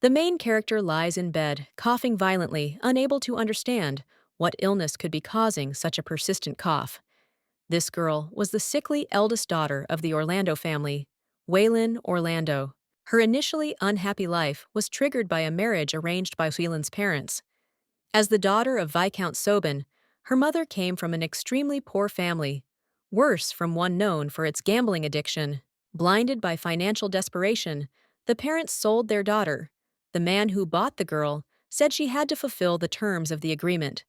The main character lies in bed, coughing violently, unable to understand what illness could be causing such a persistent cough. This girl was the sickly eldest daughter of the Orlando family, Waylon Orlando. Her initially unhappy life was triggered by a marriage arranged by Waylon's parents. As the daughter of Viscount Sobin, her mother came from an extremely poor family, worse from one known for its gambling addiction. Blinded by financial desperation, the parents sold their daughter. The man who bought the girl said she had to fulfill the terms of the agreement.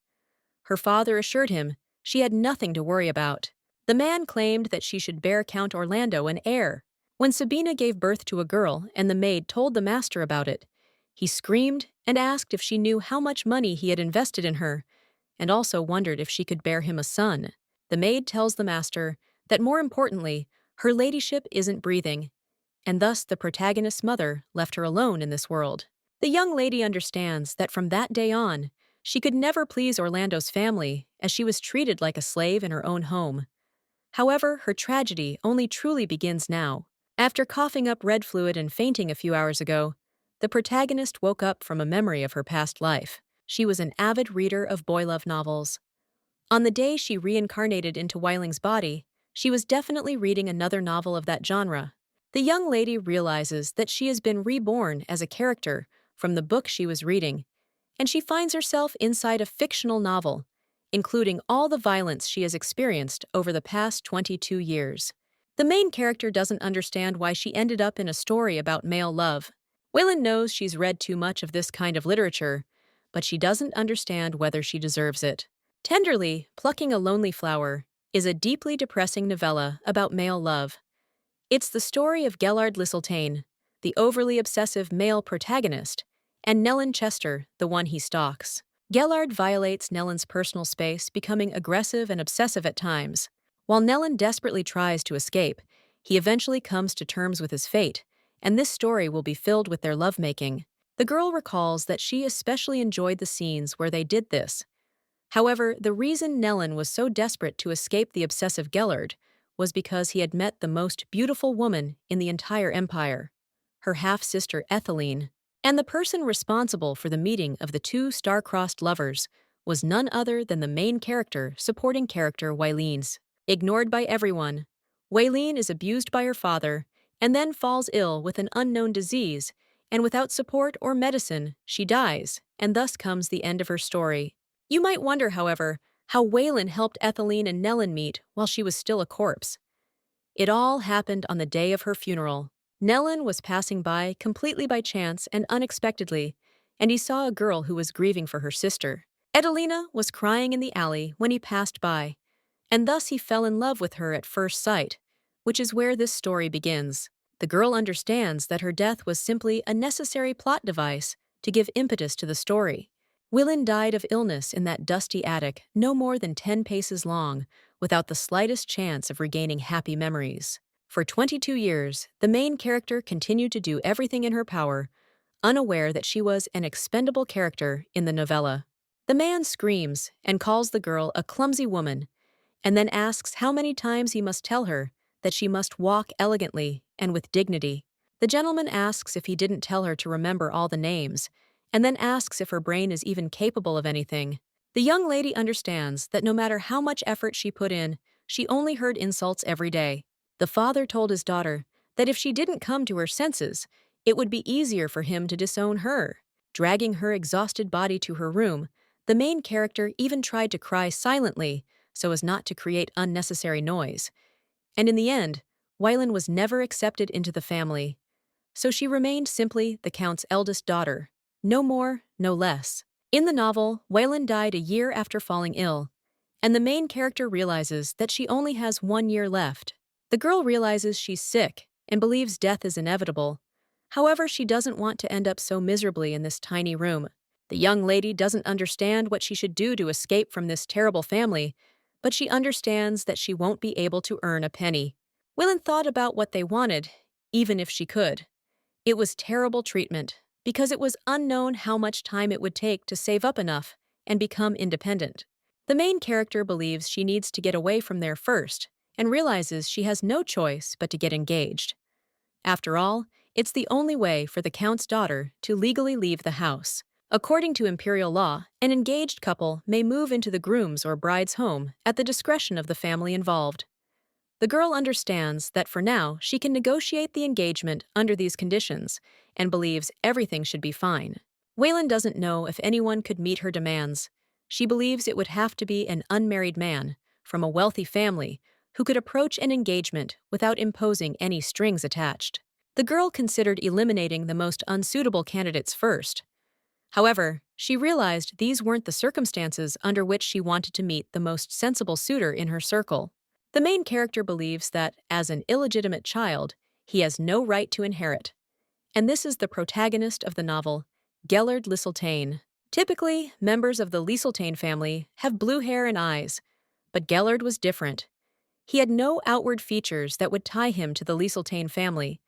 Her father assured him she had nothing to worry about. The man claimed that she should bear Count Orlando an heir. When Sabina gave birth to a girl and the maid told the master about it, he screamed and asked if she knew how much money he had invested in her, and also wondered if she could bear him a son. The maid tells the master that more importantly, her ladyship isn't breathing, and thus the protagonist's mother left her alone in this world. The young lady understands that from that day on, she could never please Orlando's family, as she was treated like a slave in her own home. However, her tragedy only truly begins now. After coughing up red fluid and fainting a few hours ago, the protagonist woke up from a memory of her past life. She was an avid reader of boy love novels. On the day she reincarnated into Weiling's body, she was definitely reading another novel of that genre. The young lady realizes that she has been reborn as a character from the book she was reading, and she finds herself inside a fictional novel, including all the violence she has experienced over the past 22 years. The main character doesn't understand why she ended up in a story about male love. Waylon knows she's read too much of this kind of literature, but she doesn't understand whether she deserves it. Tenderly, Plucking a Lonely Flower is a deeply depressing novella about male love. It's the story of Gellard Lisseltane, the overly obsessive male protagonist, and Nellen Chester, the one he stalks. Gellard violates Nellen's personal space, becoming aggressive and obsessive at times. While Nellen desperately tries to escape, he eventually comes to terms with his fate, and this story will be filled with their lovemaking. The girl recalls that she especially enjoyed the scenes where they did this. However, the reason Nellen was so desperate to escape the obsessive Gellard was because he had met the most beautiful woman in the entire empire, her half-sister Etheline. And the person responsible for the meeting of the two star-crossed lovers was none other than the main character, supporting character Wayleen's. Ignored by everyone, Wayleen is abused by her father and then falls ill with an unknown disease, and without support or medicine, she dies, and thus comes the end of her story. You might wonder, however, how Waylon helped Etheline and Nellen meet while she was still a corpse. It all happened on the day of her funeral. Nellen was passing by completely by chance and unexpectedly, and he saw a girl who was grieving for her sister. Edelina was crying in the alley when he passed by, and thus he fell in love with her at first sight, which is where this story begins. The girl understands that her death was simply a necessary plot device to give impetus to the story. Willin died of illness in that dusty attic, no more than 10 paces long, without the slightest chance of regaining happy memories. For 22 years, the main character continued to do everything in her power, unaware that she was an expendable character in the novella. The man screams and calls the girl a clumsy woman, and then asks how many times he must tell her that she must walk elegantly and with dignity. The gentleman asks if he didn't tell her to remember all the names, and then asks if her brain is even capable of anything. The young lady understands that no matter how much effort she put in, she only heard insults every day. The father told his daughter that if she didn't come to her senses, it would be easier for him to disown her. Dragging her exhausted body to her room, the main character even tried to cry silently so as not to create unnecessary noise. And in the end, Waylon was never accepted into the family, so she remained simply the Count's eldest daughter. No more, no less. In the novel, Waylon died a year after falling ill, and the main character realizes that she only has 1 year left. The girl realizes she's sick and believes death is inevitable. However, she doesn't want to end up so miserably in this tiny room. The young lady doesn't understand what she should do to escape from this terrible family, but she understands that she won't be able to earn a penny. Waylon thought about what they wanted, even if she could. It was terrible treatment, because it was unknown how much time it would take to save up enough and become independent. The main character believes she needs to get away from there first, and realizes she has no choice but to get engaged. After all, It's the only way for the Count's daughter to legally leave the house. According to imperial law, an engaged couple may move into the groom's or bride's home at the discretion of the family involved. The girl understands that for now she can negotiate the engagement under these conditions and believes everything should be fine. Waylon doesn't know if anyone could meet her demands. She believes it would have to be an unmarried man from a wealthy family who could approach an engagement without imposing any strings attached. The girl considered eliminating the most unsuitable candidates first. However, she realized these weren't the circumstances under which she wanted to meet the most sensible suitor in her circle. The main character believes that, as an illegitimate child, he has no right to inherit. And this is the protagonist of the novel, Gellard Lisseltane. Typically, members of the Lisseltane family have blue hair and eyes, but Gellard was different. He had no outward features that would tie him to the Lisseltane family.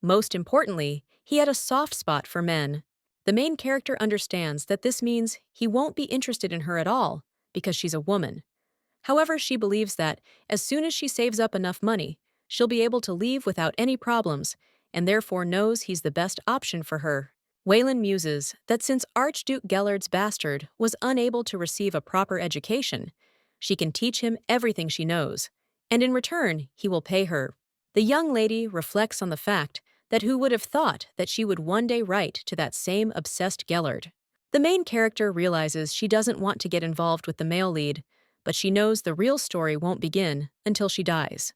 Most importantly, he had a soft spot for men. The main character understands that this means he won't be interested in her at all because she's a woman. However, she believes that as soon as she saves up enough money, she'll be able to leave without any problems, and therefore knows he's the best option for her. Waylon muses that since Archduke Gellard's bastard was unable to receive a proper education, she can teach him everything she knows, and in return, he will pay her. The young lady reflects on the fact that who would have thought that she would one day write to that same obsessed Gellard. The main character realizes she doesn't want to get involved with the male lead, but she knows the real story won't begin until she dies.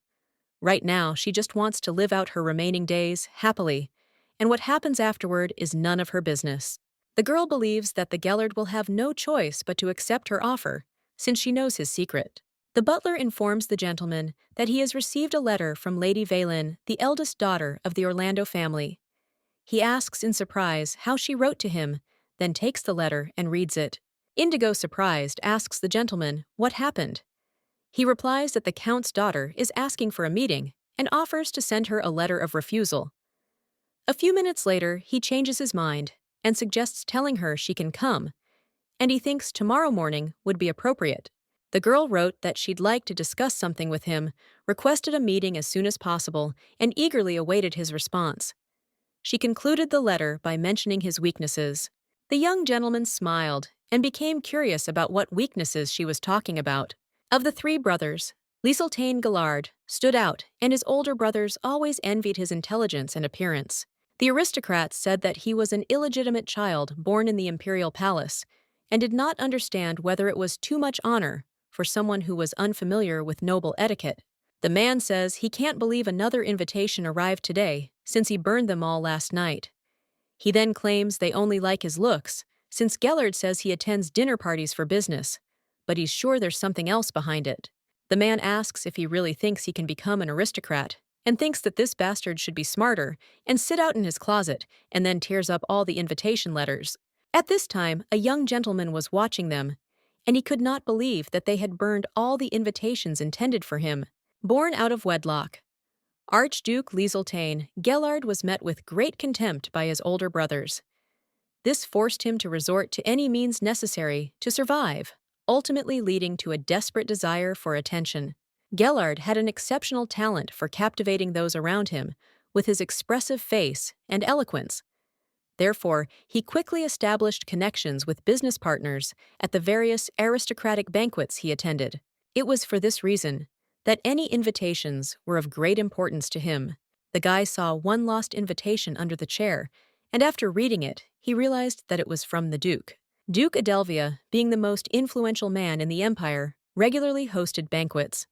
Right now, she just wants to live out her remaining days happily, and what happens afterward is none of her business. The girl believes that the Gellard will have no choice but to accept her offer, since she knows his secret. The butler informs the gentleman that he has received a letter from Lady Vaylin, the eldest daughter of the Orlando family. He asks in surprise how she wrote to him, then takes the letter and reads it. Indigo, surprised, asks the gentleman what happened. He replies that the Count's daughter is asking for a meeting and offers to send her a letter of refusal. A few minutes later, he changes his mind and suggests telling her she can come, and he thinks tomorrow morning would be appropriate. The girl wrote that she'd like to discuss something with him, requested a meeting as soon as possible, and eagerly awaited his response. She concluded the letter by mentioning his weaknesses. The young gentleman smiled and became curious about what weaknesses she was talking about. Of the three brothers, Lisseltane Gellard stood out, and his older brothers always envied his intelligence and appearance. The aristocrats said that he was an illegitimate child born in the imperial palace, and did not understand whether it was too much honor for someone who was unfamiliar with noble etiquette. The man says he can't believe another invitation arrived today, since he burned them all last night. He then claims they only like his looks, since Gellard says he attends dinner parties for business, but he's sure there's something else behind it. The man asks if he really thinks he can become an aristocrat, and thinks that this bastard should be smarter and sit out in his closet, and then tears up all the invitation letters. At this time, a young gentleman was watching them, and he could not believe that they had burned all the invitations intended for him. Born out of wedlock, Archduke Lisseltane, Gellard was met with great contempt by his older brothers. This forced him to resort to any means necessary to survive, ultimately leading to a desperate desire for attention. Gellard had an exceptional talent for captivating those around him with his expressive face and eloquence. Therefore, he quickly established connections with business partners at the various aristocratic banquets he attended. It was for this reason that any invitations were of great importance to him. The guy saw one lost invitation under the chair, and after reading it, he realized that it was from the Duke. Duke Adelvia, being the most influential man in the empire, regularly hosted banquets.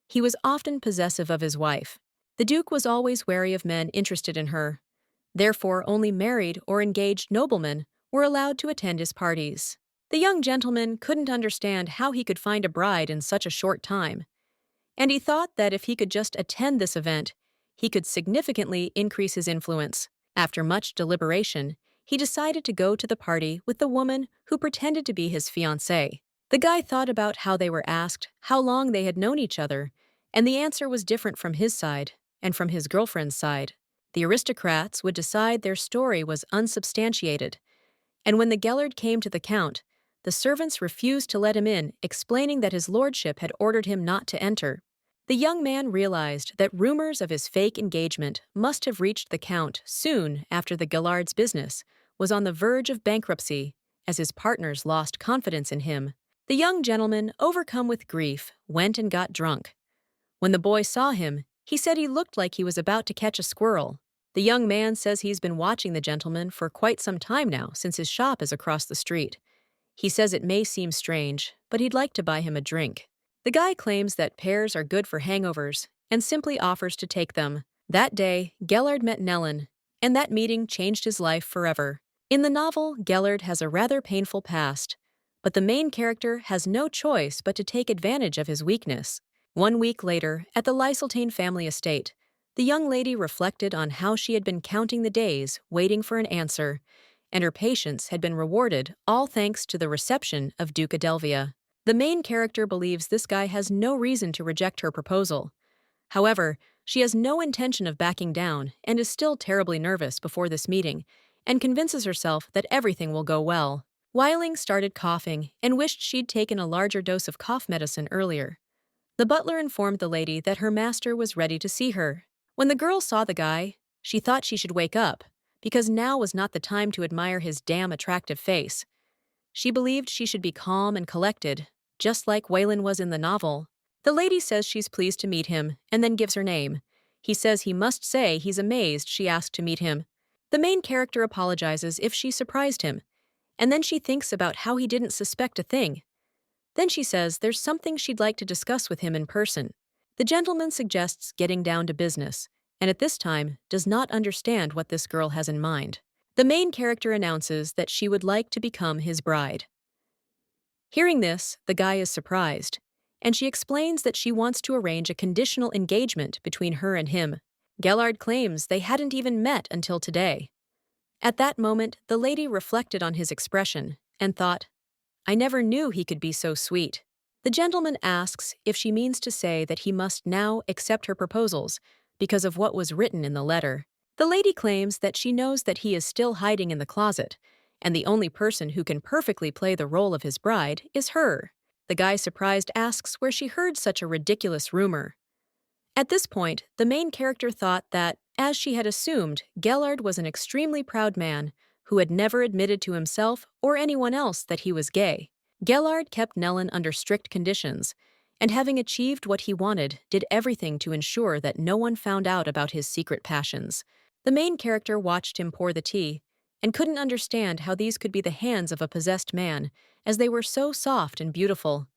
He was often possessive of his wife. The Duke was always wary of men interested in her. Therefore, only married or engaged noblemen were allowed to attend his parties. The young gentleman couldn't understand how he could find a bride in such a short time, and he thought that if he could just attend this event, he could significantly increase his influence. After much deliberation, he decided to go to the party with the woman who pretended to be his fiancée. The guy thought about how they were asked how long they had known each other, and the answer was different from his side and from his girlfriend's side. The aristocrats would decide their story was unsubstantiated, and when the Gellard came to the Count, the servants refused to let him in, explaining that his lordship had ordered him not to enter. The young man realized that rumors of his fake engagement must have reached the Count soon after the Gellard's business was on the verge of bankruptcy, as his partners lost confidence in him. The young gentleman, overcome with grief, went and got drunk. When the boy saw him, he said he looked like he was about to catch a squirrel. The young man says he's been watching the gentleman for quite some time now, since his shop is across the street. He says it may seem strange, but he'd like to buy him a drink. The guy claims that pears are good for hangovers and simply offers to take them. That day, Gellard met Nellen, and that meeting changed his life forever. In the novel, Gellard has a rather painful past, but the main character has no choice but to take advantage of his weakness. 1 week later, at the Lyseltane family estate, the young lady reflected on how she had been counting the days, waiting for an answer, and her patience had been rewarded, all thanks to the reception of Duke Adelvia. The main character believes this guy has no reason to reject her proposal. However, she has no intention of backing down and is still terribly nervous before this meeting, and convinces herself that everything will go well. Weiling started coughing and wished she'd taken a larger dose of cough medicine earlier. The butler informed the lady that her master was ready to see her. When the girl saw the guy, she thought she should wake up, because now was not the time to admire his damn attractive face. She believed she should be calm and collected, just like Waylon was in the novel. The lady says she's pleased to meet him, and then gives her name. He says he must say he's amazed she asked to meet him. The main character apologizes if she surprised him, and then she thinks about how he didn't suspect a thing. Then she says there's something she'd like to discuss with him in person. The gentleman suggests getting down to business, and at this time does not understand what this girl has in mind. The main character announces that she would like to become his bride. Hearing this, the guy is surprised, and she explains that she wants to arrange a conditional engagement between her and him. Gellard claims they hadn't even met until today. At that moment, the lady reflected on his expression and thought, I never knew he could be so sweet. The gentleman asks if she means to say that he must now accept her proposals because of what was written in the letter. The lady claims that she knows that he is still hiding in the closet, and the only person who can perfectly play the role of his bride is her. The guy, surprised, asks where she heard such a ridiculous rumor. At this point, the main character thought that, as she had assumed, Gellard was an extremely proud man who had never admitted to himself or anyone else that he was gay. Gellard kept Nellen under strict conditions, and having achieved what he wanted, did everything to ensure that no one found out about his secret passions. The main character watched him pour the tea, and couldn't understand how these could be the hands of a possessed man, as they were so soft and beautiful.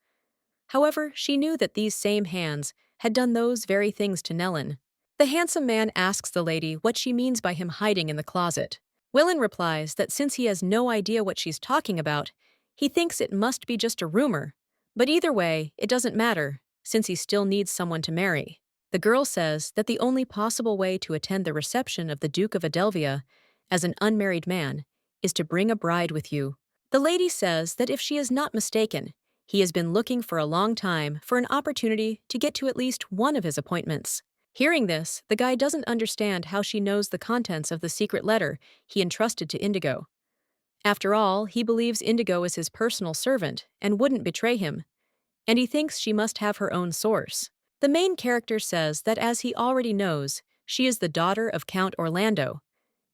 However, she knew that these same hands had done those very things to Nellen. The handsome man asks the lady what she means by him hiding in the closet. Waylon replies that since he has no idea what she's talking about, he thinks it must be just a rumor. But either way, it doesn't matter, since he still needs someone to marry. The girl says that the only possible way to attend the reception of the Duke of Adelvia, as an unmarried man, is to bring a bride with you. The lady says that if she is not mistaken, he has been looking for a long time for an opportunity to get to at least one of his appointments. Hearing this, the guy doesn't understand how she knows the contents of the secret letter he entrusted to Indigo. After all, he believes Indigo is his personal servant and wouldn't betray him, and he thinks she must have her own source. The main character says that as he already knows, she is the daughter of Count Orlando,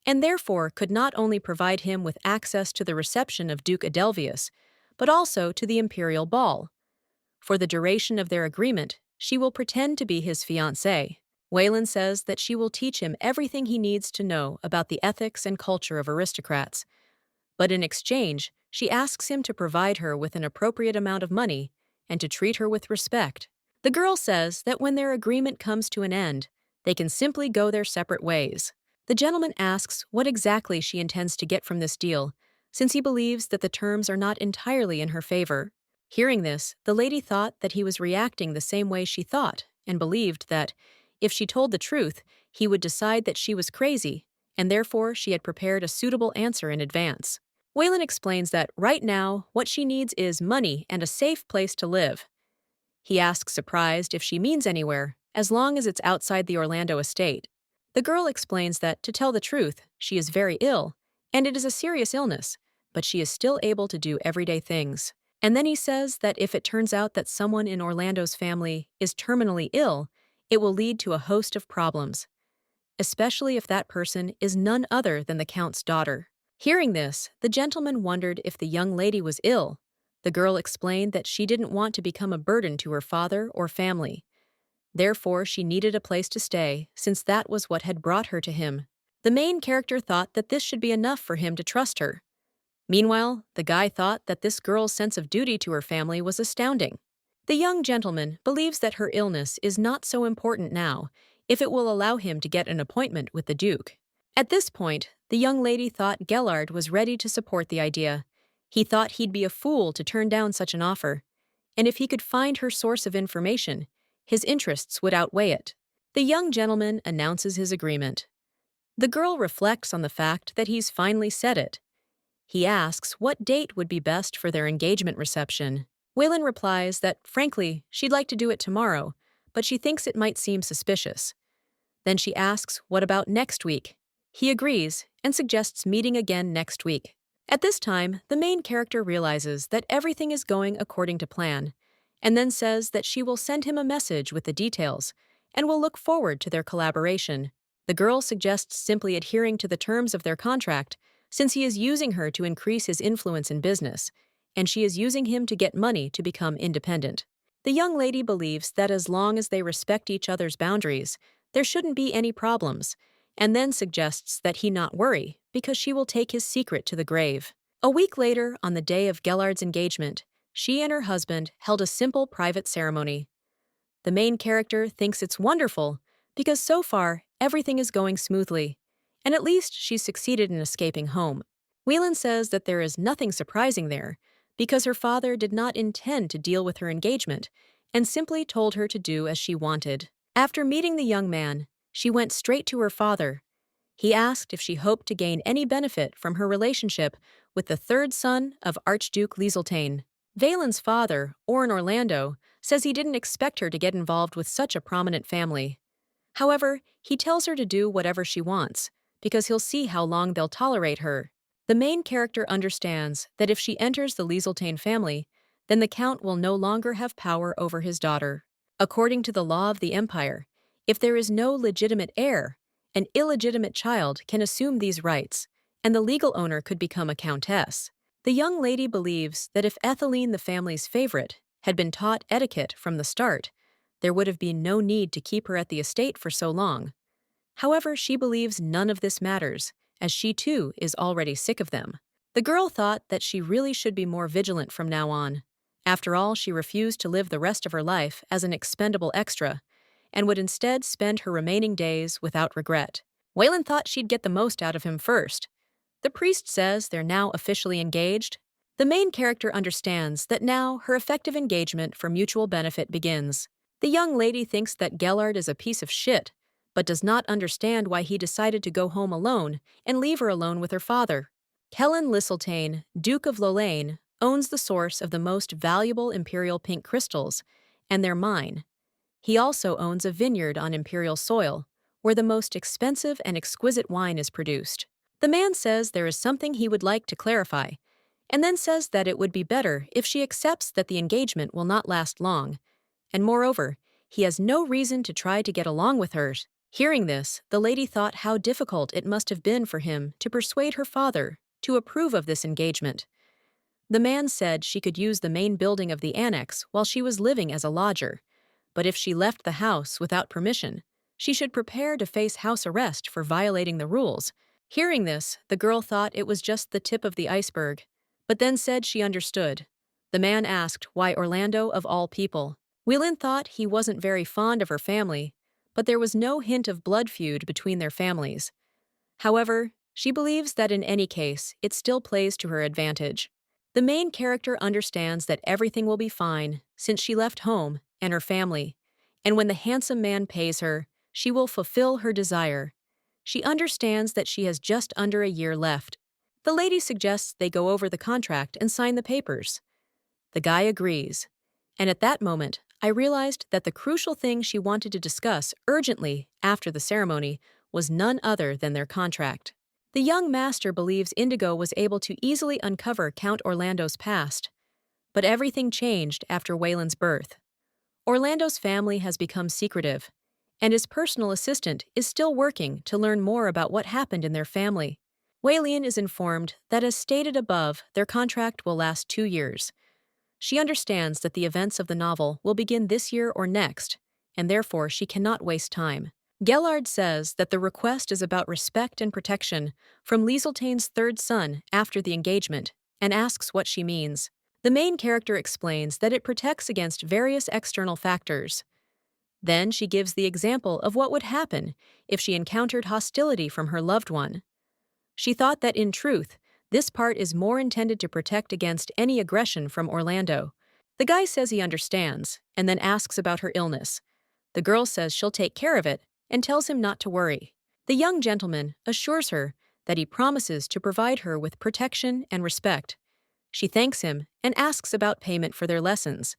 and therefore could not only provide him with access to the reception of Duke Adelvius, but also to the imperial ball. For the duration of their agreement, she will pretend to be his fiancée. Waylon says that she will teach him everything he needs to know about the ethics and culture of aristocrats, but in exchange, she asks him to provide her with an appropriate amount of money and to treat her with respect. The girl says that when their agreement comes to an end, they can simply go their separate ways. The gentleman asks what exactly she intends to get from this deal, since he believes that the terms are not entirely in her favor. Hearing this, the lady thought that he was reacting the same way she thought, and believed that, if she told the truth, he would decide that she was crazy, and therefore she had prepared a suitable answer in advance. Waylon explains that right now, what she needs is money and a safe place to live. He asks, surprised, if she means anywhere, as long as it's outside the Orlando estate. The girl explains that, to tell the truth, she is very ill, and it is a serious illness, but she is still able to do everyday things. And then he says that if it turns out that someone in Orlando's family is terminally ill, it will lead to a host of problems, especially if that person is none other than the Count's daughter. Hearing this, the gentleman wondered if the young lady was ill. The girl explained that she didn't want to become a burden to her father or family. Therefore, she needed a place to stay, since that was what had brought her to him. The main character thought that this should be enough for him to trust her. Meanwhile, the guy thought that this girl's sense of duty to her family was astounding. The young gentleman believes that her illness is not so important now, if it will allow him to get an appointment with the Duke. At this point, the young lady thought Gellard was ready to support the idea. He thought he'd be a fool to turn down such an offer, and if he could find her source of information, his interests would outweigh it. The young gentleman announces his agreement. The girl reflects on the fact that he's finally said it. He asks what date would be best for their engagement reception. Waylon replies that, frankly, she'd like to do it tomorrow, but she thinks it might seem suspicious. Then she asks what about next week. He agrees and suggests meeting again next week. At this time, the main character realizes that everything is going according to plan, and then says that she will send him a message with the details and will look forward to their collaboration. The girl suggests simply adhering to the terms of their contract, since he is using her to increase his influence in business, and she is using him to get money to become independent. The young lady believes that as long as they respect each other's boundaries, there shouldn't be any problems, and then suggests that he not worry, because she will take his secret to the grave. A week later, on the day of Gellard's engagement, she and her husband held a simple private ceremony. The main character thinks it's wonderful, because so far, everything is going smoothly, and at least she's succeeded in escaping home. Whelan says that there is nothing surprising there, because her father did not intend to deal with her engagement, and simply told her to do as she wanted. After meeting the young man, she went straight to her father. He asked if she hoped to gain any benefit from her relationship with the third son of Archduke Lieseltane. Valen's father, Orrin Orlando, says he didn't expect her to get involved with such a prominent family. However, he tells her to do whatever she wants, because he'll see how long they'll tolerate her. The main character understands that if she enters the Lieseltane family, then the Count will no longer have power over his daughter. According to the law of the Empire, if there is no legitimate heir, an illegitimate child can assume these rights, and the legal owner could become a countess. The young lady believes that if Etheline, the family's favorite, had been taught etiquette from the start, there would have been no need to keep her at the estate for so long. However, she believes none of this matters, as she too is already sick of them. The girl thought that she really should be more vigilant from now on. After all, she refused to live the rest of her life as an expendable extra, and would instead spend her remaining days without regret. Waylon thought she'd get the most out of him first. The priest says they're now officially engaged. The main character understands that now her effective engagement for mutual benefit begins. The young lady thinks that Gellard is a piece of shit, but does not understand why he decided to go home alone and leave her alone with her father. Helen Lieseltane, Duke of Lorraine, owns the source of the most valuable imperial pink crystals, and they're mine. He also owns a vineyard on imperial soil, where the most expensive and exquisite wine is produced. The man says there is something he would like to clarify, and then says that it would be better if she accepts that the engagement will not last long, and moreover, he has no reason to try to get along with her. Hearing this, the lady thought how difficult it must have been for him to persuade her father to approve of this engagement. The man said she could use the main building of the annex while she was living as a lodger, but if she left the house without permission, she should prepare to face house arrest for violating the rules. Hearing this, the girl thought it was just the tip of the iceberg, but then said she understood. The man asked why Orlando of all people. Whelan thought he wasn't very fond of her family, but there was no hint of blood feud between their families. However, she believes that in any case, it still plays to her advantage. The main character understands that everything will be fine since she left home and her family, and when the handsome man pays her, she will fulfill her desire. She understands that she has just under a year left. The lady suggests they go over the contract and sign the papers. The guy agrees, and at that moment, I realized that the crucial thing she wanted to discuss urgently after the ceremony was none other than their contract. The young master believes Indigo was able to easily uncover Count Orlando's past, But everything changed after Waylon's birth. Orlando's family has become secretive, and his personal assistant is still working to learn more about what happened in their family. Waylon is informed that, as stated above, their contract will last 2 years. She understands that the events of the novel will begin this year or next, and therefore she cannot waste time. Gellard says that the request is about respect and protection from Lieseltane's third son after the engagement, and asks what she means. The main character explains that it protects against various external factors. Then she gives the example of what would happen if she encountered hostility from her loved one. She thought that, in truth, this part is more intended to protect against any aggression from Orlando. The guy says he understands, and then asks about her illness. The girl says she'll take care of it, and tells him not to worry. The young gentleman assures her that he promises to provide her with protection and respect. She thanks him and asks about payment for their lessons,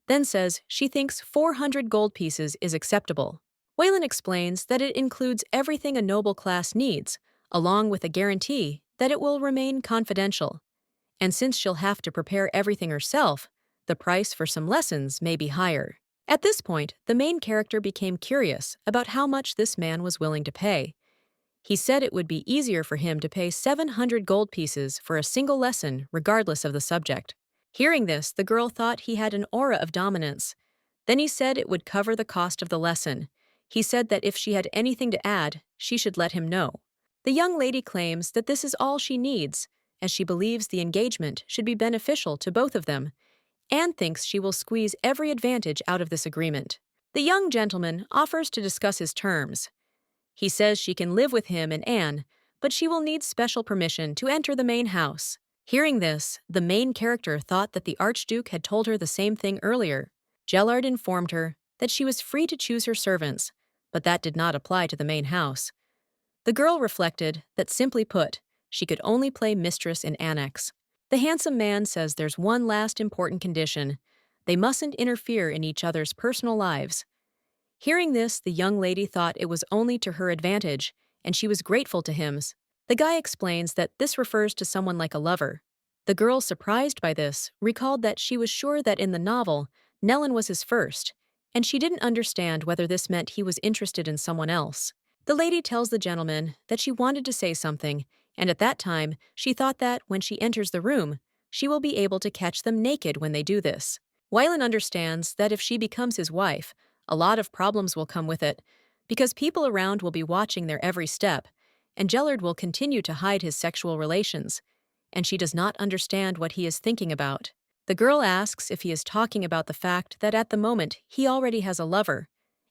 then says she thinks 400 gold pieces is acceptable. Waylon explains that it includes everything a noble class needs, along with a guarantee that it will remain confidential. And since she'll have to prepare everything herself, the price for some lessons may be higher. At this point, the main character became curious about how much this man was willing to pay. He said it would be easier for him to pay 700 gold pieces for a single lesson regardless of the subject. Hearing this, the girl thought he had an aura of dominance. Then he said it would cover the cost of the lesson. He said that if she had anything to add, she should let him know. The young lady claims that this is all she needs, as she believes the engagement should be beneficial to both of them, and thinks she will squeeze every advantage out of this agreement. The young gentleman offers to discuss his terms. He says she can live with him and Anne, but she will need special permission to enter the main house. Hearing this, the main character thought that the Archduke had told her the same thing earlier. Gellard informed her that she was free to choose her servants, but that did not apply to the main house. The girl reflected that, simply put, she could only play mistress in annex. The handsome man says there's one last important condition. They mustn't interfere in each other's personal lives. Hearing this, the young lady thought it was only to her advantage, and she was grateful to him. The guy explains that this refers to someone like a lover. The girl, surprised by this, recalled that she was sure that in the novel, Nellin was his first, and she didn't understand whether this meant he was interested in someone else. The lady tells the gentleman that she wanted to say something, and at that time, she thought that, when she enters the room, she will be able to catch them naked when they do this. Waylon understands that if she becomes his wife, a lot of problems will come with it, because people around will be watching their every step, and Gellard will continue to hide his sexual relations, and she does not understand what he is thinking about. The girl asks if he is talking about the fact that at the moment he already has a lover,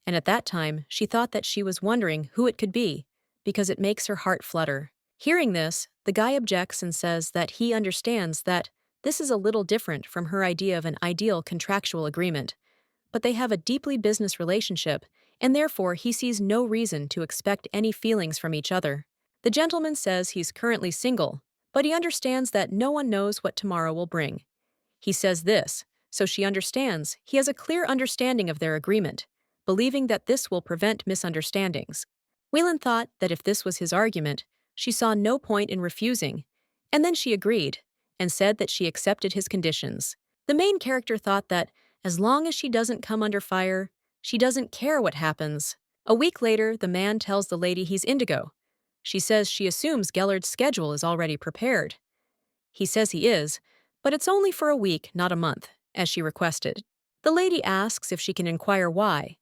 and at that time she thought that she was wondering who it could be, because it makes her heart flutter. Hearing this, the guy objects and says that he understands that this is a little different from her idea of an ideal contractual agreement, but they have a deeply business relationship, and therefore he sees no reason to expect any feelings from each other. The gentleman says he's currently single, but he understands that no one knows what tomorrow will bring. He says this, so she understands he has a clear understanding of their agreement, believing that this will prevent misunderstandings. Waylon thought that if this was his argument, she saw no point in refusing, and then she agreed, and said that she accepted his conditions. The main character thought that, as long as she doesn't come under fire, she doesn't care what happens. A week later, the man tells the lady he's indigo. She says she assumes Gellard's schedule is already prepared. He says he is, but it's only for a week, not a month, as she requested. The lady asks if she can inquire why,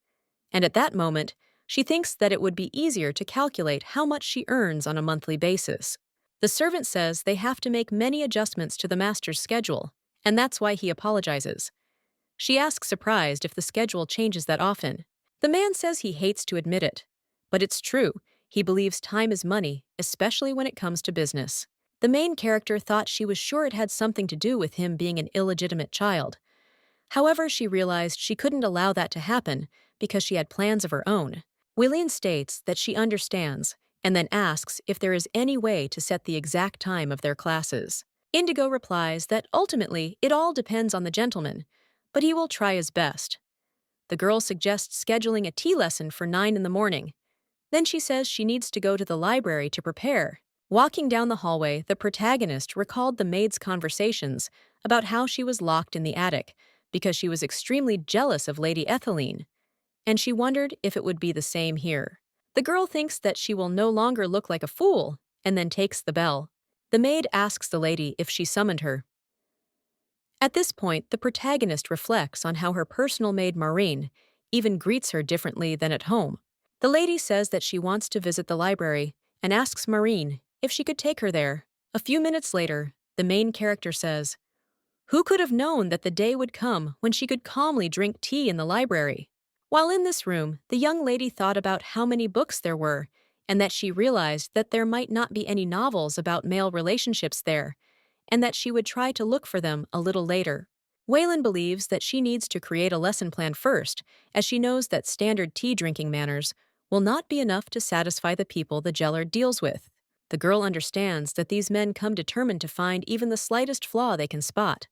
and at that moment, she thinks that it would be easier to calculate how much she earns on a monthly basis. The servant says they have to make many adjustments to the master's schedule, and that's why he apologizes. She asks, surprised, if the schedule changes that often. The man says he hates to admit it, but it's true. He believes time is money, especially when it comes to business. The main character thought she was sure it had something to do with him being an illegitimate child. However, she realized she couldn't allow that to happen because she had plans of her own. Waylon states that she understands, and then asks if there is any way to set the exact time of their classes. Indigo replies that ultimately it all depends on the gentleman, but he will try his best. The girl suggests scheduling a tea lesson for 9 in the morning. Then she says she needs to go to the library to prepare. Walking down the hallway, the protagonist recalled the maid's conversations about how she was locked in the attic because she was extremely jealous of Lady Etheline, and she wondered if it would be the same here. The girl thinks that she will no longer look like a fool and then takes the bell. The maid asks the lady if she summoned her. At this point, the protagonist reflects on how her personal maid Maureen even greets her differently than at home. The lady says that she wants to visit the library and asks Maureen if she could take her there. A few minutes later, the main character says, "Who could have known that the day would come when she could calmly drink tea in the library?" While in this room, the young lady thought about how many books there were and that she realized that there might not be any novels about male relationships there, and that she would try to look for them a little later. Waylon believes that she needs to create a lesson plan first, as she knows that standard tea drinking manners will not be enough to satisfy the people the Gellard deals with. The girl understands that these men come determined to find even the slightest flaw they can spot,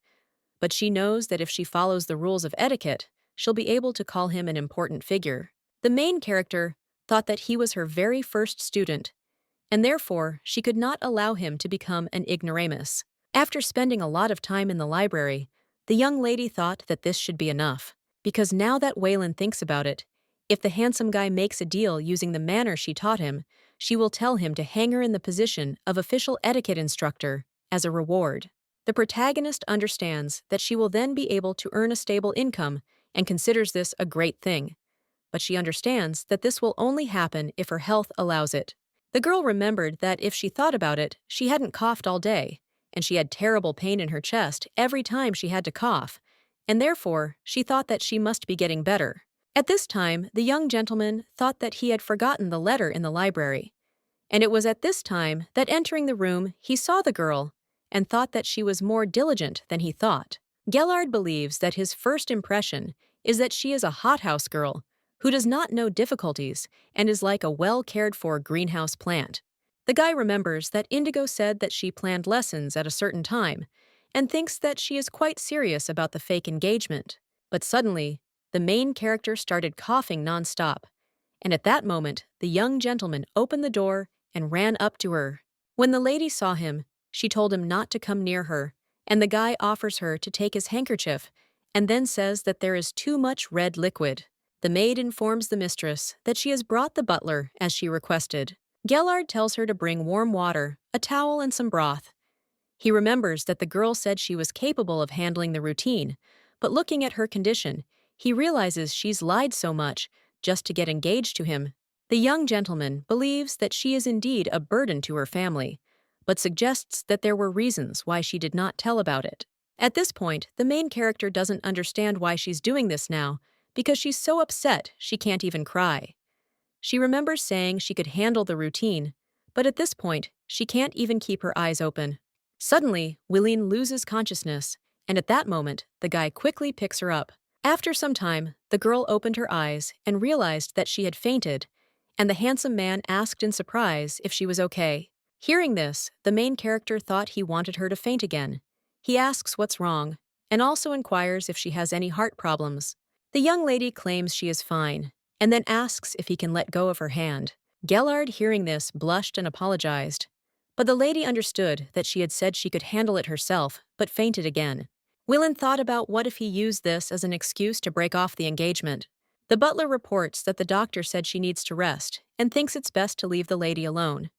but she knows that if she follows the rules of etiquette, she'll be able to call him an important figure. The main character thought that he was her very first student, and therefore she could not allow him to become an ignoramus. After spending a lot of time in the library, the young lady thought that this should be enough, because now that Waylon thinks about it, if the handsome guy makes a deal using the manner she taught him, she will tell him to hang her in the position of official etiquette instructor as a reward. The protagonist understands that she will then be able to earn a stable income and considers this a great thing, but she understands that this will only happen if her health allows it. The girl remembered that if she thought about it, she hadn't coughed all day, and she had terrible pain in her chest every time she had to cough, and therefore she thought that she must be getting better. At this time, the young gentleman thought that he had forgotten the letter in the library, and it was at this time that entering the room he saw the girl and thought that she was more diligent than he thought. Gellard believes that his first impression is that she is a hothouse girl who does not know difficulties and is like a well-cared-for greenhouse plant. The guy remembers that Indigo said that she planned lessons at a certain time and thinks that she is quite serious about the fake engagement. But suddenly, the main character started coughing nonstop, and at that moment, the young gentleman opened the door and ran up to her. When the lady saw him, she told him not to come near her, and the guy offers her to take his handkerchief and then says that there is too much red liquid. The maid informs the mistress that she has brought the butler as she requested. Gellard tells her to bring warm water, a towel, and some broth. He remembers that the girl said she was capable of handling the routine, but looking at her condition, he realizes she's lied so much just to get engaged to him. The young gentleman believes that she is indeed a burden to her family, but suggests that there were reasons why she did not tell about it. At this point, the main character doesn't understand why she's doing this now, because she's so upset she can't even cry. She remembers saying she could handle the routine, but at this point, she can't even keep her eyes open. Suddenly, Willeen loses consciousness, and at that moment, the guy quickly picks her up. After some time, the girl opened her eyes and realized that she had fainted, and the handsome man asked in surprise if she was okay. Hearing this, the main character thought he wanted her to faint again. He asks what's wrong, and also inquires if she has any heart problems. The young lady claims she is fine, and then asks if he can let go of her hand. Gellard, hearing this, blushed and apologized, but the lady understood that she had said she could handle it herself, but fainted again. Willen thought about what if he used this as an excuse to break off the engagement. The butler reports that the doctor said she needs to rest and thinks it's best to leave the lady alone.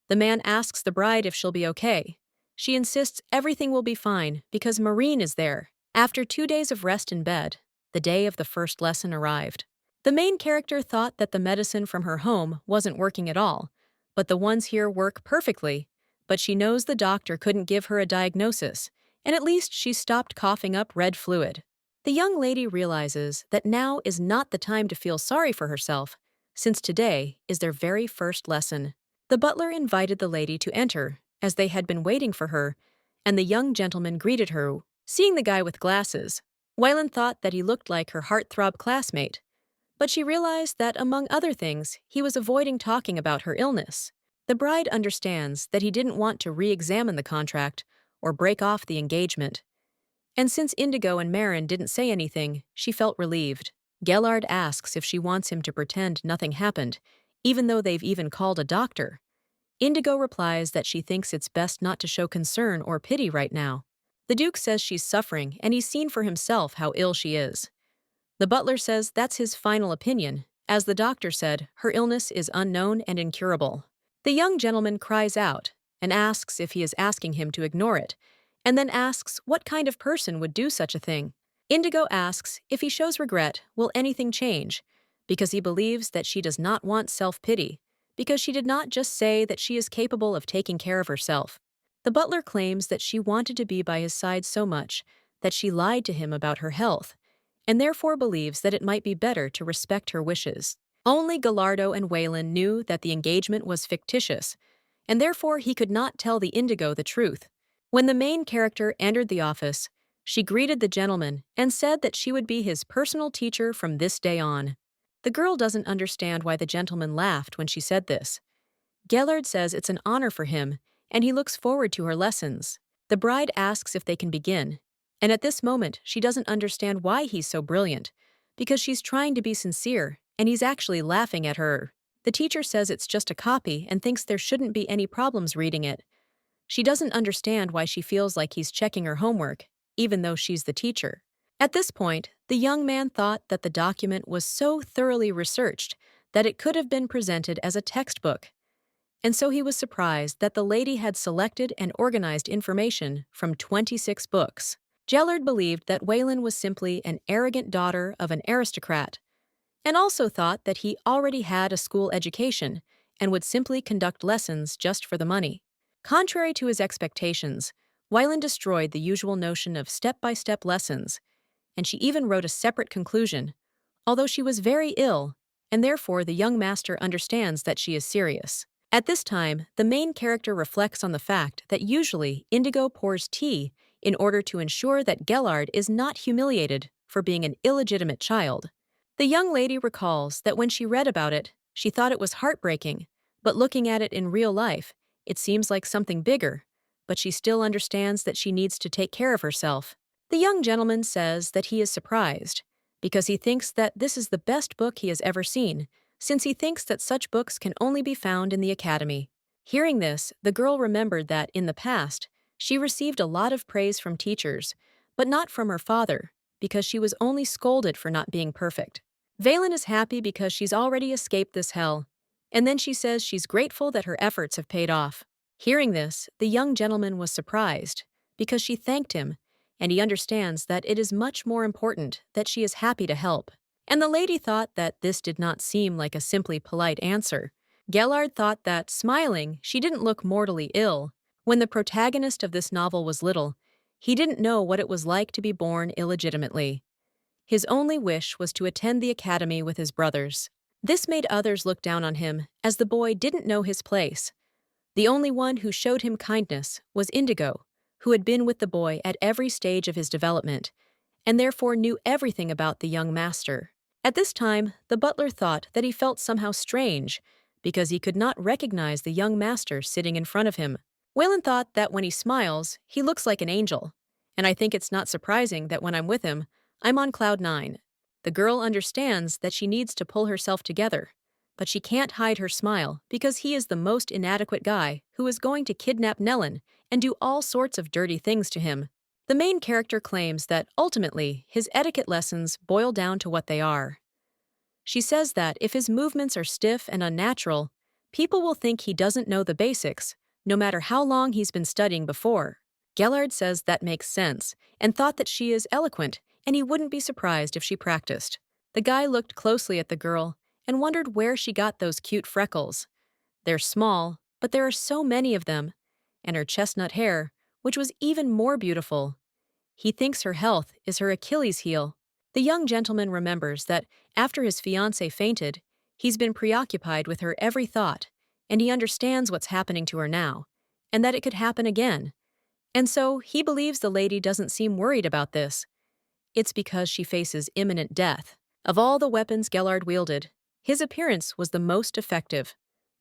The man asks the bride if she'll be okay. She insists everything will be fine because Maureen is there. After 2 days of rest in bed, the day of the first lesson arrived. The main character thought that the medicine from her home wasn't working at all, but the ones here work perfectly. But she knows the doctor couldn't give her a diagnosis, and at least she stopped coughing up red fluid. The young lady realizes that now is not the time to feel sorry for herself, since today is their very first lesson. The butler invited the lady to enter, as they had been waiting for her, and the young gentleman greeted her, seeing the guy with glasses. Wyland thought that he looked like her heartthrob classmate, but she realized that, among other things, he was avoiding talking about her illness. The bride understands that he didn't want to re-examine the contract or break off the engagement. And since Indigo and Marin didn't say anything, she felt relieved. Gellard asks if she wants him to pretend nothing happened, even though they've even called a doctor. Indigo replies that she thinks it's best not to show concern or pity right now. The Duke says she's suffering and he's seen for himself how ill she is. The butler says that's his final opinion, as the doctor said her illness is unknown and incurable. The young gentleman cries out and asks if he is asking him to ignore it, and then asks what kind of person would do such a thing. Indigo asks if he shows regret, will anything change, because he believes that she does not want self-pity, because she did not just say that she is capable of taking care of herself. The butler claims that she wanted to be by his side so much that she lied to him about her health, and therefore believes that it might be better to respect her wishes. Only Gallardo and Wayland knew that the engagement was fictitious, and therefore he could not tell the Indigo the truth. When the main character entered the office, she greeted the gentleman and said that she would be his personal teacher from this day on. The girl doesn't understand why the gentleman laughed when she said this. Gellard says it's an honor for him, and he looks forward to her lessons. The bride asks if they can begin, and at this moment she doesn't understand why he's so brilliant, because she's trying to be sincere, and he's actually laughing at her. The teacher says it's just a copy and thinks there shouldn't be any problems reading it. She doesn't understand why she feels like he's checking her homework, even though she's the teacher. At this point, the young man thought that the document was so thoroughly researched that it could have been presented as a textbook. And so he was surprised that the lady had selected and organized information from 26 books. Gellard believed that Wayland was simply an arrogant daughter of an aristocrat, and also thought that he already had a school education and would simply conduct lessons just for the money. Contrary to his expectations, Wayland destroyed the usual notion of step-by-step lessons, and she even wrote a separate conclusion, although she was very ill, and therefore the young master understands that she is serious. At this time, the main character reflects on the fact that usually Indigo pours tea in order to ensure that Gellard is not humiliated for being an illegitimate child. The young lady recalls that when she read about it, she thought it was heartbreaking, but looking at it in real life, it seems like something bigger, but she still understands that she needs to take care of herself. The young gentleman says that he is surprised, because he thinks that this is the best book he has ever seen, since he thinks that such books can only be found in the academy. Hearing this, the girl remembered that, in the past, she received a lot of praise from teachers, but not from her father, because she was only scolded for not being perfect. Valen is happy because she's already escaped this hell, and then she says she's grateful that her efforts have paid off. Hearing this, the young gentleman was surprised, because she thanked him, and he understands that it is much more important that she is happy to help. And the lady thought that this did not seem like a simply polite answer. Gellard thought that, smiling, she didn't look mortally ill. When the protagonist of this novel was little, he didn't know what it was like to be born illegitimately. His only wish was to attend the academy with his brothers. This made others look down on him, as the boy didn't know his place. The only one who showed him kindness was Indigo, who had been with the boy at every stage of his development, and therefore knew everything about the young master. At this time, the butler thought that he felt somehow strange, because he could not recognize the young master sitting in front of him. Wayland thought that when he smiles, he looks like an angel, and I think it's not surprising that when I'm with him, I'm on cloud 9. The girl understands that she needs to pull herself together, but she can't hide her smile because he is the most inadequate guy who is going to kidnap Nellen and do all sorts of dirty things to him. The main character claims that, ultimately, his etiquette lessons boil down to what they are. She says that if his movements are stiff and unnatural, people will think he doesn't know the basics, no matter how long he's been studying before. Gellard says that makes sense, and thought that she is eloquent, and he wouldn't be surprised if she practiced. The guy looked closely at the girl and wondered where she got those cute freckles. They're small, but there are so many of them, and her chestnut hair, which was even more beautiful. He thinks her health is her Achilles heel. The young gentleman remembers that after his fiancée fainted, he's been preoccupied with her every thought, and he understands what's happening to her now, and that it could happen again. And so he believes the lady doesn't seem worried about this. It's because she faces imminent death. Of all the weapons Gellard wielded, his appearance was the most effective.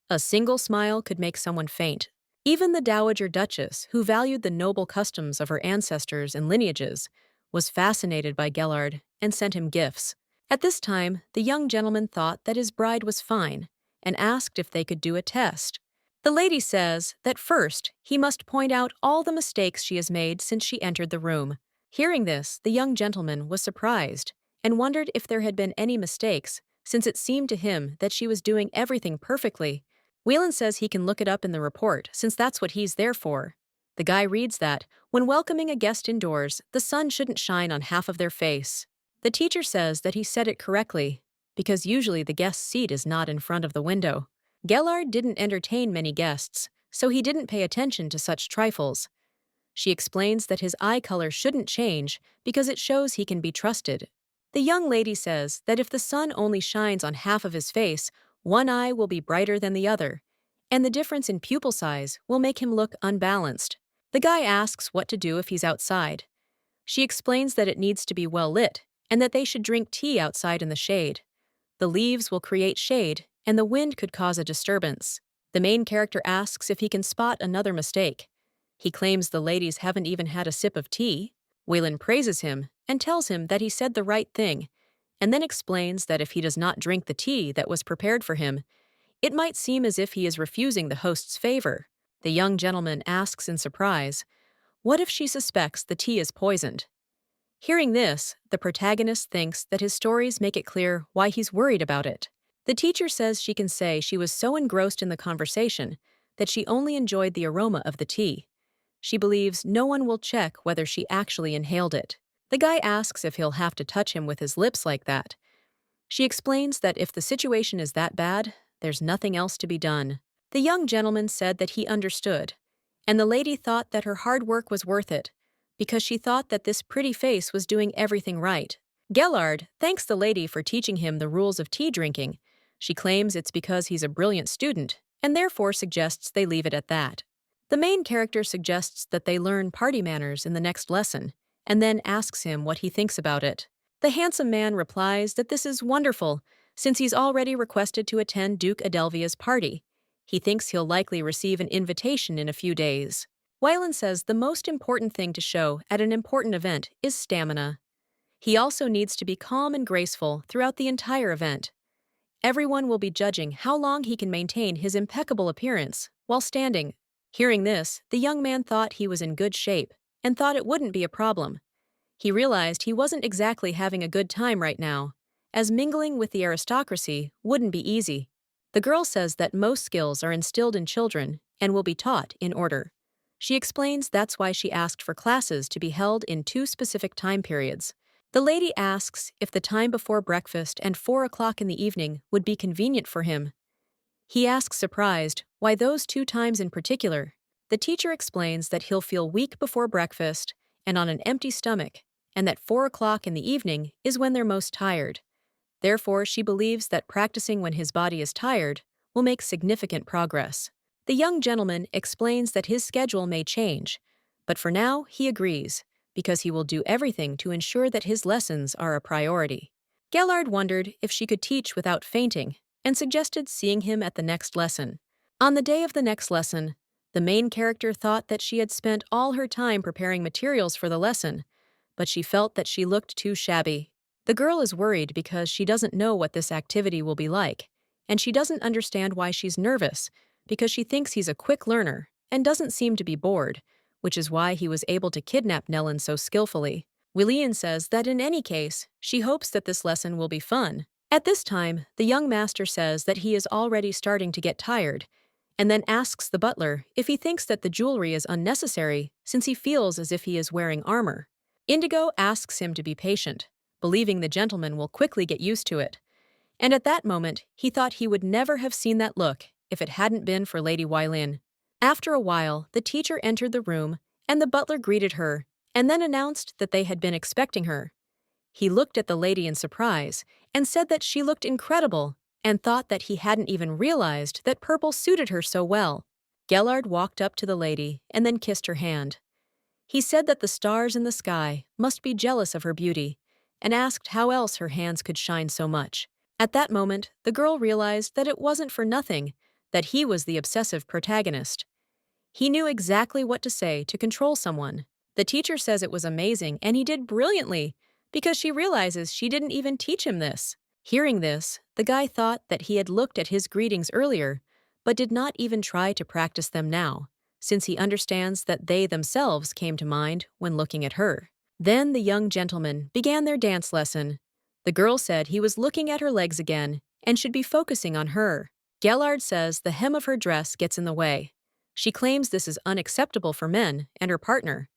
A single smile could make someone faint. Even the Dowager Duchess, who valued the noble customs of her ancestors and lineages, was fascinated by Gellard and sent him gifts. At this time, the young gentleman thought that his bride was fine and asked if they could do a test. The lady says that first he must point out all the mistakes she has made since she entered the room. Hearing this, the young gentleman was surprised and wondered if there had been any mistakes, since it seemed to him that she was doing everything perfectly. Whelan says he can look it up in the report, since that's what he's there for. The guy reads that, when welcoming a guest indoors, the sun shouldn't shine on half of their face. The teacher says that he said it correctly, because usually the guest's seat is not in front of the window. Gellard didn't entertain many guests, so he didn't pay attention to such trifles. She explains that his eye color shouldn't change because it shows he can be trusted. The young lady says that if the sun only shines on half of his face, one eye will be brighter than the other, and the difference in pupil size will make him look unbalanced. The guy asks what to do if he's outside. She explains that it needs to be well lit and that they should drink tea outside in the shade. The leaves will create shade, and the wind could cause a disturbance. The main character asks if he can spot another mistake. He claims the ladies haven't even had a sip of tea. Whelan praises him and tells him that he said the right thing, and then explains that if he does not drink the tea that was prepared for him, it might seem as if he is refusing the host's favor. The young gentleman asks in surprise, what if she suspects the tea is poisoned? Hearing this, the protagonist thinks that his stories make it clear why he's worried about it. The teacher says she can say she was so engrossed in the conversation that she only enjoyed the aroma of the tea. She believes no one will check whether she actually inhaled it. The guy asks if he'll have to touch him with his lips like that. She explains that if the situation is that bad, there's nothing else to be done. The young gentleman said that he understood, and the lady thought that her hard work was worth it, because she thought that this pretty face was doing everything right. Gellard thanks the lady for teaching him the rules of tea drinking. She claims it's because he's a brilliant student, and therefore suggests they leave it at that. The main character suggests that they learn party manners in the next lesson, and then asks him what he thinks about it. The handsome man replies that this is wonderful, since he's already requested to attend Duke Adelvia's party. He thinks he'll likely receive an invitation in a few days. Whelan says the most important thing to show at an important event is stamina. He also needs to be calm and graceful throughout the entire event. Everyone will be judging how long he can maintain his impeccable appearance while standing. Hearing this, the young man thought he was in good shape and thought it wouldn't be a problem. He realized he wasn't exactly having a good time right now, as mingling with the aristocracy wouldn't be easy. The girl says that most skills are instilled in children and will be taught in order. She explains that's why she asked for classes to be held in 2 specific time periods. The lady asks if the time before breakfast and 4 o'clock in the evening would be convenient for him. He asks surprised why those 2 times in particular. The teacher explains that he'll feel weak before breakfast and on an empty stomach, and that 4 o'clock in the evening is when they're most tired. Therefore, she believes that practicing when his body is tired will make significant progress. The young gentleman explains that his schedule may change, but for now he agrees, because he will do everything to ensure that his lessons are a priority. Gellard wondered if she could teach without fainting and suggested seeing him at the next lesson. On the day of the next lesson, the main character thought that she had spent all her time preparing materials for the lesson, but she felt that she looked too shabby. The girl is worried because she doesn't know what this activity will be like, and she doesn't understand why she's nervous, because she thinks he's a quick learner and doesn't seem to be bored, which is why he was able to kidnap Nellen so skillfully. Whelan says that in any case, she hopes that this lesson will be fun. At this time, the young master says that he is already starting to get tired, and then asks the butler if he thinks that the jewelry is unnecessary since he feels as if he is wearing armor. Indigo asks him to be patient, believing the gentleman will quickly get used to it. And at that moment, he thought he would never have seen that look if it hadn't been for Lady Whelan. After a while, the teacher entered the room, and the butler greeted her, and then announced that they had been expecting her. He looked at the lady in surprise, and said that she looked incredible, and thought that he hadn't even realized that purple suited her so well. Gellard walked up to the lady, and then kissed her hand. He said that the stars in the sky must be jealous of her beauty, and asked how else her hands could shine so much. At that moment, the girl realized that it wasn't for nothing that he was the obsessive protagonist. He knew exactly what to say to control someone. The teacher says it was amazing and he did brilliantly, because she realizes she didn't even teach him this. Hearing this, the guy thought that he had looked at his greetings earlier, but did not even try to practice them now, since he understands that they themselves came to mind when looking at her. Then the young gentlemen began their dance lesson. The girl said he was looking at her legs again and should be focusing on her. Gellard says the hem of her dress gets in the way. She claims this is unacceptable for men and her partner,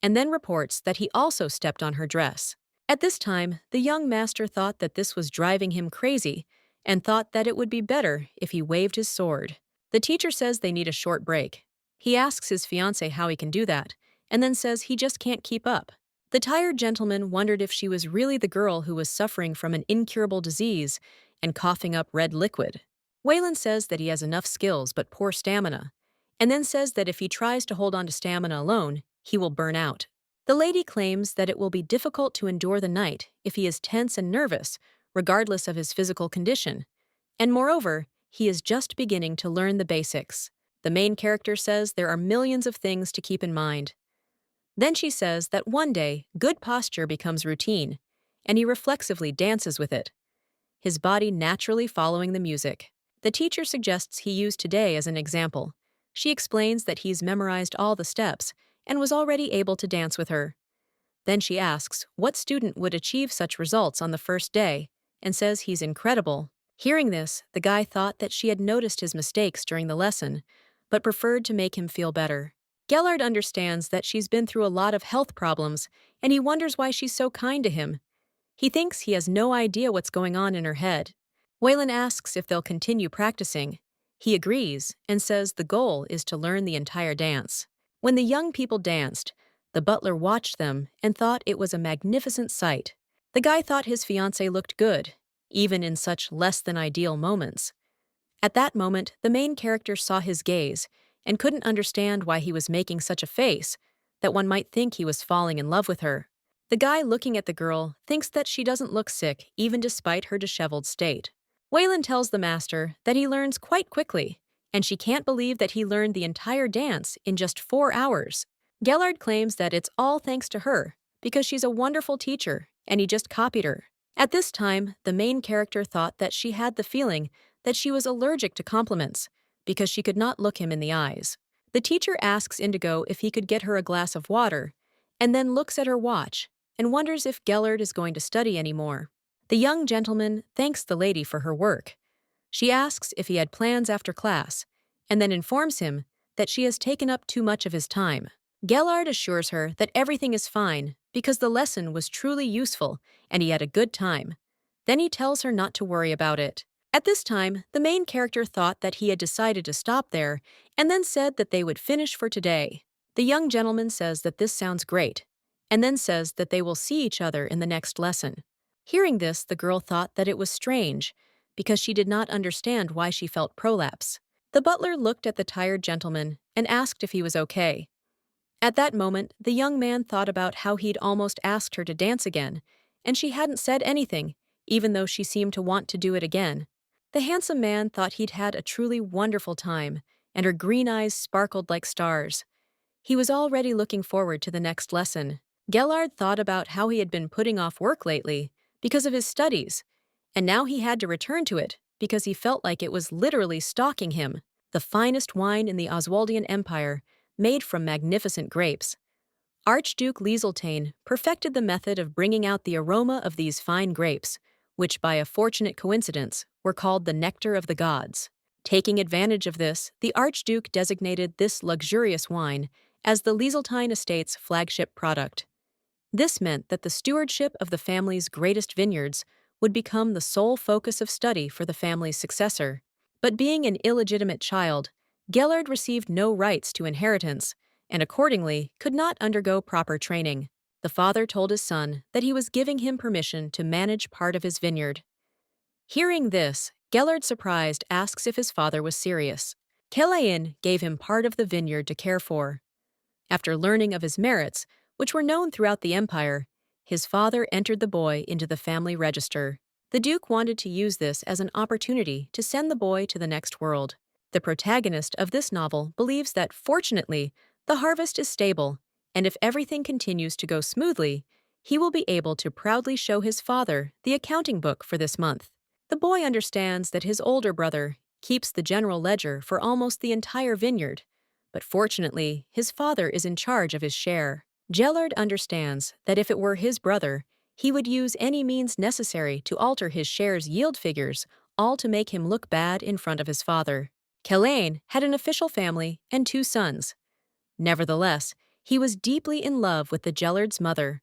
and then reports that he also stepped on her dress. At this time, the young master thought that this was driving him crazy and thought that it would be better if he waved his sword. The teacher says they need a short break. He asks his fiancée how he can do that, and then says he just can't keep up. The tired gentleman wondered if she was really the girl who was suffering from an incurable disease and coughing up red liquid. Waylon says that he has enough skills but poor stamina, and then says that if he tries to hold on to stamina alone, he will burn out. The lady claims that it will be difficult to endure the night if he is tense and nervous, regardless of his physical condition. And moreover, he is just beginning to learn the basics. The main character says there are millions of things to keep in mind. Then she says that one day, good posture becomes routine, and he reflexively dances with it, his body naturally following the music. The teacher suggests he use today as an example. She explains that he's memorized all the steps and was already able to dance with her. Then she asks what student would achieve such results on the first day, and says he's incredible. Hearing this, the guy thought that she had noticed his mistakes during the lesson, but preferred to make him feel better. Gellard understands that she's been through a lot of health problems, and he wonders why she's so kind to him. He thinks he has no idea what's going on in her head. Waylon asks if they'll continue practicing. He agrees and says the goal is to learn the entire dance. When the young people danced, the butler watched them and thought it was a magnificent sight. The guy thought his fiancée looked good, even in such less-than-ideal moments. At that moment, the main character saw his gaze and couldn't understand why he was making such a face that one might think he was falling in love with her. The guy looking at the girl thinks that she doesn't look sick even despite her disheveled state. Waylon tells the master that he learns quite quickly, and she can't believe that he learned the entire dance in just 4 hours. Gellard claims that it's all thanks to her, because she's a wonderful teacher, and he just copied her. At this time, the main character thought that she had the feeling that she was allergic to compliments, because she could not look him in the eyes. The teacher asks Indigo if he could get her a glass of water, and then looks at her watch and wonders if Gellard is going to study anymore. The young gentleman thanks the lady for her work. She asks if he had plans after class, and then informs him that she has taken up too much of his time. Gellard assures her that everything is fine because the lesson was truly useful and he had a good time. Then he tells her not to worry about it. At this time, the main character thought that he had decided to stop there and then said that they would finish for today. The young gentleman says that this sounds great, and then says that they will see each other in the next lesson. Hearing this, the girl thought that it was strange, because she did not understand why she felt prolapse. The butler looked at the tired gentleman and asked if he was okay. At that moment, the young man thought about how he'd almost asked her to dance again, and she hadn't said anything, even though she seemed to want to do it again. The handsome man thought he'd had a truly wonderful time, and her green eyes sparkled like stars. He was already looking forward to the next lesson. Gellard thought about how he had been putting off work lately because of his studies, and now he had to return to it because he felt like it was literally stalking him. The finest wine in the Oswaldian Empire, made from magnificent grapes. Archduke Lieseltane perfected the method of bringing out the aroma of these fine grapes, which by a fortunate coincidence were called the nectar of the gods. Taking advantage of this, the Archduke designated this luxurious wine as the Lieseltine estate's flagship product. This meant that the stewardship of the family's greatest vineyards would become the sole focus of study for the family's successor. But being an illegitimate child, Gellard received no rights to inheritance and accordingly could not undergo proper training. The father told his son that he was giving him permission to manage part of his vineyard. Hearing this, Gellard, surprised, asks if his father was serious. Kelain gave him part of the vineyard to care for. After learning of his merits, which were known throughout the empire, his father entered the boy into the family register. The Duke wanted to use this as an opportunity to send the boy to the next world. The protagonist of this novel believes that, fortunately, the harvest is stable, and if everything continues to go smoothly, he will be able to proudly show his father the accounting book for this month. The boy understands that his older brother, keeps the general ledger for almost the entire vineyard, but fortunately, his father is in charge of his share. Gellard understands that if it were his brother, he would use any means necessary to alter his share's yield figures, all to make him look bad in front of his father. Kelaine had an official family and 2 sons. Nevertheless, he was deeply in love with the Gellard's mother.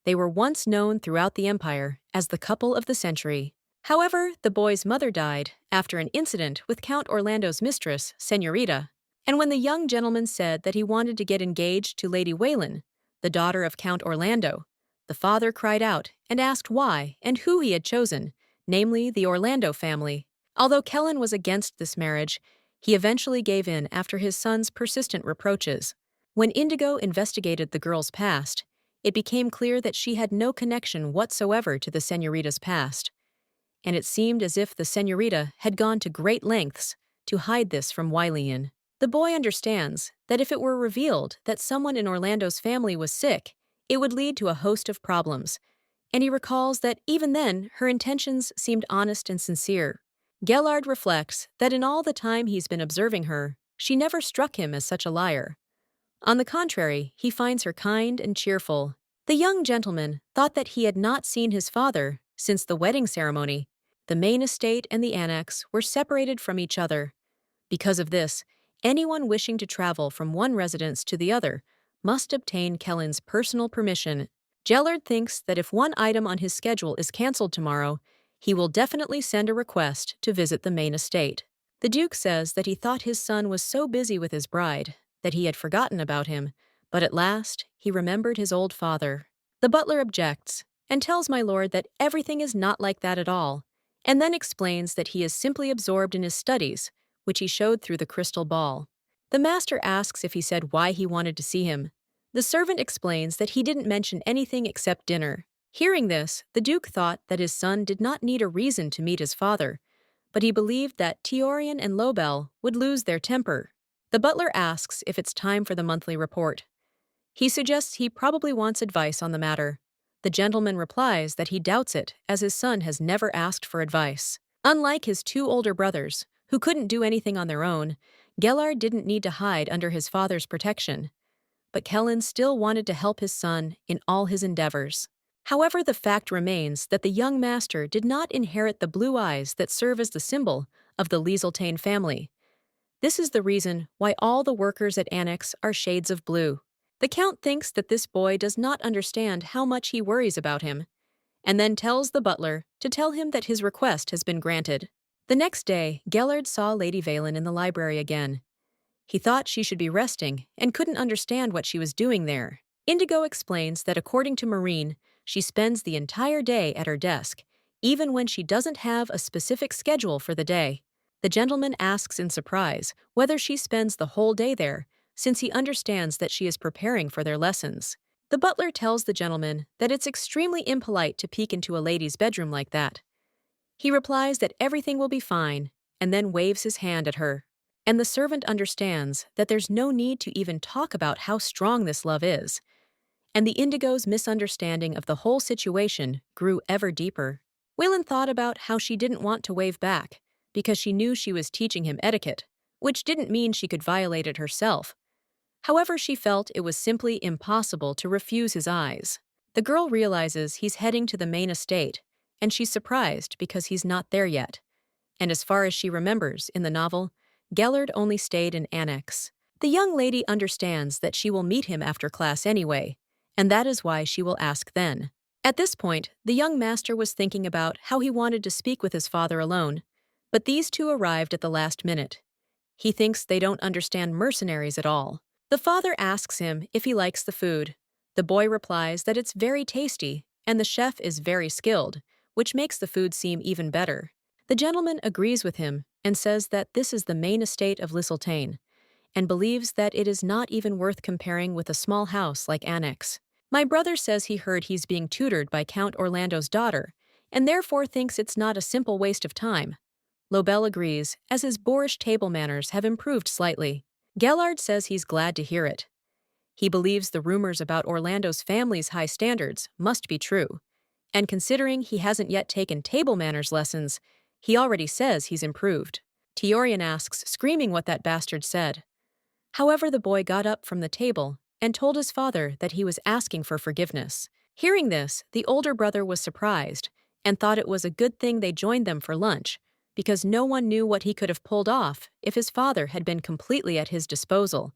They were once known throughout the empire as the couple of the century. However, the boy's mother died after an incident with Count Orlando's mistress, Senorita, and when the young gentleman said that he wanted to get engaged to Lady Wayland, the daughter of Count Orlando, the father cried out and asked why and who he had chosen, namely the Orlando family. Although Kellen was against this marriage, he eventually gave in after his son's persistent reproaches. When Indigo investigated the girl's past, it became clear that she had no connection whatsoever to the Senorita's past, and it seemed as if the Senorita had gone to great lengths to hide this from Wylian. The boy understands that if it were revealed that someone in Orlando's family was sick, it would lead to a host of problems, and he recalls that even then her intentions seemed honest and sincere. Gellard reflects that in all the time he's been observing her, she never struck him as such a liar. On the contrary, he finds her kind and cheerful. The young gentleman thought that he had not seen his father since the wedding ceremony. The main estate and the annex were separated from each other. Because of this, anyone wishing to travel from one residence to the other must obtain Kellen's personal permission. Gellard thinks that if one item on his schedule is cancelled tomorrow, he will definitely send a request to visit the main estate. The Duke says that he thought his son was so busy with his bride that he had forgotten about him, but at last he remembered his old father. The butler objects and tells my lord that everything is not like that at all, and then explains that he is simply absorbed in his studies, which he showed through the crystal ball. The master asks if he said why he wanted to see him. The servant explains that he didn't mention anything except dinner. Hearing this, the Duke thought that his son did not need a reason to meet his father, but he believed that Tiorian and Lobel would lose their temper. The butler asks if it's time for the monthly report. He suggests he probably wants advice on the matter. The gentleman replies that he doubts it, as his son has never asked for advice. Unlike his 2 older brothers, who couldn't do anything on their own, Gellard didn't need to hide under his father's protection. But Kellen still wanted to help his son in all his endeavors. However, the fact remains that the young master did not inherit the blue eyes that serve as the symbol of the Lieseltane family. This is the reason why all the workers at Annex are shades of blue. The Count thinks that this boy does not understand how much he worries about him, and then tells the butler to tell him that his request has been granted. The next day, Gellard saw Lady Valen in the library again. He thought she should be resting and couldn't understand what she was doing there. Indigo explains that according to Marine, she spends the entire day at her desk, even when she doesn't have a specific schedule for the day. The gentleman asks in surprise whether she spends the whole day there, since he understands that she is preparing for their lessons. The butler tells the gentleman that it's extremely impolite to peek into a lady's bedroom like that. He replies that everything will be fine, and then waves his hand at her. And the servant understands that there's no need to even talk about how strong this love is. And the Indigo's misunderstanding of the whole situation grew ever deeper. Wayland thought about how she didn't want to wave back, because she knew she was teaching him etiquette, which didn't mean she could violate it herself. However, she felt it was simply impossible to refuse his eyes. The girl realizes he's heading to the main estate, and she's surprised because he's not there yet. And as far as she remembers in the novel, Gellard only stayed in Annex. The young lady understands that she will meet him after class anyway, and that is why she will ask then. At this point, the young master was thinking about how he wanted to speak with his father alone, but these 2 arrived at the last minute. He thinks they don't understand mercenaries at all. The father asks him if he likes the food. The boy replies that it's very tasty, and the chef is very skilled, which makes the food seem even better. The gentleman agrees with him and says that this is the main estate of Lieseltane, and believes that it is not even worth comparing with a small house like Annex. My brother says he heard he's being tutored by Count Orlando's daughter, and therefore thinks it's not a simple waste of time. Lobel agrees, as his boorish table manners have improved slightly. Gellard says he's glad to hear it. He believes the rumors about Orlando's family's high standards must be true, and considering he hasn't yet taken table manners lessons, he already says he's improved. Tiorian asks, screaming what that bastard said. However, the boy got up from the table and told his father that he was asking for forgiveness. Hearing this, the older brother was surprised and thought it was a good thing they joined them for lunch, because no one knew what he could have pulled off if his father had been completely at his disposal.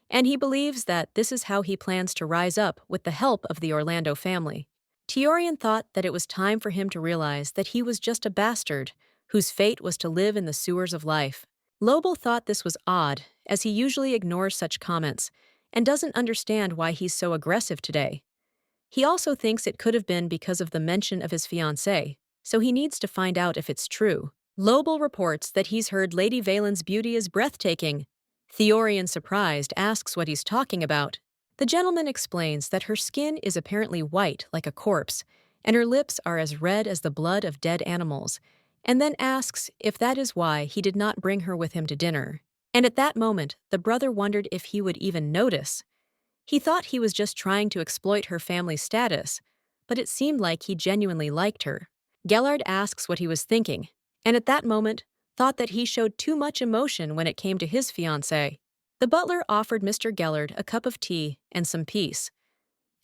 And he believes that this is how he plans to rise up with the help of the Orlando family. Tiorian thought that it was time for him to realize that he was just a bastard whose fate was to live in the sewers of life. Lobel thought this was odd, as he usually ignores such comments and doesn't understand why he's so aggressive today. He also thinks it could have been because of the mention of his fiancée, so he needs to find out if it's true. Lobel reports that he's heard Lady Valen's beauty is breathtaking. Theorian, surprised, asks what he's talking about. The gentleman explains that her skin is apparently white like a corpse, and her lips are as red as the blood of dead animals, and then asks if that is why he did not bring her with him to dinner. And at that moment, the brother wondered if he would even notice. He thought he was just trying to exploit her family's status, but it seemed like he genuinely liked her. Gellard asks what he was thinking, and at that moment, thought that he showed too much emotion when it came to his fiancée. The butler offered Mr. Gellard a cup of tea and some peace.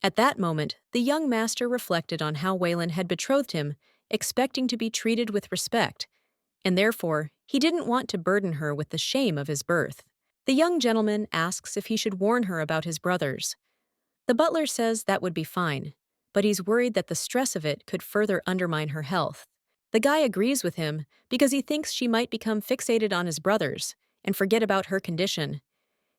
At that moment, the young master reflected on how Wayland had betrothed him, expecting to be treated with respect, and therefore he didn't want to burden her with the shame of his birth. The young gentleman asks if he should warn her about his brothers. The butler says that would be fine, but he's worried that the stress of it could further undermine her health. The guy agrees with him because he thinks she might become fixated on his brothers and forget about her condition.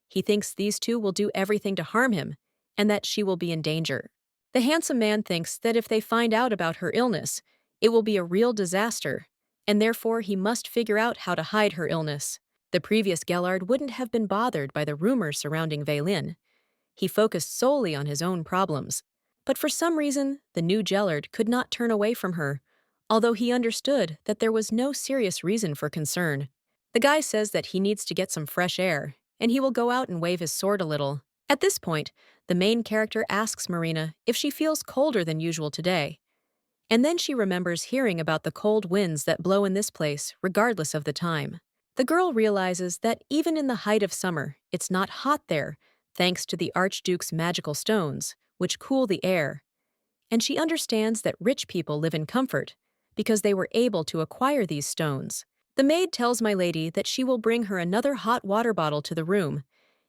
He thinks these two will do everything to harm him and that she will be in danger. The handsome man thinks that if they find out about her illness, it will be a real disaster, and therefore he must figure out how to hide her illness. The previous Gellard wouldn't have been bothered by the rumors surrounding Vaylin. He focused solely on his own problems. But for some reason, the new Gellard could not turn away from her, although he understood that there was no serious reason for concern. The guy says that he needs to get some fresh air, and he will go out and wave his sword a little. At this point, the main character asks Marina if she feels colder than usual today. And then she remembers hearing about the cold winds that blow in this place, regardless of the time. The girl realizes that even in the height of summer, it's not hot there, thanks to the Archduke's magical stones, which cool the air. And she understands that rich people live in comfort, because they were able to acquire these stones. The maid tells my lady that she will bring her another hot water bottle to the room,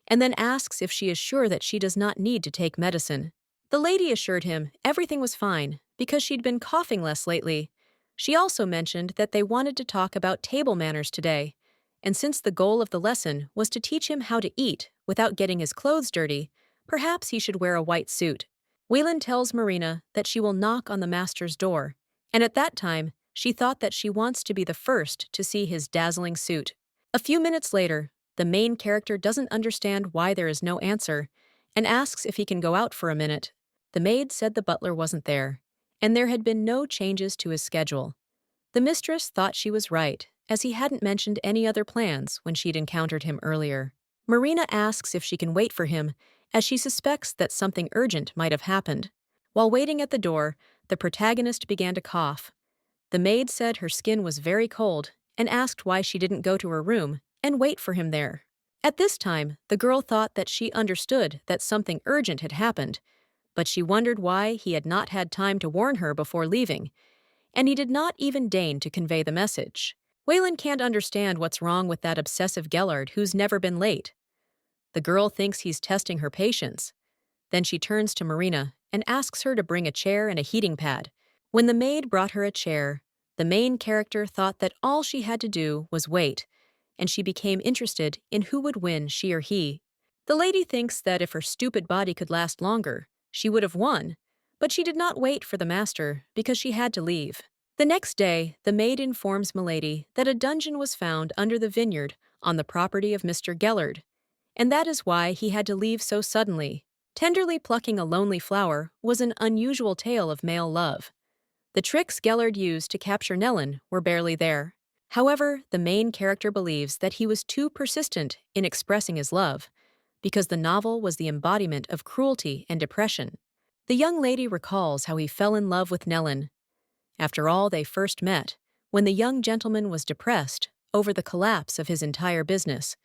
and then asks if she is sure that she does not need to take medicine. The lady assured him everything was fine, because she'd been coughing less lately. She also mentioned that they wanted to talk about table manners today, and since the goal of the lesson was to teach him how to eat without getting his clothes dirty, perhaps he should wear a white suit. Wayland tells Marina that she will knock on the master's door, and at that time, she thought that she wants to be the first to see his dazzling suit. A few minutes later, the main character doesn't understand why there is no answer, and asks if he can go out for a minute. The maid said the butler wasn't there, and there had been no changes to his schedule. The mistress thought she was right, as he hadn't mentioned any other plans when she'd encountered him earlier. Marina asks if she can wait for him, as she suspects that something urgent might have happened. While waiting at the door, the protagonist began to cough. The maid said her skin was very cold and asked why she didn't go to her room and wait for him there. At this time, the girl thought that she understood that something urgent had happened, but she wondered why he had not had time to warn her before leaving, and he did not even deign to convey the message. Wayland can't understand what's wrong with that obsessive Gellard who's never been late. The girl thinks he's testing her patience. Then she turns to Marina and asks her to bring a chair and a heating pad. When the maid brought her a chair, the main character thought that all she had to do was wait, and she became interested in who would win, she or he. The lady thinks that if her stupid body could last longer, she would have won, but she did not wait for the master because she had to leave. The next day, the maid informs Milady that a dungeon was found under the vineyard on the property of Mr. Gellard, and that is why he had to leave so suddenly. Tenderly plucking a lonely flower was an unusual tale of male love. The tricks Gellard used to capture Nellen were barely there. However, the main character believes that he was too persistent in expressing his love, because the novel was the embodiment of cruelty and depression. The young lady recalls how he fell in love with Nellen. After all, they first met when the young gentleman was depressed over the collapse of his entire business,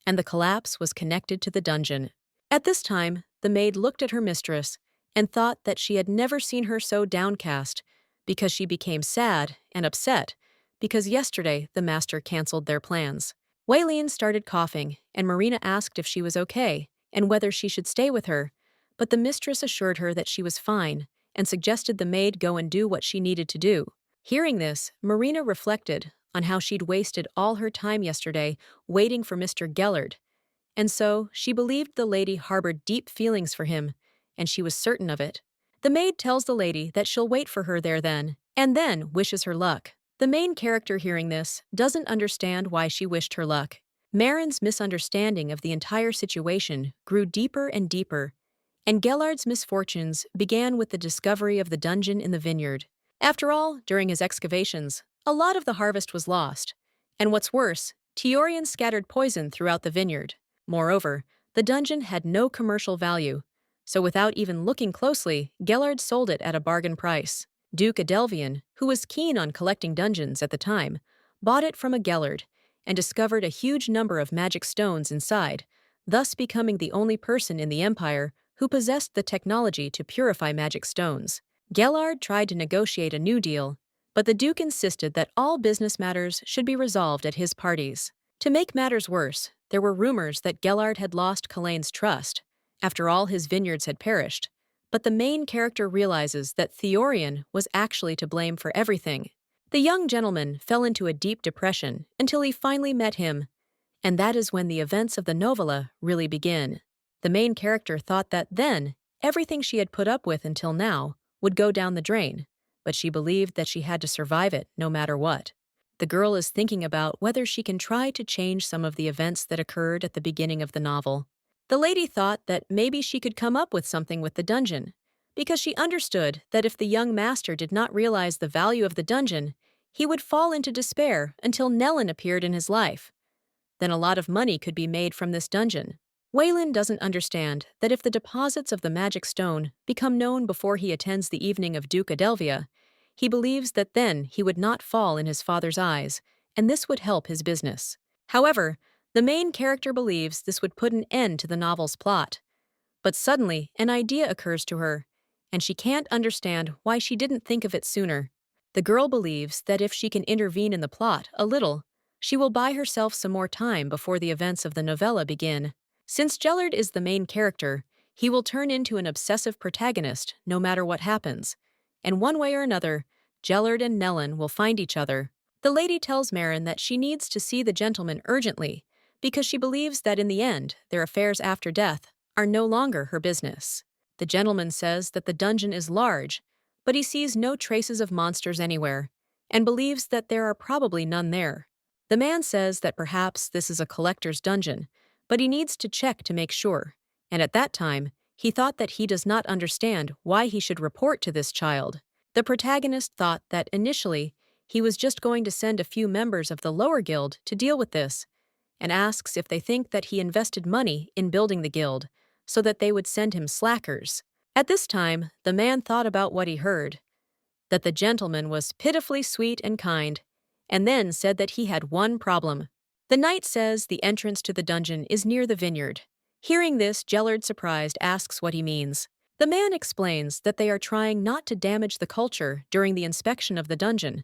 and the collapse was connected to the dungeon. At this time, the maid looked at her mistress and thought that she had never seen her so downcast because she became sad and upset because yesterday the master canceled their plans. Waylene started coughing, and Marina asked if she was okay and whether she should stay with her, but the mistress assured her that she was fine and suggested the maid go and do what she needed to do. Hearing this, Marina reflected on how she'd wasted all her time yesterday waiting for Mr. Gellard, and so she believed the lady harbored deep feelings for him, and she was certain of it. The maid tells the lady that she'll wait for her there then, and then wishes her luck. The main character hearing this doesn't understand why she wished her luck. Marin's misunderstanding of the entire situation grew deeper and deeper, and Gellard's misfortunes began with the discovery of the dungeon in the vineyard. After all, during his excavations, a lot of the harvest was lost, and what's worse, Teorian scattered poison throughout the vineyard. Moreover, the dungeon had no commercial value, so without even looking closely, Gellard sold it at a bargain price. Duke Adelvian, who was keen on collecting dungeons at the time, bought it from a Gellard and discovered a huge number of magic stones inside, thus becoming the only person in the Empire who possessed the technology to purify magic stones. Gellard tried to negotiate a new deal, but the Duke insisted that all business matters should be resolved at his parties. To make matters worse, there were rumors that Gellard had lost Calane's trust, after all his vineyards had perished, but the main character realizes that Theorian was actually to blame for everything. The young gentleman fell into a deep depression until he finally met him, and that is when the events of the novella really begin. The main character thought that then, everything she had put up with until now would go down the drain, but she believed that she had to survive it no matter what. The girl is thinking about whether she can try to change some of the events that occurred at the beginning of the novel. The lady thought that maybe she could come up with something with the dungeon, because she understood that if the young master did not realize the value of the dungeon, he would fall into despair until Nellen appeared in his life. Then a lot of money could be made from this dungeon. Waylon doesn't understand that if the deposits of the magic stone become known before he attends the evening of Duke Adelvia, he believes that then he would not fall in his father's eyes, and this would help his business. However, the main character believes this would put an end to the novel's plot. But suddenly, an idea occurs to her, and she can't understand why she didn't think of it sooner. The girl believes that if she can intervene in the plot a little, she will buy herself some more time before the events of the novella begin. Since Gellard is the main character, he will turn into an obsessive protagonist no matter what happens, and one way or another, Gellard and Nellen will find each other. The lady tells Marin that she needs to see the gentleman urgently because she believes that in the end, their affairs after death are no longer her business. The gentleman says that the dungeon is large, but he sees no traces of monsters anywhere, and believes that there are probably none there. The man says that perhaps this is a collector's dungeon, but he needs to check to make sure, and at that time, he thought that he does not understand why he should report to this child. The protagonist thought that initially, he was just going to send a few members of the lower guild to deal with this, and asks if they think that he invested money in building the guild, so that they would send him slackers. At this time, the man thought about what he heard, that the gentleman was pitifully sweet and kind, and then said that he had one problem. The knight says the entrance to the dungeon is near the vineyard. Hearing this, Gellard, surprised, asks what he means. The man explains that they are trying not to damage the culture during the inspection of the dungeon,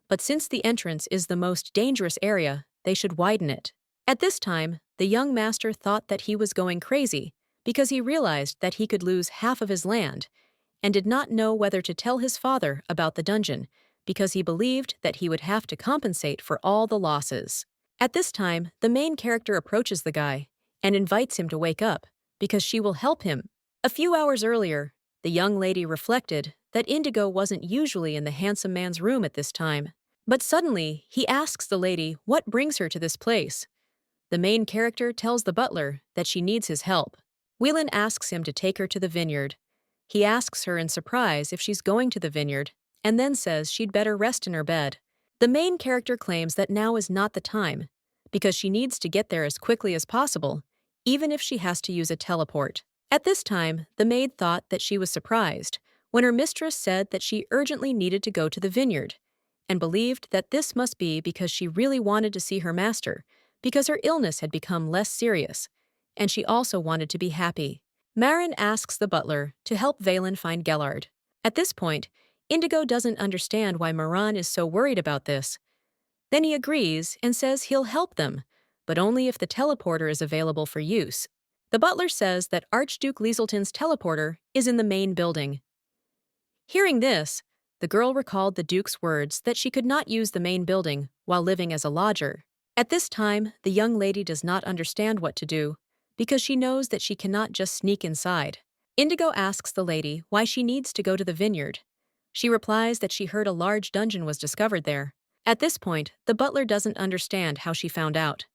but since the entrance is the most dangerous area, they should widen it. At this time, the young master thought that he was going crazy because he realized that he could lose half of his land and did not know whether to tell his father about the dungeon because he believed that he would have to compensate for all the losses. At this time, the main character approaches the guy and invites him to wake up because she will help him. A few hours earlier, the young lady reflected that Indigo wasn't usually in the handsome man's room at this time, but suddenly he asks the lady what brings her to this place. The main character tells the butler that she needs his help. Whelan asks him to take her to the vineyard. He asks her in surprise if she's going to the vineyard, and then says she'd better rest in her bed. The main character claims that now is not the time, because she needs to get there as quickly as possible, even if she has to use a teleport. At this time, the maid thought that she was surprised when her mistress said that she urgently needed to go to the vineyard, and believed that this must be because she really wanted to see her master, because her illness had become less serious, and she also wanted to be happy. Marin asks the butler to help Valen find Gellard. At this point, Indigo doesn't understand why Marin is so worried about this. Then he agrees and says he'll help them, but only if the teleporter is available for use. The butler says that Archduke Lieselton's teleporter is in the main building. Hearing this, the girl recalled the Duke's words that she could not use the main building while living as a lodger. At this time, the young lady does not understand what to do, because she knows that she cannot just sneak inside. Indigo asks the lady why she needs to go to the vineyard. She replies that she heard a large dungeon was discovered there. At this point, the butler doesn't understand how she found out.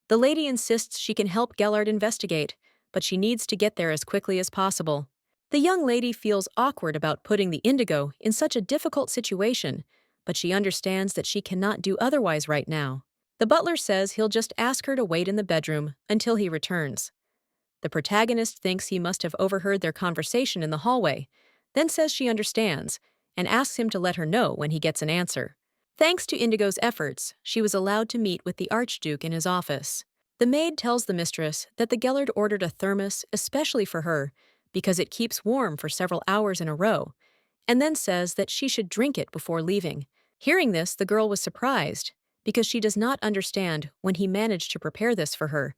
The lady insists she can help Gellard investigate, but she needs to get there as quickly as possible. The young lady feels awkward about putting the Indigo in such a difficult situation, but she understands that she cannot do otherwise right now. The butler says he'll just ask her to wait in the bedroom until he returns. The protagonist thinks he must have overheard their conversation in the hallway, then says she understands, and asks him to let her know when he gets an answer. Thanks to Indigo's efforts, she was allowed to meet with the Archduke in his office. The maid tells the mistress that the Gellard ordered a thermos especially for her because it keeps warm for several hours in a row, and then says that she should drink it before leaving. Hearing this, the girl was surprised, because she does not understand when he managed to prepare this for her,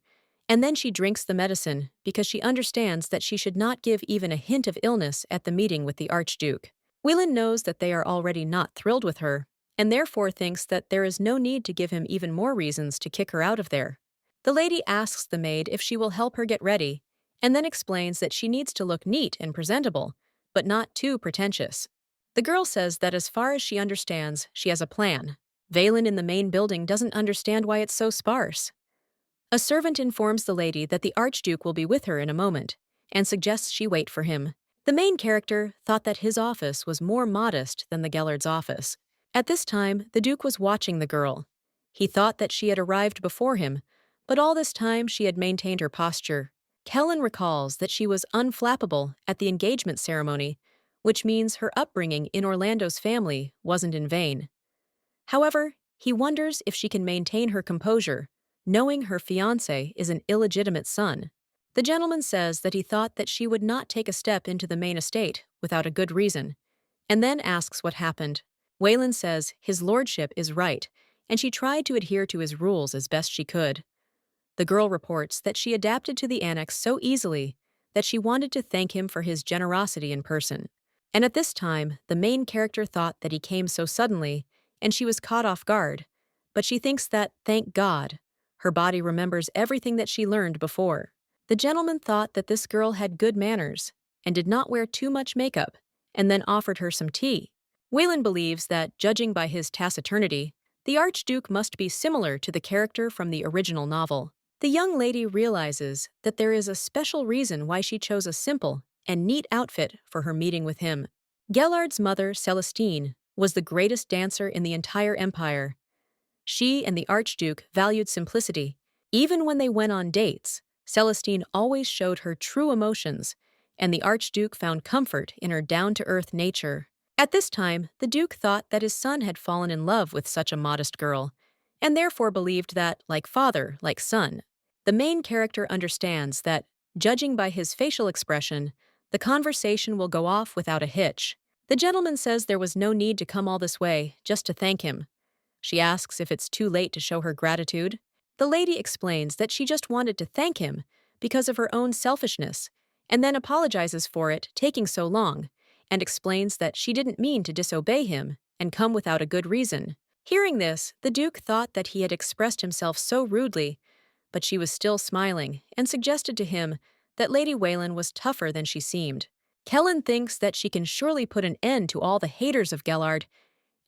and then she drinks the medicine because she understands that she should not give even a hint of illness at the meeting with the Archduke. Wieland knows that they are already not thrilled with her, and therefore thinks that there is no need to give him even more reasons to kick her out of there. The lady asks the maid if she will help her get ready, and then explains that she needs to look neat and presentable, but not too pretentious. The girl says that as far as she understands, she has a plan. Valen in the main building doesn't understand why it's so sparse. A servant informs the lady that the Archduke will be with her in a moment, and suggests she wait for him. The main character thought that his office was more modest than the Gellard's office. At this time, the Duke was watching the girl. He thought that she had arrived before him, but all this time she had maintained her posture. Kellen recalls that she was unflappable at the engagement ceremony, which means her upbringing in Orlando's family wasn't in vain. However, he wonders if she can maintain her composure, knowing her fiancé is an illegitimate son. The gentleman says that he thought that she would not take a step into the main estate without a good reason, and then asks what happened. Wayland says his lordship is right, and she tried to adhere to his rules as best she could. The girl reports that she adapted to the annex so easily that she wanted to thank him for his generosity in person. And at this time, the main character thought that he came so suddenly, and she was caught off guard, but she thinks that, thank God, her body remembers everything that she learned before. The gentleman thought that this girl had good manners and did not wear too much makeup, and then offered her some tea. Wayland believes that, judging by his taciturnity, the Archduke must be similar to the character from the original novel. The young lady realizes that there is a special reason why she chose a simple and neat outfit for her meeting with him. Gellard's mother, Celestine, was the greatest dancer in the entire empire. She and the Archduke valued simplicity. Even when they went on dates, Celestine always showed her true emotions, and the Archduke found comfort in her down-to-earth nature. At this time, the Duke thought that his son had fallen in love with such a modest girl, and therefore believed that, like father, like son. The main character understands that, judging by his facial expression, the conversation will go off without a hitch. The gentleman says there was no need to come all this way just to thank him. She asks if it's too late to show her gratitude. The lady explains that she just wanted to thank him because of her own selfishness, and then apologizes for it taking so long, and explains that she didn't mean to disobey him and come without a good reason. Hearing this, the Duke thought that he had expressed himself so rudely, but she was still smiling and suggested to him that Lady Wayland was tougher than she seemed. Kellen thinks that she can surely put an end to all the haters of Gellard,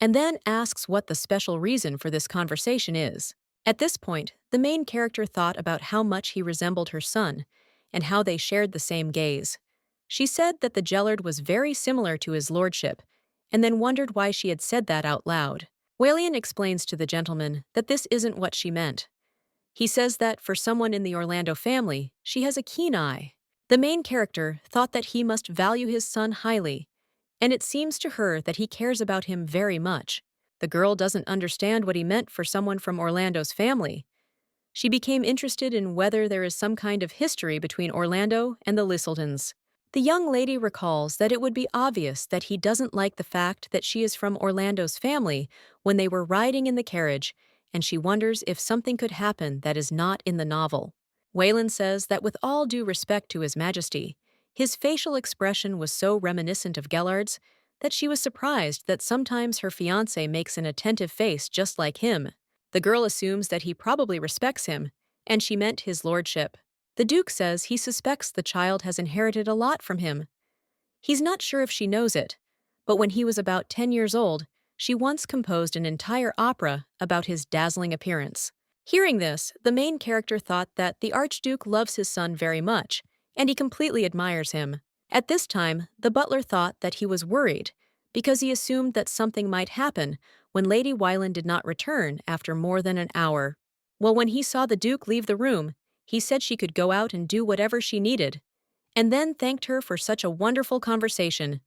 and then asks what the special reason for this conversation is. At this point, the main character thought about how much he resembled her son, and how they shared the same gaze. She said that the Gellard was very similar to his lordship, and then wondered why she had said that out loud. Walian explains to the gentleman that this isn't what she meant. He says that for someone in the Orlando family, she has a keen eye. The main character thought that he must value his son highly, and it seems to her that he cares about him very much. The girl doesn't understand what he meant for someone from Orlando's family. She became interested in whether there is some kind of history between Orlando and the Lisseltons. The young lady recalls that it would be obvious that he doesn't like the fact that she is from Orlando's family when they were riding in the carriage, and she wonders if something could happen that is not in the novel. Wayland says that with all due respect to His Majesty, his facial expression was so reminiscent of Gellard's that she was surprised that sometimes her fiancé makes an attentive face just like him. The girl assumes that he probably respects him, and she meant his lordship. The Duke says he suspects the child has inherited a lot from him. He's not sure if she knows it, but when he was about 10 years old, she once composed an entire opera about his dazzling appearance. Hearing this, the main character thought that the Archduke loves his son very much, and he completely admires him. At this time, the butler thought that he was worried, because he assumed that something might happen when Lady Wayland did not return after more than an hour. Well, when he saw the Duke leave the room, he said she could go out and do whatever she needed, and then thanked her for such a wonderful conversation.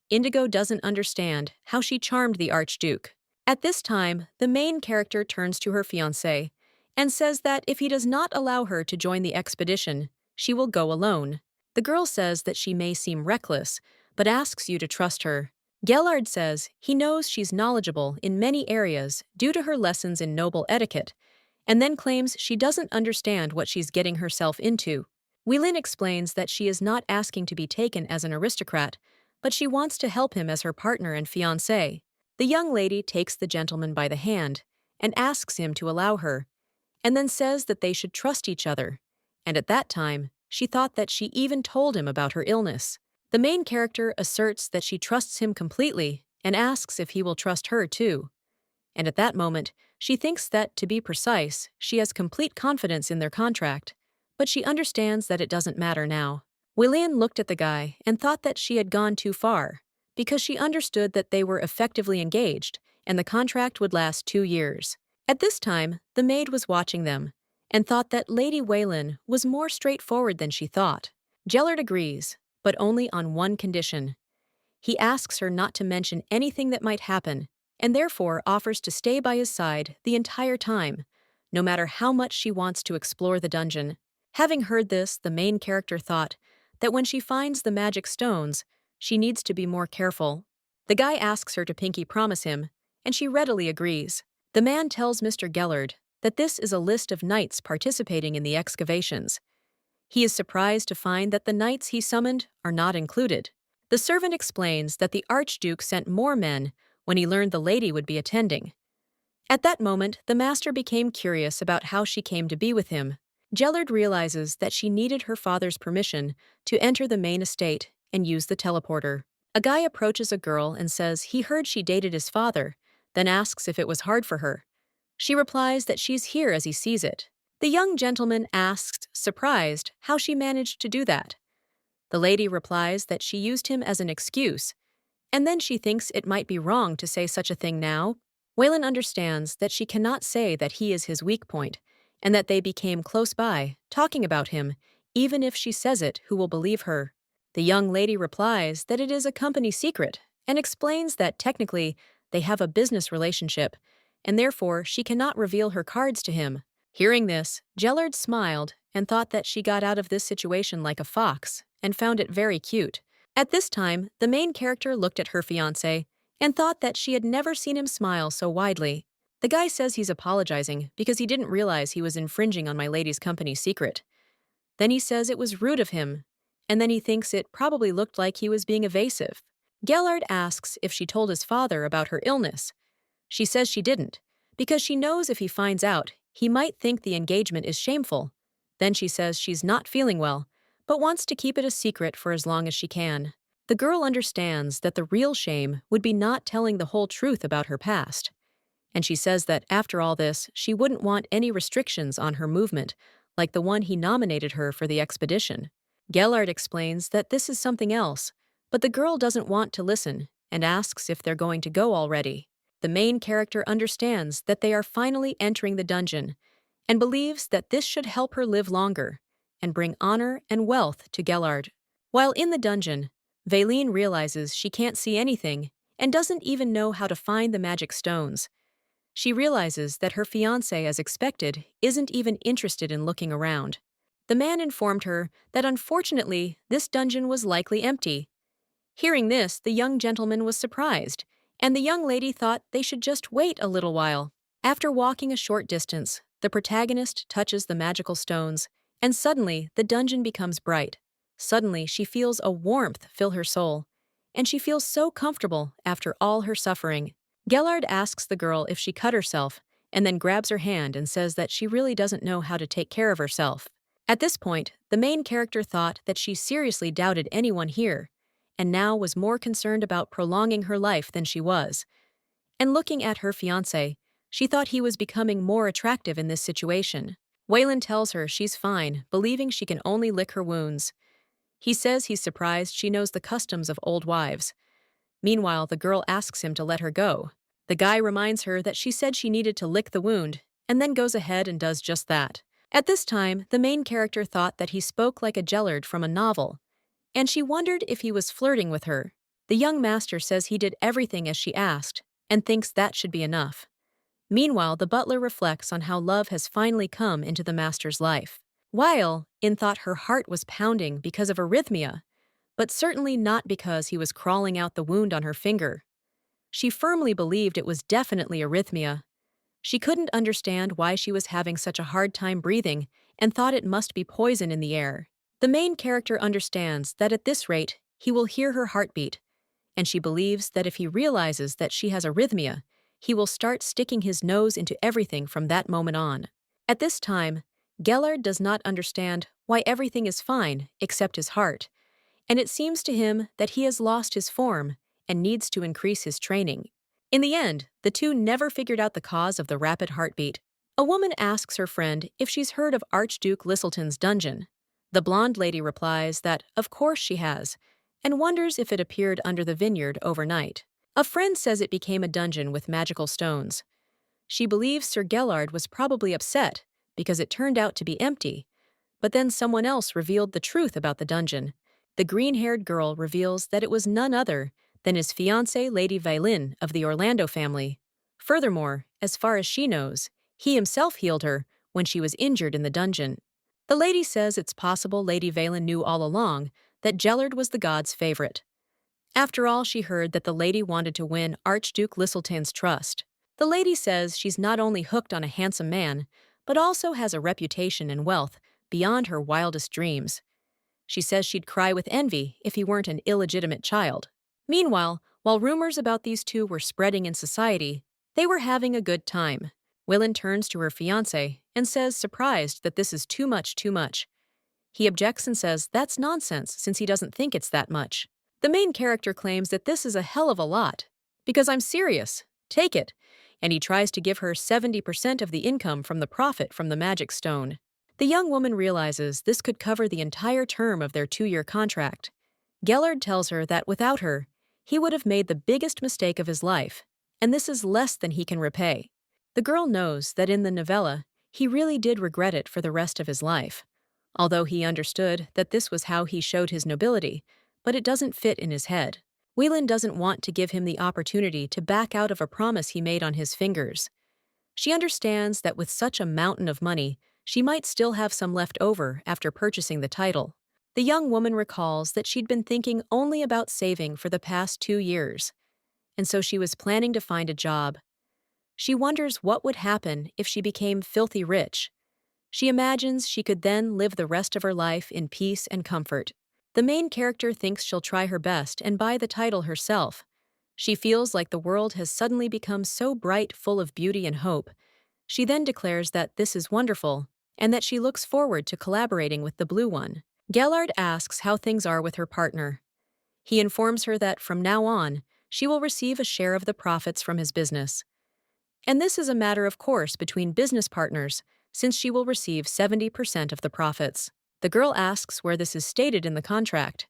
Indigo doesn't understand how she charmed the Archduke. At this time, the main character turns to her fiancé and says that if he does not allow her to join the expedition, she will go alone. The girl says that she may seem reckless, but asks you to trust her. Gellard says he knows she's knowledgeable in many areas due to her lessons in noble etiquette, and then claims she doesn't understand what she's getting herself into. Whelan explains that she is not asking to be taken as an aristocrat, but she wants to help him as her partner and fiancé. The young lady takes the gentleman by the hand and asks him to allow her, and then says that they should trust each other, and at that time, she thought that she even told him about her illness. The main character asserts that she trusts him completely and asks if he will trust her too. And at that moment, she thinks that, to be precise, she has complete confidence in their contract, but she understands that it doesn't matter now. Whelan looked at the guy and thought that she had gone too far, because she understood that they were effectively engaged and the contract would last 2 years. At this time, the maid was watching them and thought that Lady Wayland was more straightforward than she thought. Gellard agrees, but only on one condition. He asks her not to mention anything that might happen, and therefore offers to stay by his side the entire time, no matter how much she wants to explore the dungeon. Having heard this, the main character thought that when she finds the magic stones, she needs to be more careful. The guy asks her to pinky promise him, and she readily agrees. The man tells Mr. Gellard that this is a list of knights participating in the excavations. He is surprised to find that the knights he summoned are not included. The servant explains that the Archduke sent more men when he learned the lady would be attending. At that moment, the master became curious about how she came to be with him. Gellard realizes that she needed her father's permission to enter the main estate and use the teleporter. A guy approaches a girl and says he heard she dated his father, then asks if it was hard for her. She replies that she's here as he sees it. The young gentleman asks, surprised, how she managed to do that. The lady replies that she used him as an excuse, and then she thinks it might be wrong to say such a thing now. Whelan understands that she cannot say that he is his weak point, and that they became close by, talking about him, even if she says it, who will believe her? The young lady replies that it is a company secret, and explains that technically they have a business relationship, and therefore she cannot reveal her cards to him. Hearing this, Gellard smiled and thought that she got out of this situation like a fox, and found it very cute. At this time, the main character looked at her fiancé and thought that she had never seen him smile so widely. The guy says he's apologizing because he didn't realize he was infringing on my lady's company secret. Then he says it was rude of him, and then he thinks it probably looked like he was being evasive. Gellard asks if she told his father about her illness. She says she didn't, because she knows if he finds out, he might think the engagement is shameful. Then she says she's not feeling well, but wants to keep it a secret for as long as she can. The girl understands that the real shame would be not telling the whole truth about her past. And she says that after all this, she wouldn't want any restrictions on her movement, like the one he nominated her for the expedition. Gellard explains that this is something else, but the girl doesn't want to listen and asks if they're going to go already. The main character understands that they are finally entering the dungeon and believes that this should help her live longer and bring honor and wealth to Gellard. While in the dungeon, Valine realizes she can't see anything and doesn't even know how to find the magic stones. She realizes that her fiancé, as expected, isn't even interested in looking around. The man informed her that unfortunately this dungeon was likely empty. Hearing this, the young gentleman was surprised, and the young lady thought they should just wait a little while. After walking a short distance, the protagonist touches the magical stones, and suddenly the dungeon becomes bright. Suddenly she feels a warmth fill her soul, and she feels so comfortable after all her suffering. Gellard asks the girl if she cut herself, and then grabs her hand and says that she really doesn't know how to take care of herself. At this point, the main character thought that she seriously doubted anyone here, and now was more concerned about prolonging her life than she was. And looking at her fiancé, she thought he was becoming more attractive in this situation. Waylon tells her she's fine, believing she can only lick her wounds. He says he's surprised she knows the customs of old wives. Meanwhile, the girl asks him to let her go. The guy reminds her that she said she needed to lick the wound, and then goes ahead and does just that. At this time, the main character thought that he spoke like a Gellard from a novel, and she wondered if he was flirting with her. The young master says he did everything as she asked, and thinks that should be enough. Meanwhile, the butler reflects on how love has finally come into the master's life. While, in thought her heart was pounding because of arrhythmia, but certainly not because he was crawling out the wound on her finger. She firmly believed it was definitely arrhythmia. She couldn't understand why she was having such a hard time breathing and thought it must be poison in the air. The main character understands that at this rate, he will hear her heartbeat, and she believes that if he realizes that she has arrhythmia, he will start sticking his nose into everything from that moment on. At this time, Gellard does not understand why everything is fine except his heart, and it seems to him that he has lost his form and needs to increase his training. In the end, the two never figured out the cause of the rapid heartbeat. A woman asks her friend if she's heard of Archduke Lisselton's dungeon. The blonde lady replies that of course she has, and wonders if it appeared under the vineyard overnight. A friend says it became a dungeon with magical stones. She believes Sir Gellard was probably upset because it turned out to be empty, but then someone else revealed the truth about the dungeon. The green-haired girl reveals that it was none other than his fiancée Lady Vailin of the Orlando family. Furthermore, as far as she knows, he himself healed her when she was injured in the dungeon. The lady says it's possible Lady Vailin knew all along that Gellard was the god's favorite. After all, she heard that the lady wanted to win Archduke Lisselton's trust. The lady says she's not only hooked on a handsome man, but also has a reputation and wealth beyond her wildest dreams. She says she'd cry with envy if he weren't an illegitimate child. Meanwhile, while rumors about these two were spreading in society, they were having a good time. Waylon turns to her fiancé and says, surprised that this is too much. He objects and says that's nonsense since he doesn't think it's that much. The main character claims that this is a hell of a lot. Because I'm serious. Take it. And he tries to give her 70% of the income from the profit from the magic stone. The young woman realizes this could cover the entire term of their 2-year contract. Gellard tells her that without her, he would have made the biggest mistake of his life, and this is less than he can repay. The girl knows that in the novella, he really did regret it for the rest of his life. Although he understood that this was how he showed his nobility, but it doesn't fit in his head. Waylon doesn't want to give him the opportunity to back out of a promise he made on his fingers. She understands that with such a mountain of money, she might still have some left over after purchasing the title. The young woman recalls that she'd been thinking only about saving for the past 2 years, and so she was planning to find a job. She wonders what would happen if she became filthy rich. She imagines she could then live the rest of her life in peace and comfort. The main character thinks she'll try her best and buy the title herself. She feels like the world has suddenly become so bright, full of beauty and hope. She then declares that this is wonderful, and that she looks forward to collaborating with the Blue One. Gellard asks how things are with her partner. He informs her that from now on, she will receive a share of the profits from his business. And this is a matter of course between business partners, since she will receive 70% of the profits. The girl asks where this is stated in the contract.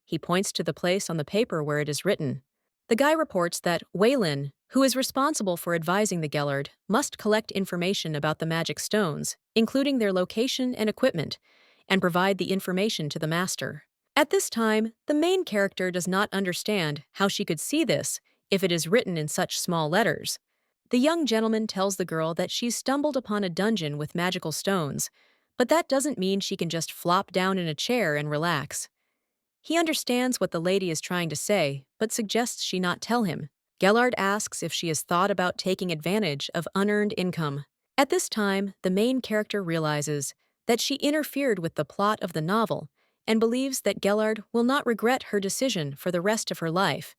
He points to the place on the paper where it is written. The guy reports that Waylon, who is responsible for advising the Gellard, must collect information about the magic stones, including their location and equipment, and provide the information to the master. At this time, the main character does not understand how she could see this if it is written in such small letters. The young gentleman tells the girl that she's stumbled upon a dungeon with magical stones, but that doesn't mean she can just flop down in a chair and relax. He understands what the lady is trying to say, but suggests she not tell him. Gellard asks if she has thought about taking advantage of unearned income. At this time, the main character realizes that she interfered with the plot of the novel and believes that Gellard will not regret her decision for the rest of her life,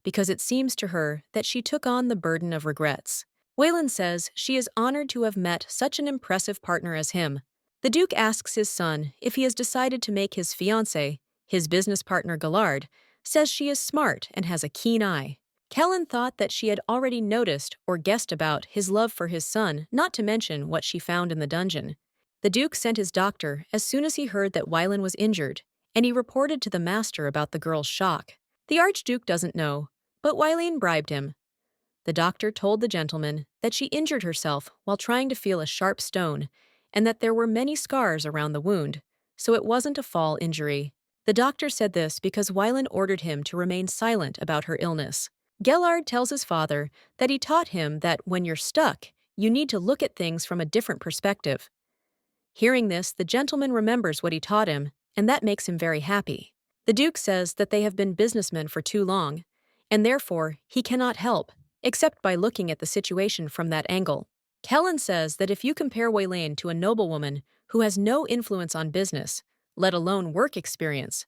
because it seems to her that she took on the burden of regrets. Wayland says she is honored to have met such an impressive partner as him. The Duke asks his son if he has decided to make his fiancée. His business partner Gellard says she is smart and has a keen eye. Kellen thought that she had already noticed or guessed about his love for his son, not to mention what she found in the dungeon. The Duke sent his doctor as soon as he heard that Wayland was injured, and he reported to the master about the girl's shock. The Archduke doesn't know, but Wayland bribed him. The doctor told the gentleman that she injured herself while trying to feel a sharp stone, and that there were many scars around the wound, so it wasn't a fall injury. The doctor said this because Wayland ordered him to remain silent about her illness. Gellard tells his father that he taught him that when you're stuck, you need to look at things from a different perspective. Hearing this, the gentleman remembers what he taught him, and that makes him very happy. The Duke says that they have been businessmen for too long, and therefore he cannot help, except by looking at the situation from that angle. Kellen says that if you compare Wayland to a noblewoman who has no influence on business, let alone work experience,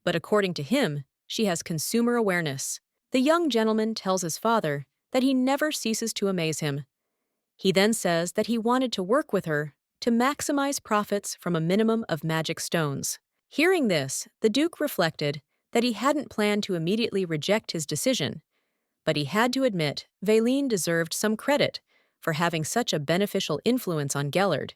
but according to him, she has consumer awareness. The young gentleman tells his father that he never ceases to amaze him. He then says that he wanted to work with her to maximize profits from a minimum of magic stones. Hearing this, the Duke reflected that he hadn't planned to immediately reject his decision, but he had to admit Valine deserved some credit for having such a beneficial influence on Gellard,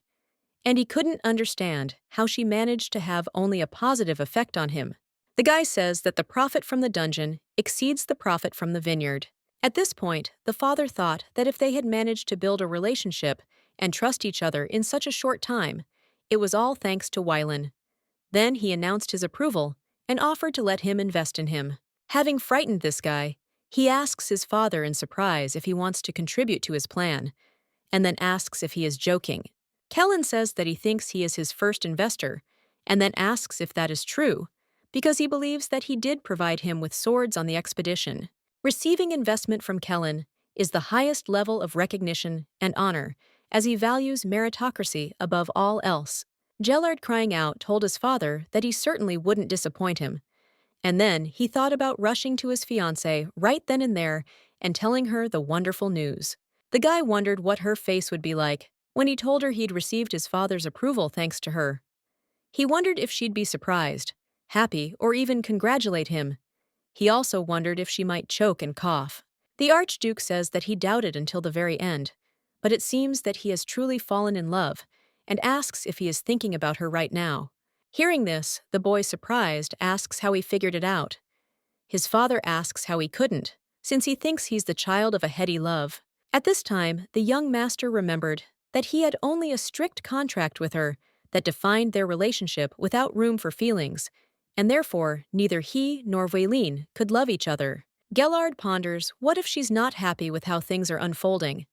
and he couldn't understand how she managed to have only a positive effect on him. The guy says that the profit from the dungeon exceeds the profit from the vineyard. At this point, the father thought that if they had managed to build a relationship and trust each other in such a short time, it was all thanks to Wayland. Then he announced his approval and offered to let him invest in him. Having frightened this guy, he asks his father in surprise if he wants to contribute to his plan, and then asks if he is joking. Kellen says that he thinks he is his first investor, and then asks if that is true, because he believes that he did provide him with swords on the expedition. Receiving investment from Kellen is the highest level of recognition and honor, as he values meritocracy above all else. Gellard, crying out, told his father that he certainly wouldn't disappoint him, and then he thought about rushing to his fiancée right then and there and telling her the wonderful news. The guy wondered what her face would be like when he told her he'd received his father's approval thanks to her. He wondered if she'd be surprised, happy, or even congratulate him. He also wondered if she might choke and cough. The Archduke says that he doubted until the very end, but it seems that he has truly fallen in love, and asks if he is thinking about her right now. Hearing this, the boy, surprised, asks how he figured it out. His father asks how he couldn't, since he thinks he's the child of a heady love. At this time, the young master remembered that he had only a strict contract with her that defined their relationship without room for feelings, and therefore neither he nor Valine could love each other. Gellard ponders, what if she's not happy with how things are unfolding?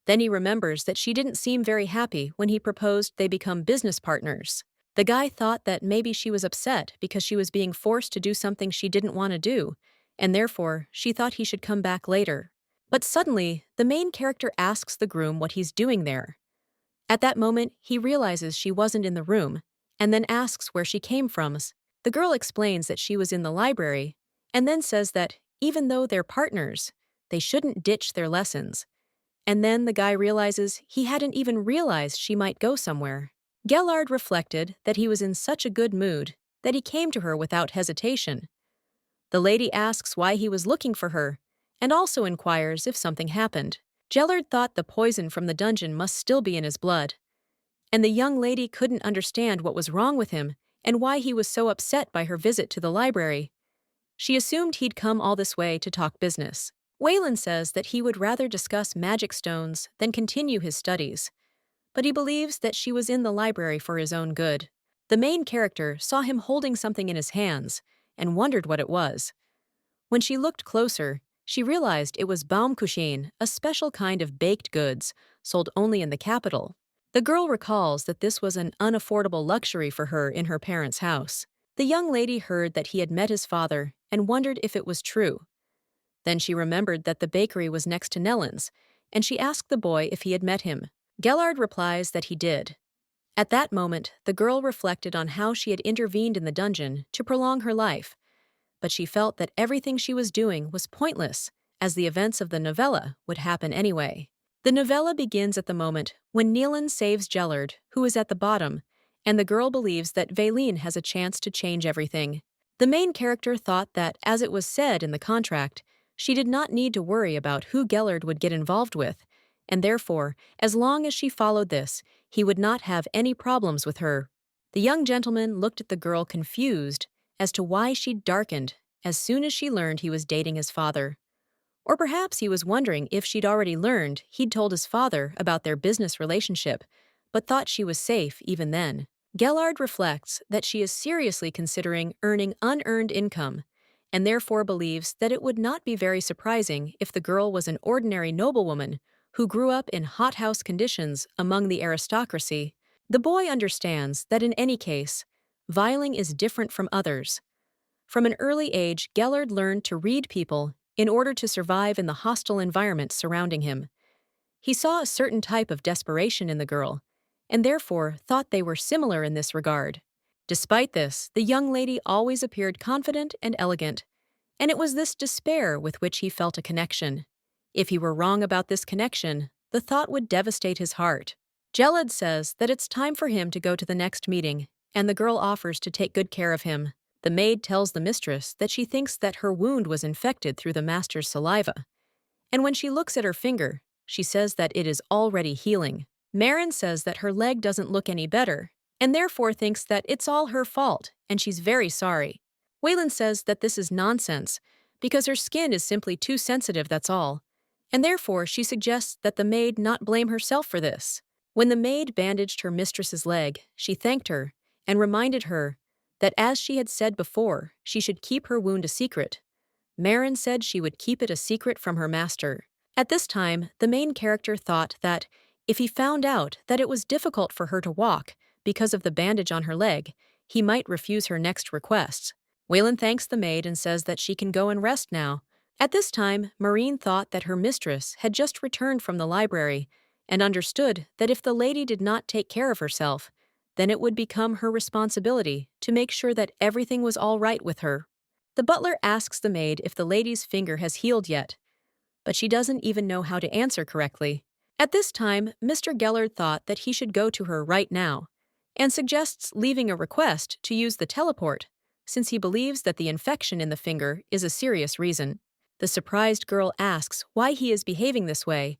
Then he remembers that she didn't seem very happy when he proposed they become business partners. The guy thought that maybe she was upset because she was being forced to do something she didn't want to do, and therefore she thought he should come back later. But suddenly, the main character asks the groom what he's doing there. At that moment, he realizes she wasn't in the room, and then asks where she came from. The girl explains that she was in the library, and then says that, even though they're partners, they shouldn't ditch their lessons. And then the guy realizes he hadn't even realized she might go somewhere. Gellard reflected that he was in such a good mood that he came to her without hesitation. The lady asks why he was looking for her, and also inquires if something happened. Gellard thought the poison from the dungeon must still be in his blood, and the young lady couldn't understand what was wrong with him and why he was so upset by her visit to the library. She assumed he'd come all this way to talk business. Wayland says that he would rather discuss magic stones than continue his studies, but he believes that she was in the library for his own good. The main character saw him holding something in his hands and wondered what it was. When she looked closer, She realized it was Baumkuchen, a special kind of baked goods sold only in the capital. The girl recalls that this was an unaffordable luxury for her in her parents' house. The young lady heard that he had met his father and wondered if it was true. Then she remembered that the bakery was next to Nellen's, and she asked the boy if he had met him. Gellard replies that he did. At that moment, the girl reflected on how she had intervened in the dungeon to prolong her life, but she felt that everything she was doing was pointless, as the events of the novella would happen anyway. The novella begins at the moment when Nealon saves Gellard, who is at the bottom, and the girl believes that Valine has a chance to change everything. The main character thought that, as it was said in the contract, she did not need to worry about who Gellard would get involved with, and therefore, as long as she followed this, he would not have any problems with her. The young gentleman looked at the girl confused as to why she'd darkened as soon as she learned he was dating his father. Or perhaps he was wondering if she'd already learned he'd told his father about their business relationship, but thought she was safe even then. Gellard reflects that she is seriously considering earning unearned income, and therefore believes that it would not be very surprising if the girl was an ordinary noblewoman who grew up in hothouse conditions among the aristocracy. The boy understands that in any case, Viling is different from others. From an early age, Gellard learned to read people in order to survive in the hostile environment surrounding him. He saw a certain type of desperation in the girl, and therefore thought they were similar in this regard. Despite this, the young lady always appeared confident and elegant, and it was this despair with which he felt a connection. If he were wrong about this connection, the thought would devastate his heart. Gellard says that it's time for him to go to the next meeting, and the girl offers to take good care of him. The maid tells the mistress that she thinks that her wound was infected through the master's saliva, and when she looks at her finger, she says that it is already healing. Marin says that her leg doesn't look any better, and therefore thinks that it's all her fault, and she's very sorry. Waylon says that this is nonsense, because her skin is simply too sensitive, that's all, and therefore she suggests that the maid not blame herself for this. When the maid bandaged her mistress's leg, she thanked her and reminded her that, as she had said before, she should keep her wound a secret. Marin said she would keep it a secret from her master. At this time, the main character thought that if he found out that it was difficult for her to walk because of the bandage on her leg, he might refuse her next requests. Waylon thanks the maid and says that she can go and rest now. At this time, Marine thought that her mistress had just returned from the library and understood that if the lady did not take care of herself, then it would become her responsibility to make sure that everything was all right with her. The butler asks the maid if the lady's finger has healed yet, but she doesn't even know how to answer correctly. At this time, Mr. Gellard thought that he should go to her right now, and suggests leaving a request to use the teleport, since he believes that the infection in the finger is a serious reason. The surprised girl asks why he is behaving this way,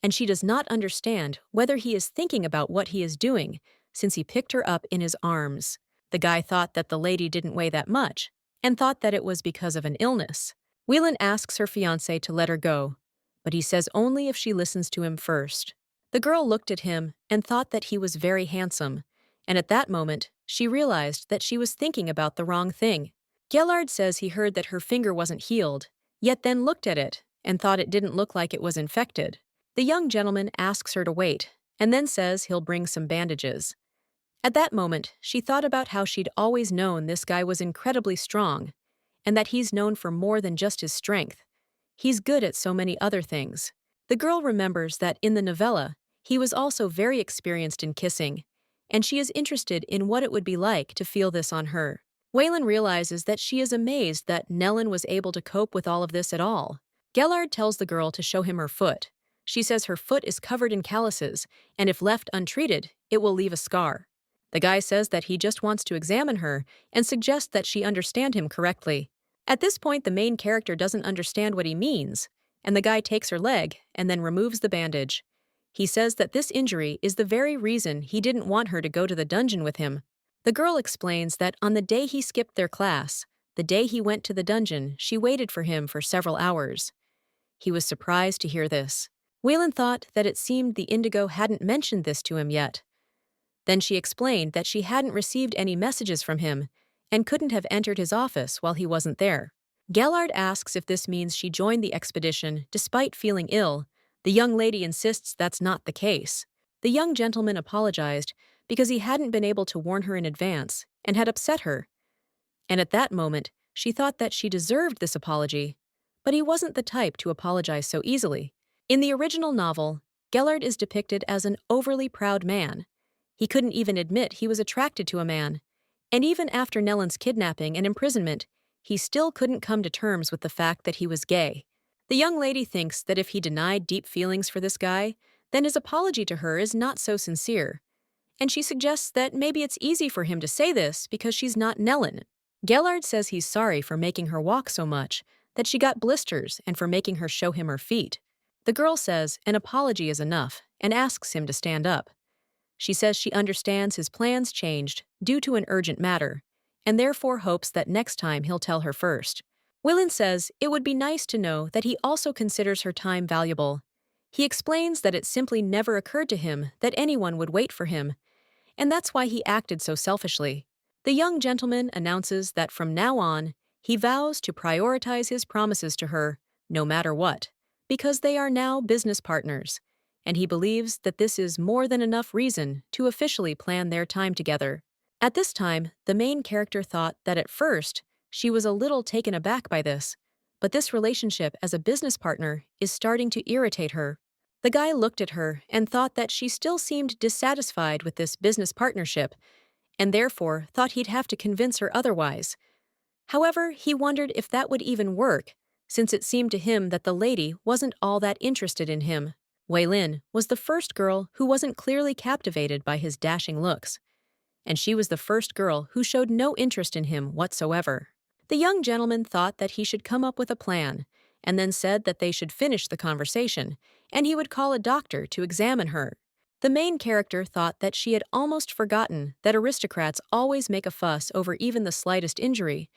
and she does not understand whether he is thinking about what he is doing, since he picked her up in his arms. The guy thought that the lady didn't weigh that much, and thought that it was because of an illness. Whelan asks her fiancé to let her go, but he says only if she listens to him first. The girl looked at him and thought that he was very handsome, and at that moment, she realized that she was thinking about the wrong thing. Gellard says he heard that her finger wasn't healed, yet then looked at it and thought it didn't look like it was infected. The young gentleman asks her to wait, and then says he'll bring some bandages. At that moment, she thought about how she'd always known this guy was incredibly strong, and that he's known for more than just his strength. He's good at so many other things. The girl remembers that in the novella, he was also very experienced in kissing, and she is interested in what it would be like to feel this on her. Waylon realizes that she is amazed that Nellen was able to cope with all of this at all. Gellard tells the girl to show him her foot. She says her foot is covered in calluses, and if left untreated, it will leave a scar. The guy says that he just wants to examine her and suggests that she understand him correctly. At this point, the main character doesn't understand what he means, and the guy takes her leg and then removes the bandage. He says that this injury is the very reason he didn't want her to go to the dungeon with him. The girl explains that on the day he skipped their class, the day he went to the dungeon, she waited for him for several hours. He was surprised to hear this. Waylon thought that it seemed the Indigo hadn't mentioned this to him yet. Then she explained that she hadn't received any messages from him and couldn't have entered his office while he wasn't there. Gellard asks if this means she joined the expedition despite feeling ill. The young lady insists that's not the case. The young gentleman apologized because he hadn't been able to warn her in advance and had upset her. And at that moment, she thought that she deserved this apology. But he wasn't the type to apologize so easily. In the original novel, Gellard is depicted as an overly proud man. He couldn't even admit he was attracted to a man. And even after Nellan's kidnapping and imprisonment, he still couldn't come to terms with the fact that he was gay. The young lady thinks that if he denied deep feelings for this guy, then his apology to her is not so sincere. And she suggests that maybe it's easy for him to say this because she's not Nellan. Gellard says he's sorry for making her walk so much, that she got blisters, and for making her show him her feet. The girl says an apology is enough and asks him to stand up. She says she understands his plans changed due to an urgent matter, and therefore hopes that next time he'll tell her first. Willin says it would be nice to know that he also considers her time valuable. He explains that it simply never occurred to him that anyone would wait for him, and that's why he acted so selfishly. The young gentleman announces that from now on, he vows to prioritize his promises to her, no matter what, because they are now business partners, and he believes that this is more than enough reason to officially plan their time together. At this time, the main character thought that at first, she was a little taken aback by this, but this relationship as a business partner is starting to irritate her. The guy looked at her and thought that she still seemed dissatisfied with this business partnership, and therefore thought he'd have to convince her otherwise. However, he wondered if that would even work, since it seemed to him that the lady wasn't all that interested in him. Wei Lin was the first girl who wasn't clearly captivated by his dashing looks, and she was the first girl who showed no interest in him whatsoever. The young gentleman thought that he should come up with a plan, and then said that they should finish the conversation, and he would call a doctor to examine her. The main character thought that she had almost forgotten that aristocrats always make a fuss over even the slightest injury,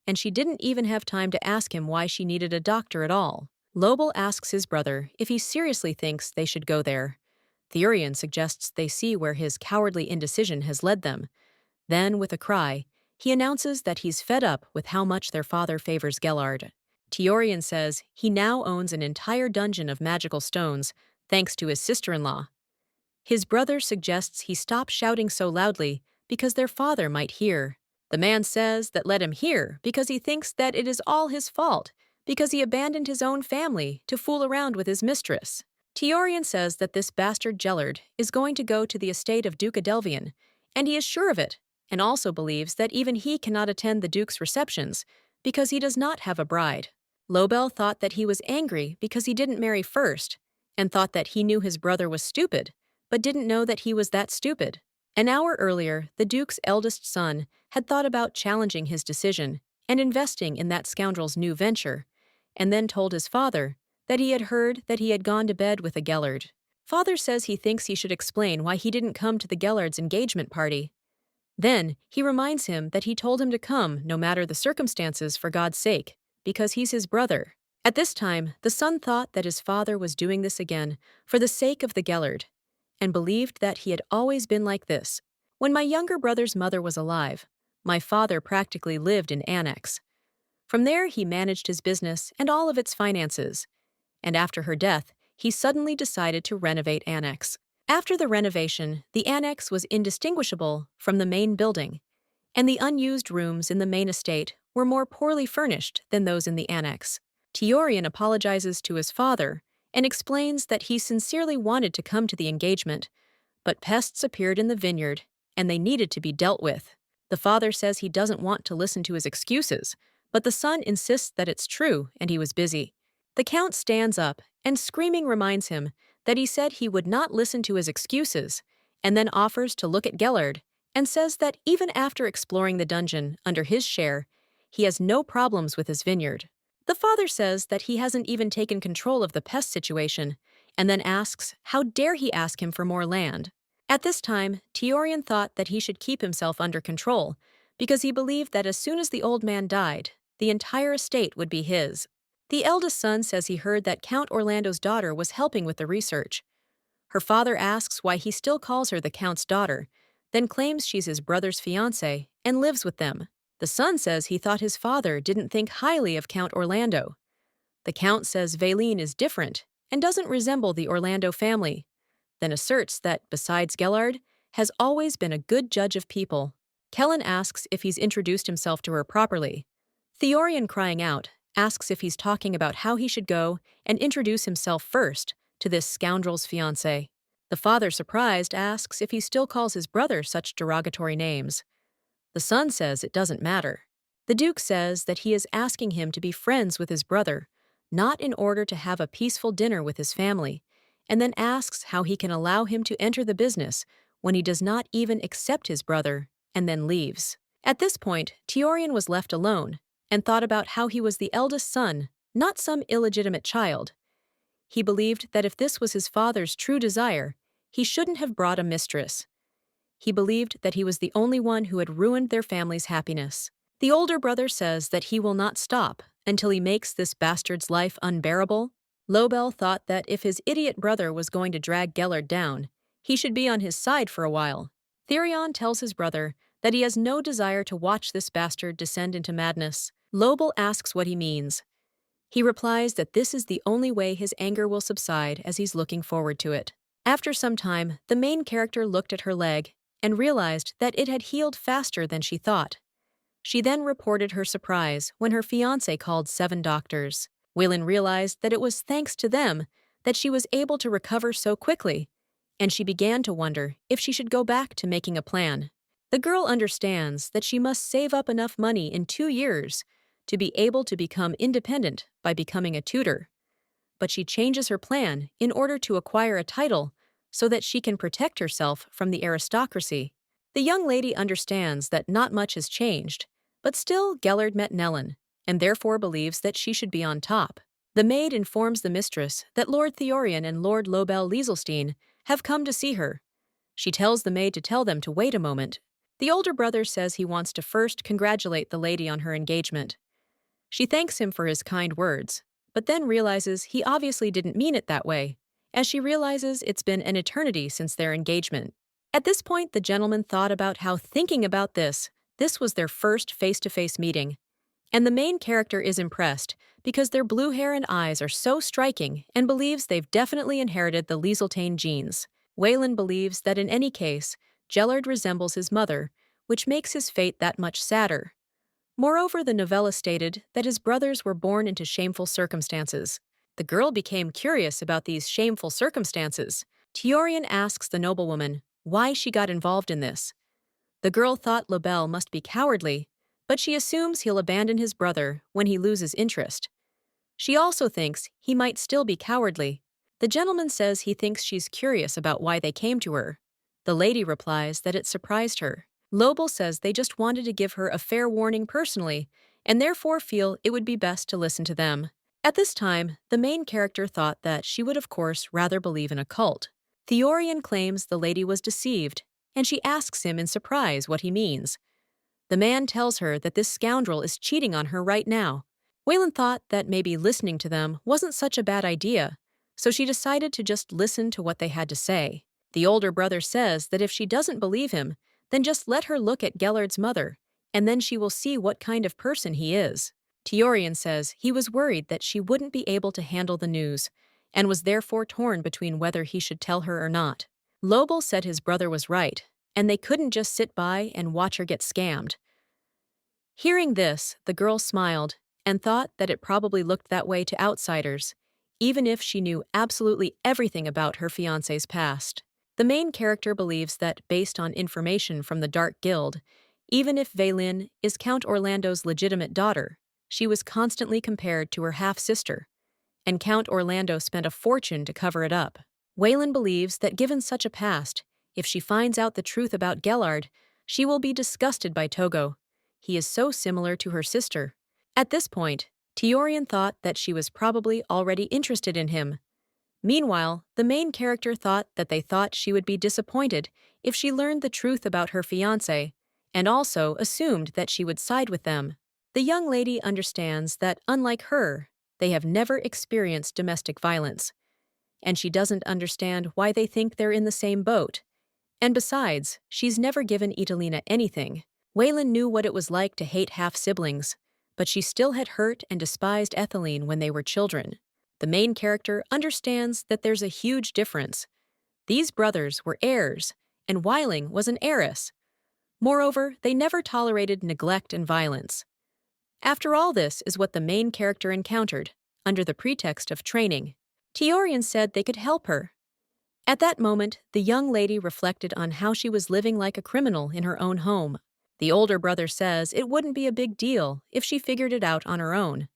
and she didn't even have time to ask him why she needed a doctor at all. Lobel asks his brother if he seriously thinks they should go there. Theorian suggests they see where his cowardly indecision has led them. Then, with a cry, he announces that he's fed up with how much their father favors Gellard. Theorian says he now owns an entire dungeon of magical stones, thanks to his sister-in-law. His brother suggests he stop shouting so loudly because their father might hear. The man says that let him hear because he thinks that it is all his fault, because he abandoned his own family to fool around with his mistress. Theorian says that this bastard Gellard is going to go to the estate of Duke Adelvian, and he is sure of it, and also believes that even he cannot attend the Duke's receptions because he does not have a bride. Lobel thought that he was angry because he didn't marry first, and thought that he knew his brother was stupid, but didn't know that he was that stupid. An hour earlier, the Duke's eldest son had thought about challenging his decision and investing in that scoundrel's new venture, and then told his father that he had heard that he had gone to bed with a Gellard. Father says he thinks he should explain why he didn't come to the Gellard's engagement party. Then, he reminds him that he told him to come no matter the circumstances for God's sake, because he's his brother. At this time, the son thought that his father was doing this again for the sake of the Gellard, and believed that he had always been like this. When my younger brother's mother was alive, my father practically lived in Annex. From there, he managed his business and all of its finances, and after her death, he suddenly decided to renovate Annex. After the renovation, the Annex was indistinguishable from the main building, and the unused rooms in the main estate were more poorly furnished than those in the Annex. Theorian apologizes to his father and explains that he sincerely wanted to come to the engagement, but pests appeared in the vineyard, and they needed to be dealt with. The father says he doesn't want to listen to his excuses, but the son insists that it's true and he was busy. The count stands up and screaming reminds him that he said he would not listen to his excuses, and then offers to look at Gellard and says that even after exploring the dungeon under his share, he has no problems with his vineyard. The father says that he hasn't even taken control of the pest situation, and then asks how dare he ask him for more land. At this time, Theorian thought that he should keep himself under control, because he believed that as soon as the old man died, the entire estate would be his. The eldest son says he heard that Count Orlando's daughter was helping with the research. Her father asks why he still calls her the Count's daughter, then claims she's his brother's fiancée and lives with them. The son says he thought his father didn't think highly of Count Orlando. The count says Valine is different and doesn't resemble the Orlando family, then asserts that, besides Gellard, has always been a good judge of people. Kellen asks if he's introduced himself to her properly. Theorian, crying out, asks if he's talking about how he should go and introduce himself first to this scoundrel's fiancée. The father, surprised, asks if he still calls his brother such derogatory names. The son says it doesn't matter. The Duke says that he is asking him to be friends with his brother, not in order to have a peaceful dinner with his family, and then asks how he can allow him to enter the business when he does not even accept his brother, and then leaves. At this point, Theorian was left alone and thought about how he was the eldest son, not some illegitimate child. He believed that if this was his father's true desire, he shouldn't have brought a mistress. He believed that he was the only one who had ruined their family's happiness. The older brother says that he will not stop until he makes this bastard's life unbearable. Lobel thought that if his idiot brother was going to drag Gellard down, he should be on his side for a while. Therion tells his brother that he has no desire to watch this bastard descend into madness. Lobel asks what he means. He replies that this is the only way his anger will subside, as he's looking forward to it. After some time, the main character looked at her leg and realized that it had healed faster than she thought. She then reported her surprise when her fiancé called 7 doctors. Waylon realized that it was thanks to them that she was able to recover so quickly, and she began to wonder if she should go back to making a plan. The girl understands that she must save up enough money in 2 years to be able to become independent by becoming a tutor. But she changes her plan in order to acquire a title so that she can protect herself from the aristocracy. The young lady understands that not much has changed, but still Gellard met Nellen, and therefore believes that she should be on top. The maid informs the mistress that Lord Theorian and Lord Lobel Lieselstein have come to see her. She tells the maid to tell them to wait a moment. The older brother says he wants to first congratulate the lady on her engagement. She thanks him for his kind words, but then realizes he obviously didn't mean it that way, as she realizes it's been an eternity since their engagement. At this point, the gentleman thought about how, thinking about this was their first face-to-face meeting, and the main character is impressed because their blue hair and eyes are so striking and believes they've definitely inherited the Lieselstein genes. Waylon believes that in any case, Gellard resembles his mother, which makes his fate that much sadder. Moreover, the novella stated that his brothers were born into shameful circumstances. The girl became curious about these shameful circumstances. Theorian asks the noblewoman why she got involved in this. The girl thought Lobel must be cowardly, but she assumes he'll abandon his brother when he loses interest. She also thinks he might still be cowardly. The gentleman says he thinks she's curious about why they came to her. The lady replies that it surprised her. Lobel says they just wanted to give her a fair warning personally, and therefore feel it would be best to listen to them. At this time, the main character thought that she would of course rather believe in a cult. Theorian claims the lady was deceived, and she asks him in surprise what he means. The man tells her that this scoundrel is cheating on her right now. Waylon thought that maybe listening to them wasn't such a bad idea, so she decided to just listen to what they had to say. The older brother says that if she doesn't believe him, then just let her look at Gellard's mother, and then she will see what kind of person he is. Theorian says he was worried that she wouldn't be able to handle the news, and was therefore torn between whether he should tell her or not. Lobel said his brother was right, and they couldn't just sit by and watch her get scammed. Hearing this, the girl smiled and thought that it probably looked that way to outsiders, even if she knew absolutely everything about her fiancé's past. The main character believes that, based on information from the Dark Guild, even if Valine is Count Orlando's legitimate daughter, she was constantly compared to her half-sister, and Count Orlando spent a fortune to cover it up. Waylon believes that given such a past, if she finds out the truth about Gellard, she will be disgusted by Togo. He is so similar to her sister. At this point, Theorian thought that she was probably already interested in him. Meanwhile, the main character thought that they thought she would be disappointed if she learned the truth about her fiancé, and also assumed that she would side with them. The young lady understands that, unlike her, they have never experienced domestic violence, and she doesn't understand why they think they're in the same boat. And besides, she's never given Italina anything. Waylon knew what it was like to hate half-siblings, but she still had hurt and despised Etheline when they were children. The main character understands that there's a huge difference. These brothers were heirs, and Weiling was an heiress. Moreover, they never tolerated neglect and violence. After all, this is what the main character encountered, under the pretext of training. Tiorian said they could help her. At that moment, the young lady reflected on how she was living like a criminal in her own home. The older brother says it wouldn't be a big deal if she figured it out on her own.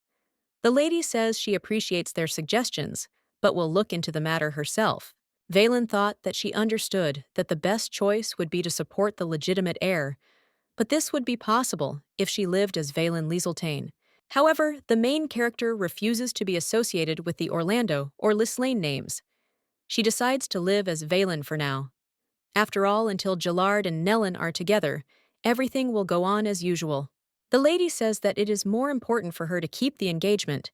The lady says she appreciates their suggestions, but will look into the matter herself. Valen thought that she understood that the best choice would be to support the legitimate heir, but this would be possible if she lived as Valen Lieseltane. However, the main character refuses to be associated with the Orlando or Lislane names. She decides to live as Valen for now. After all, until Gellard and Nellen are together, everything will go on as usual. The lady says that it is more important for her to keep the engagement,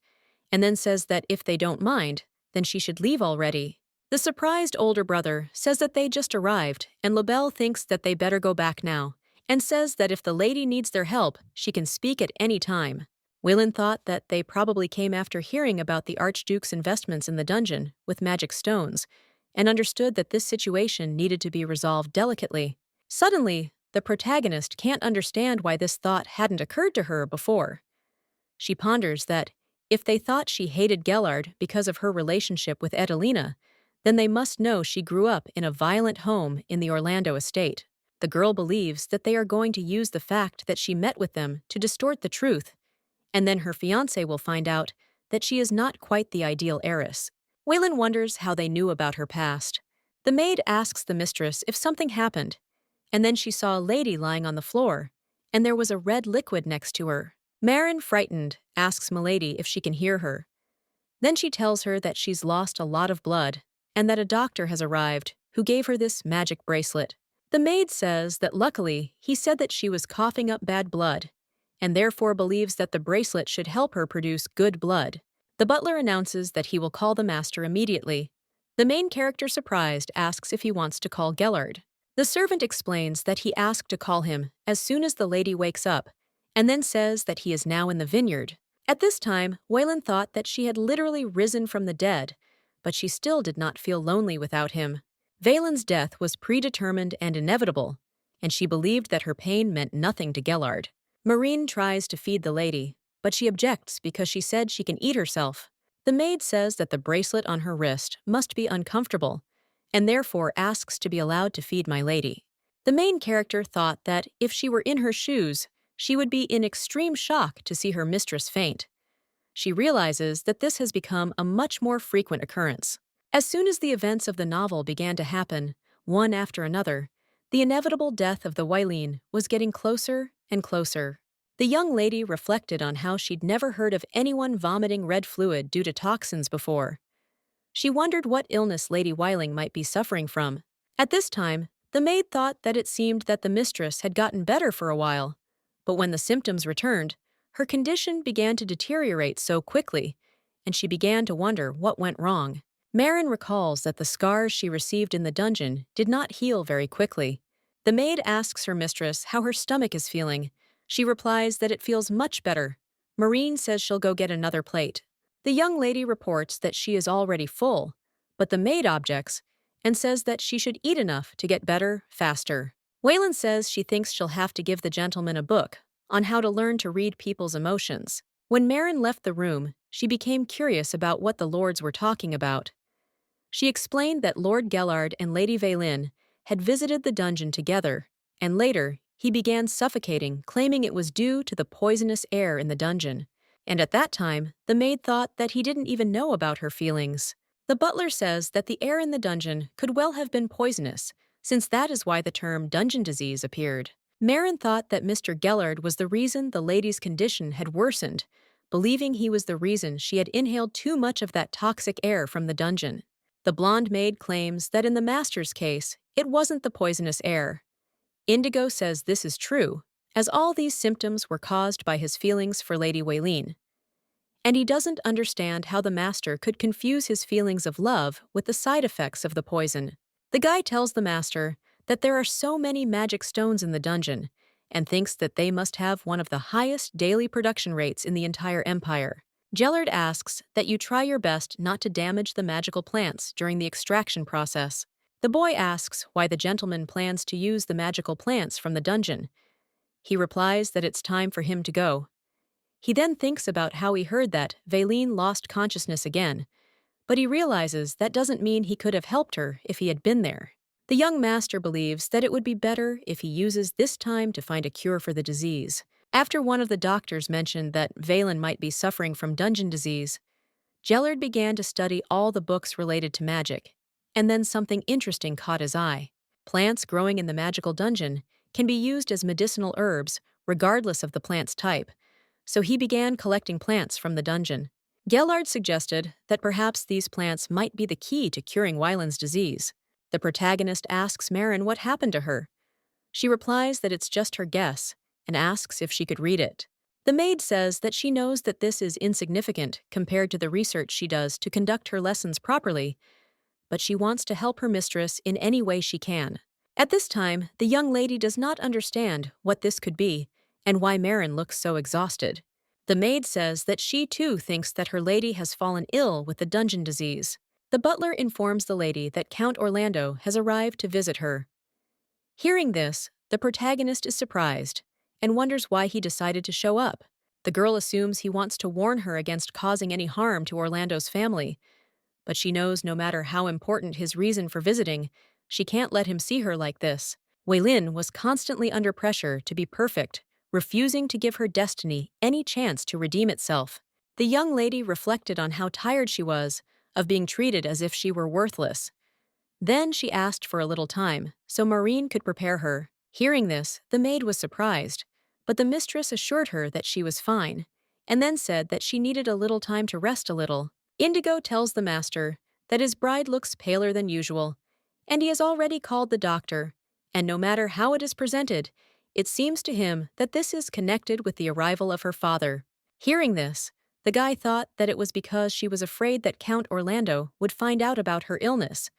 and then says that if they don't mind, then she should leave already. The surprised older brother says that they just arrived, and Labelle thinks that they better go back now, and says that if the lady needs their help, she can speak at any time. Waylon thought that they probably came after hearing about the Archduke's investments in the dungeon with magic stones, and understood that this situation needed to be resolved delicately. Suddenly, the protagonist can't understand why this thought hadn't occurred to her before. She ponders that, if they thought she hated Gellard because of her relationship with Edelina, then they must know she grew up in a violent home in the Orlando estate. The girl believes that they are going to use the fact that she met with them to distort the truth, and then her fiancé will find out that she is not quite the ideal heiress. Waylon wonders how they knew about her past. The maid asks the mistress if something happened, and then she saw a lady lying on the floor, and there was a red liquid next to her. Marin, frightened, asks Milady if she can hear her. Then she tells her that she's lost a lot of blood, and that a doctor has arrived who gave her this magic bracelet. The maid says that luckily he said that she was coughing up bad blood, and therefore believes that the bracelet should help her produce good blood. The butler announces that he will call the master immediately. The main character, surprised, asks if he wants to call Gellard. The servant explains that he asked to call him as soon as the lady wakes up, and then says that he is now in the vineyard. At this time, Waylon thought that she had literally risen from the dead, but she still did not feel lonely without him. Valen's death was predetermined and inevitable, and she believed that her pain meant nothing to Gellard. Marine tries to feed the lady, but she objects because she said she can eat herself. The maid says that the bracelet on her wrist must be uncomfortable, and therefore asks to be allowed to feed my lady. The main character thought that if she were in her shoes, she would be in extreme shock to see her mistress faint. She realizes that this has become a much more frequent occurrence. As soon as the events of the novel began to happen, one after another, the inevitable death of the Waylene was getting closer and closer. The young lady reflected on how she'd never heard of anyone vomiting red fluid due to toxins before. She wondered what illness Lady Weiling might be suffering from. At this time, the maid thought that it seemed that the mistress had gotten better for a while, but when the symptoms returned, her condition began to deteriorate so quickly, and she began to wonder what went wrong. Marin recalls that the scars she received in the dungeon did not heal very quickly. The maid asks her mistress how her stomach is feeling. She replies that it feels much better. Marine says she'll go get another plate. The young lady reports that she is already full, but the maid objects and says that she should eat enough to get better faster. Waylon says she thinks she'll have to give the gentleman a book on how to learn to read people's emotions. When Marin left the room, she became curious about what the lords were talking about. She explained that Lord Gellard and Lady Vaylin had visited the dungeon together, and later he began suffocating, claiming it was due to the poisonous air in the dungeon. And at that time, the maid thought that he didn't even know about her feelings. The butler says that the air in the dungeon could well have been poisonous, since that is why the term dungeon disease appeared. Marin thought that Mr. Gellard was the reason the lady's condition had worsened, believing he was the reason she had inhaled too much of that toxic air from the dungeon. The blonde maid claims that in the master's case, it wasn't the poisonous air. Indigo says this is true, as all these symptoms were caused by his feelings for Lady Waylene. And he doesn't understand how the master could confuse his feelings of love with the side effects of the poison. The guy tells the master that there are so many magic stones in the dungeon, and thinks that they must have one of the highest daily production rates in the entire empire. Gellard asks that you try your best not to damage the magical plants during the extraction process. The boy asks why the gentleman plans to use the magical plants from the dungeon. He replies that it's time for him to go. He then thinks about how he heard that Valine lost consciousness again, but he realizes that doesn't mean he could have helped her if he had been there. The young master believes that it would be better if he uses this time to find a cure for the disease. After one of the doctors mentioned that Valen might be suffering from dungeon disease, Gellard began to study all the books related to magic, and then something interesting caught his eye. Plants growing in the magical dungeon can be used as medicinal herbs regardless of the plant's type, so he began collecting plants from the dungeon. Gellard suggested that perhaps these plants might be the key to curing Wyland's disease. The protagonist asks Marin what happened to her. She replies that it's just her guess, and asks if she could read it. The maid says that she knows that this is insignificant compared to the research she does to conduct her lessons properly, but she wants to help her mistress in any way she can. At this time, the young lady does not understand what this could be and why Marin looks so exhausted. The maid says that she too thinks that her lady has fallen ill with the dungeon disease. The butler informs the lady that Count Orlando has arrived to visit her. Hearing this, the protagonist is surprised and wonders why he decided to show up. The girl assumes he wants to warn her against causing any harm to Orlando's family, but she knows no matter how important his reason for visiting, she can't let him see her like this. Weylin was constantly under pressure to be perfect, refusing to give her destiny any chance to redeem itself. The young lady reflected on how tired she was of being treated as if she were worthless. Then she asked for a little time, so Maureen could prepare her. Hearing this, the maid was surprised, but the mistress assured her that she was fine, and then said that she needed a little time to rest a little. Indigo tells the master that his bride looks paler than usual, and he has already called the doctor, and no matter how it is presented, it seems to him that this is connected with the arrival of her father. Hearing this, the guy thought that it was because she was afraid that Count Orlando would find out about her illness,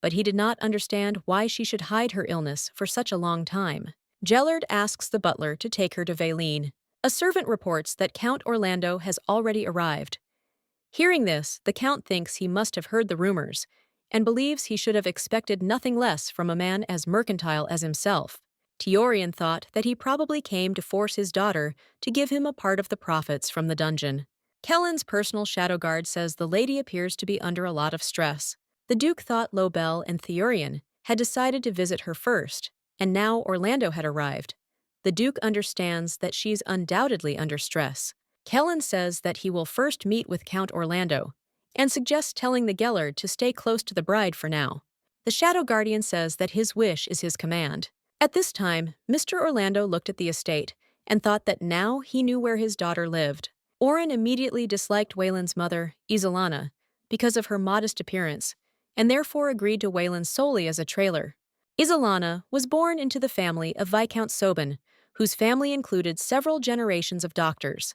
but he did not understand why she should hide her illness for such a long time. Gellard asks the butler to take her to Valine. A servant reports that Count Orlando has already arrived. Hearing this, the Count thinks he must have heard the rumors, and believes he should have expected nothing less from a man as mercantile as himself. Tiorian thought that he probably came to force his daughter to give him a part of the profits from the dungeon. Kellen's personal shadow guard says the lady appears to be under a lot of stress. The Duke thought Lobel and Theorian had decided to visit her first, and now Orlando had arrived. The Duke understands that she's undoubtedly under stress. Kellen says that he will first meet with Count Orlando, and suggests telling the Gellard to stay close to the bride for now. The Shadow Guardian says that his wish is his command. At this time, Mr. Orlando looked at the estate and thought that now he knew where his daughter lived. Oren immediately disliked Wayland's mother, Isolana, because of her modest appearance, and therefore agreed to Wayland solely as a trailer. Isolana was born into the family of Viscount Sobin, whose family included several generations of doctors.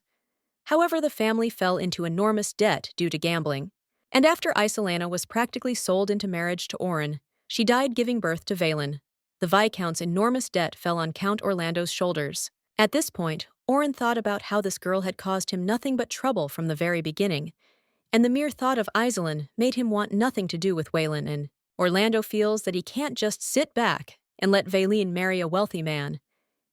However, the family fell into enormous debt due to gambling, and after Isolana was practically sold into marriage to Oren, she died giving birth to Valen. The Viscount's enormous debt fell on Count Orlando's shoulders. At this point, Oren thought about how this girl had caused him nothing but trouble from the very beginning, and the mere thought of Isolin made him want nothing to do with Wayland, and Orlando feels that he can't just sit back and let Valine marry a wealthy man,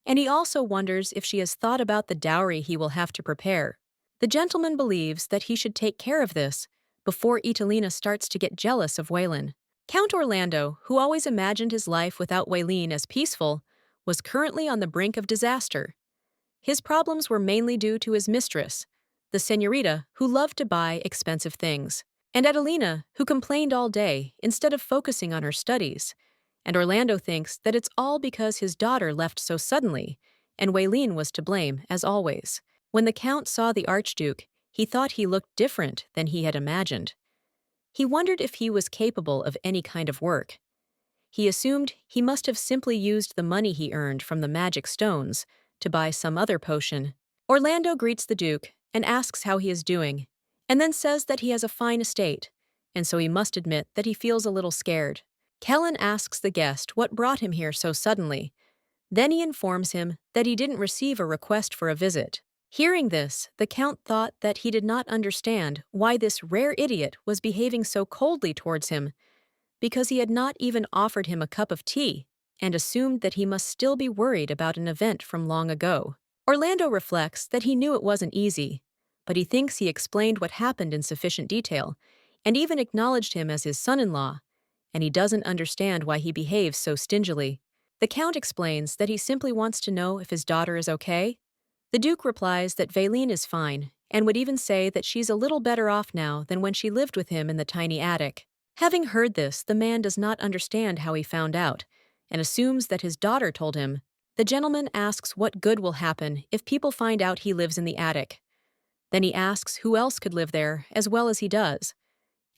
and he also wonders if she has thought about the dowry he will have to prepare. The gentleman believes that he should take care of this before Italina starts to get jealous of Wayland. Count Orlando, who always imagined his life without Wayleen as peaceful, was currently on the brink of disaster. His problems were mainly due to his mistress, the señorita who loved to buy expensive things, and Adelina, who complained all day instead of focusing on her studies. And Orlando thinks that it's all because his daughter left so suddenly, and Wayleen was to blame, as always. When the Count saw the Archduke, he thought he looked different than he had imagined. He wondered if he was capable of any kind of work. He assumed he must have simply used the money he earned from the magic stones to buy some other potion. Orlando greets the Duke and asks how he is doing, and then says that he has a fine estate, and so he must admit that he feels a little scared. Kellen asks the guest what brought him here so suddenly, Then he informs him that he didn't receive a request for a visit. Hearing this, the Count thought that he did not understand why this rare idiot was behaving so coldly towards him, because he had not even offered him a cup of tea, and assumed that he must still be worried about an event from long ago. Orlando reflects that he knew it wasn't easy, but he thinks he explained what happened in sufficient detail, and even acknowledged him as his son-in-law, and he doesn't understand why he behaves so stingily. The Count explains that he simply wants to know if his daughter is okay. The Duke replies that Valine is fine, and would even say that she's a little better off now than when she lived with him in the tiny attic. Having heard this, the man does not understand how he found out, and assumes that his daughter told him. The gentleman asks what good will happen if people find out he lives in the attic. Then he asks who else could live there as well as he does,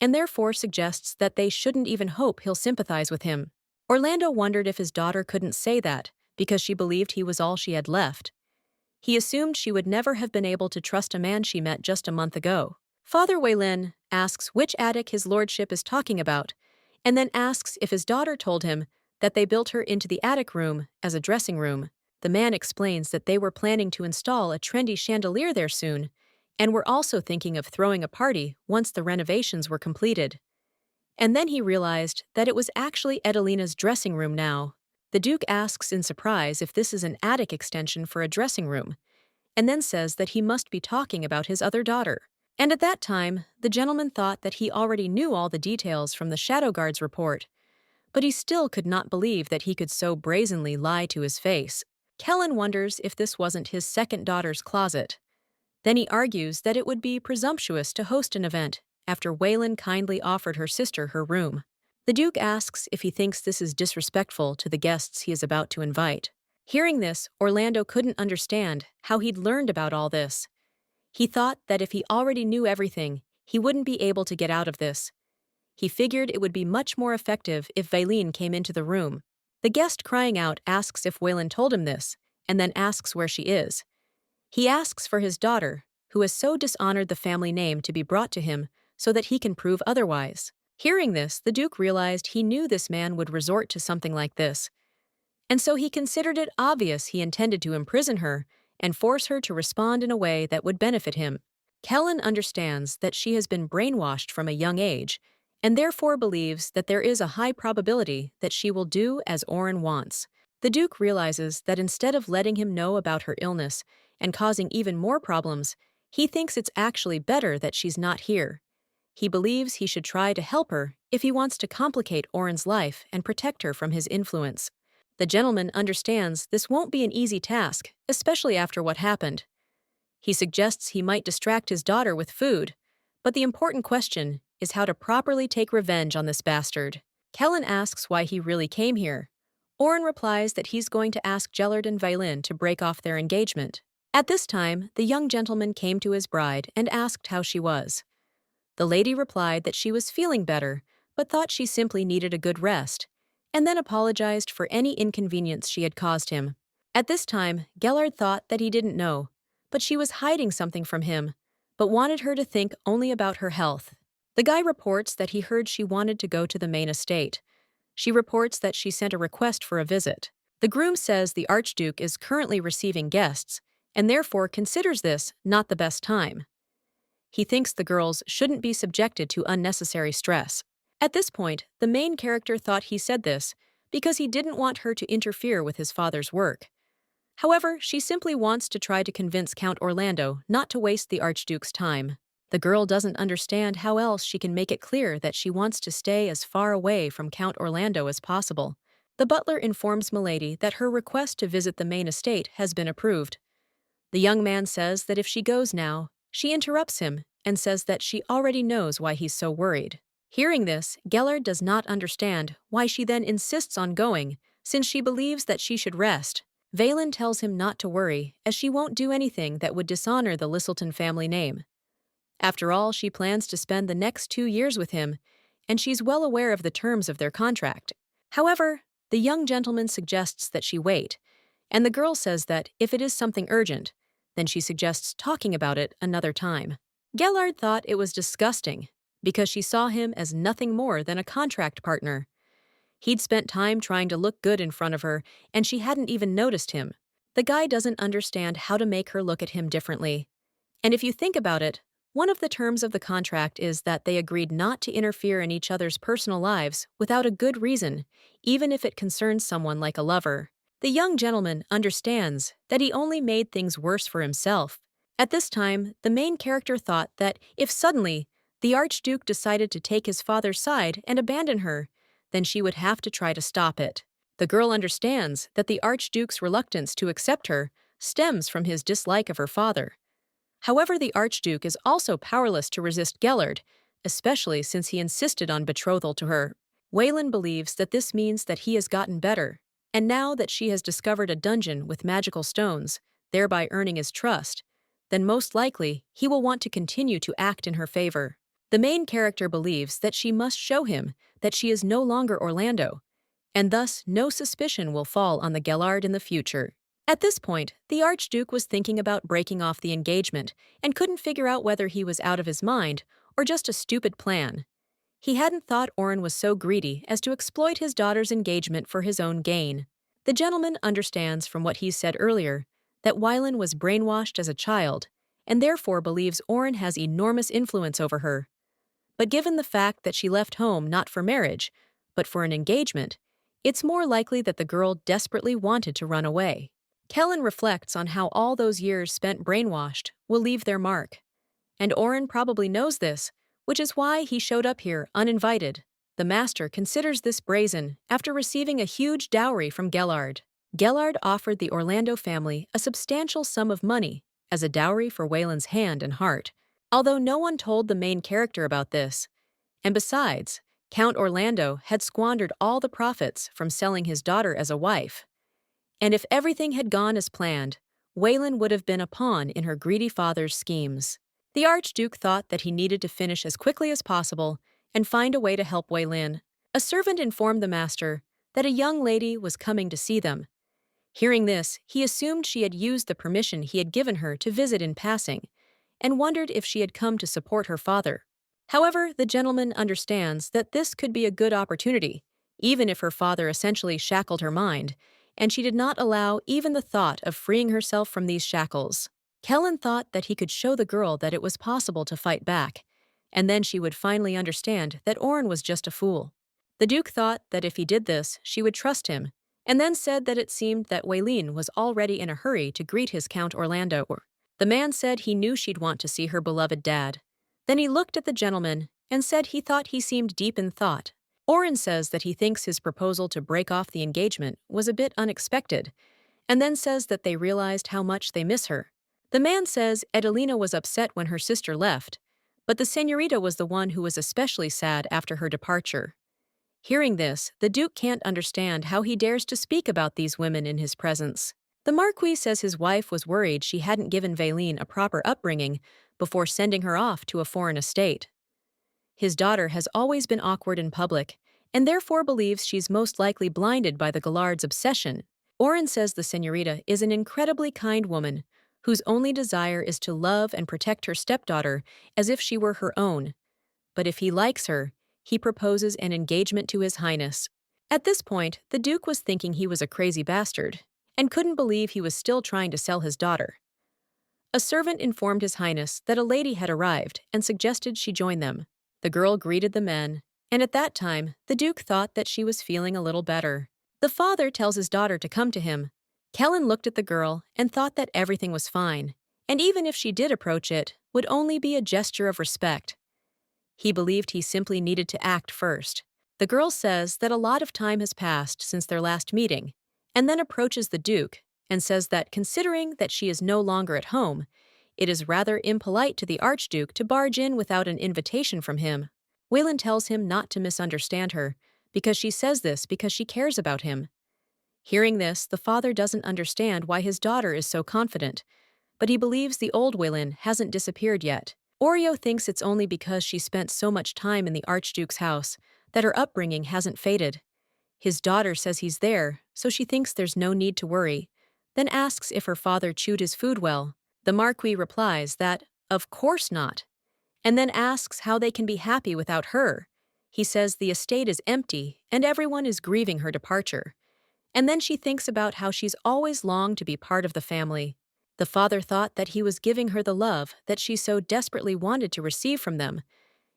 and therefore suggests that they shouldn't even hope he'll sympathize with him. Orlando wondered if his daughter couldn't say that, because she believed he was all she had left. He assumed she would never have been able to trust a man she met just a month ago. Father Waylin asks which attic his lordship is talking about, and then asks if his daughter told him that they built her into the attic room as a dressing room. The man explains that they were planning to install a trendy chandelier there soon, and were also thinking of throwing a party once the renovations were completed. And then he realized that it was actually Edelina's dressing room now. The Duke asks in surprise if this is an attic extension for a dressing room, and then says that he must be talking about his other daughter. And at that time, the gentleman thought that he already knew all the details from the Shadow Guard's report, but he still could not believe that he could so brazenly lie to his face. Kellen wonders if this wasn't his second daughter's closet. Then he argues that it would be presumptuous to host an event after Waylin kindly offered her sister her room. The Duke asks if he thinks this is disrespectful to the guests he is about to invite. Hearing this, Orlando couldn't understand how he'd learned about all this. He thought that if he already knew everything, he wouldn't be able to get out of this. He figured it would be much more effective if Valine came into the room. The guest crying out asks if Waylin told him this, and then asks where she is. He asks for his daughter, who has so dishonored the family name, to be brought to him so that he can prove otherwise. Hearing this, the Duke realized he knew this man would resort to something like this, and so he considered it obvious he intended to imprison her and force her to respond in a way that would benefit him. Kellen understands that she has been brainwashed from a young age, and therefore believes that there is a high probability that she will do as Oren wants. The Duke realizes that instead of letting him know about her illness and causing even more problems, he thinks it's actually better that she's not here. He believes he should try to help her if he wants to complicate Oren's life and protect her from his influence. The gentleman understands this won't be an easy task, especially after what happened. He suggests he might distract his daughter with food, but the important question is how to properly take revenge on this bastard. Kellen asks why he really came here. Oren replies that he's going to ask Gellard and Valine to break off their engagement. At this time, the young gentleman came to his bride and asked how she was. The lady replied that she was feeling better, but thought she simply needed a good rest, and then apologized for any inconvenience she had caused him. At this time, Gellard thought that he didn't know, but she was hiding something from him, but wanted her to think only about her health. The guy reports that he heard she wanted to go to the main estate. She reports that she sent a request for a visit. The groom says the Archduke is currently receiving guests, and therefore considers this not the best time. He thinks the girls shouldn't be subjected to unnecessary stress. At this point, the main character thought he said this because he didn't want her to interfere with his father's work. However, she simply wants to try to convince Count Orlando not to waste the Archduke's time. The girl doesn't understand how else she can make it clear that she wants to stay as far away from Count Orlando as possible. The butler informs Milady that her request to visit the main estate has been approved. The young man says that if she goes now, she interrupts him and says that she already knows why he's so worried. Hearing this, Gellard does not understand why she then insists on going, since she believes that she should rest. Valine tells him not to worry, as she won't do anything that would dishonor the Lisselton family name. After all, she plans to spend the next 2 years with him, and she's well aware of the terms of their contract. However, the young gentleman suggests that she wait, and the girl says that if it is something urgent, then she suggests talking about it another time. Gellard thought it was disgusting, because she saw him as nothing more than a contract partner. He'd spent time trying to look good in front of her, and she hadn't even noticed him. The guy doesn't understand how to make her look at him differently. And if you think about it, one of the terms of the contract is that they agreed not to interfere in each other's personal lives without a good reason, even if it concerns someone like a lover. The young gentleman understands that he only made things worse for himself. At this time, the main character thought that if suddenly the Archduke decided to take his father's side and abandon her, then she would have to try to stop it. The girl understands that the Archduke's reluctance to accept her stems from his dislike of her father. However, the Archduke is also powerless to resist Gellard, especially since he insisted on betrothal to her. Waylon believes that this means that he has gotten better, and now that she has discovered a dungeon with magical stones, thereby earning his trust, then most likely he will want to continue to act in her favor. The main character believes that she must show him that she is no longer Orlando, and thus no suspicion will fall on the Gellard in the future. At this point, the Archduke was thinking about breaking off the engagement and couldn't figure out whether he was out of his mind or just a stupid plan. He hadn't thought Oren was so greedy as to exploit his daughter's engagement for his own gain. The gentleman understands from what he said earlier that Waylon was brainwashed as a child and therefore believes Oren has enormous influence over her. But given the fact that she left home not for marriage, but for an engagement, it's more likely that the girl desperately wanted to run away. Kellen reflects on how all those years spent brainwashed will leave their mark. And Oren probably knows this, which is why he showed up here uninvited. The master considers this brazen after receiving a huge dowry from Gellard. Gellard offered the Orlando family a substantial sum of money as a dowry for Waylon's hand and heart, although no one told the main character about this. And besides, Count Orlando had squandered all the profits from selling his daughter as a wife. And if everything had gone as planned, Waylon would have been a pawn in her greedy father's schemes. The Archduke thought that he needed to finish as quickly as possible and find a way to help Waylon. A servant informed the master that a young lady was coming to see them. Hearing this, he assumed she had used the permission he had given her to visit in passing, and wondered if she had come to support her father. However, the gentleman understands that this could be a good opportunity, even if her father essentially shackled her mind, and she did not allow even the thought of freeing herself from these shackles. Kellen thought that he could show the girl that it was possible to fight back, and then she would finally understand that Oren was just a fool. The Duke thought that if he did this, she would trust him, and then said that it seemed that Waylon was already in a hurry to greet his Count Orlando. The man said he knew she'd want to see her beloved dad. Then he looked at the gentleman and said he thought he seemed deep in thought. Oren says that he thinks his proposal to break off the engagement was a bit unexpected, and then says that they realized how much they miss her. The man says Edelina was upset when her sister left, but the señorita was the one who was especially sad after her departure. Hearing this, the Duke can't understand how he dares to speak about these women in his presence. The Marquis says his wife was worried she hadn't given Valine a proper upbringing before sending her off to a foreign estate. His daughter has always been awkward in public, and therefore believes she's most likely blinded by the Gellard's obsession. Oren says the señorita is an incredibly kind woman, whose only desire is to love and protect her stepdaughter as if she were her own. But if he likes her, he proposes an engagement to His Highness. At this point, the Duke was thinking he was a crazy bastard, and couldn't believe he was still trying to sell his daughter. A servant informed His Highness that a lady had arrived and suggested she join them. The girl greeted the men, and at that time, the Duke thought that she was feeling a little better. The father tells his daughter to come to him. Kellen looked at the girl and thought that everything was fine, and even if she did approach it, would only be a gesture of respect. He believed he simply needed to act first. The girl says that a lot of time has passed since their last meeting, and then approaches the Duke and says that considering that she is no longer at home, it is rather impolite to the Archduke to barge in without an invitation from him. Waylon tells him not to misunderstand her, because she says this because she cares about him. Hearing this, the father doesn't understand why his daughter is so confident, but he believes the old Waylon hasn't disappeared yet. Oreo thinks it's only because she spent so much time in the Archduke's house that her upbringing hasn't faded. His daughter says he's there, so she thinks there's no need to worry, then asks if her father chewed his food well. The Marquis replies that, of course not, and then asks how they can be happy without her. He says the estate is empty and everyone is grieving her departure. And then she thinks about how she's always longed to be part of the family. The father thought that he was giving her the love that she so desperately wanted to receive from them,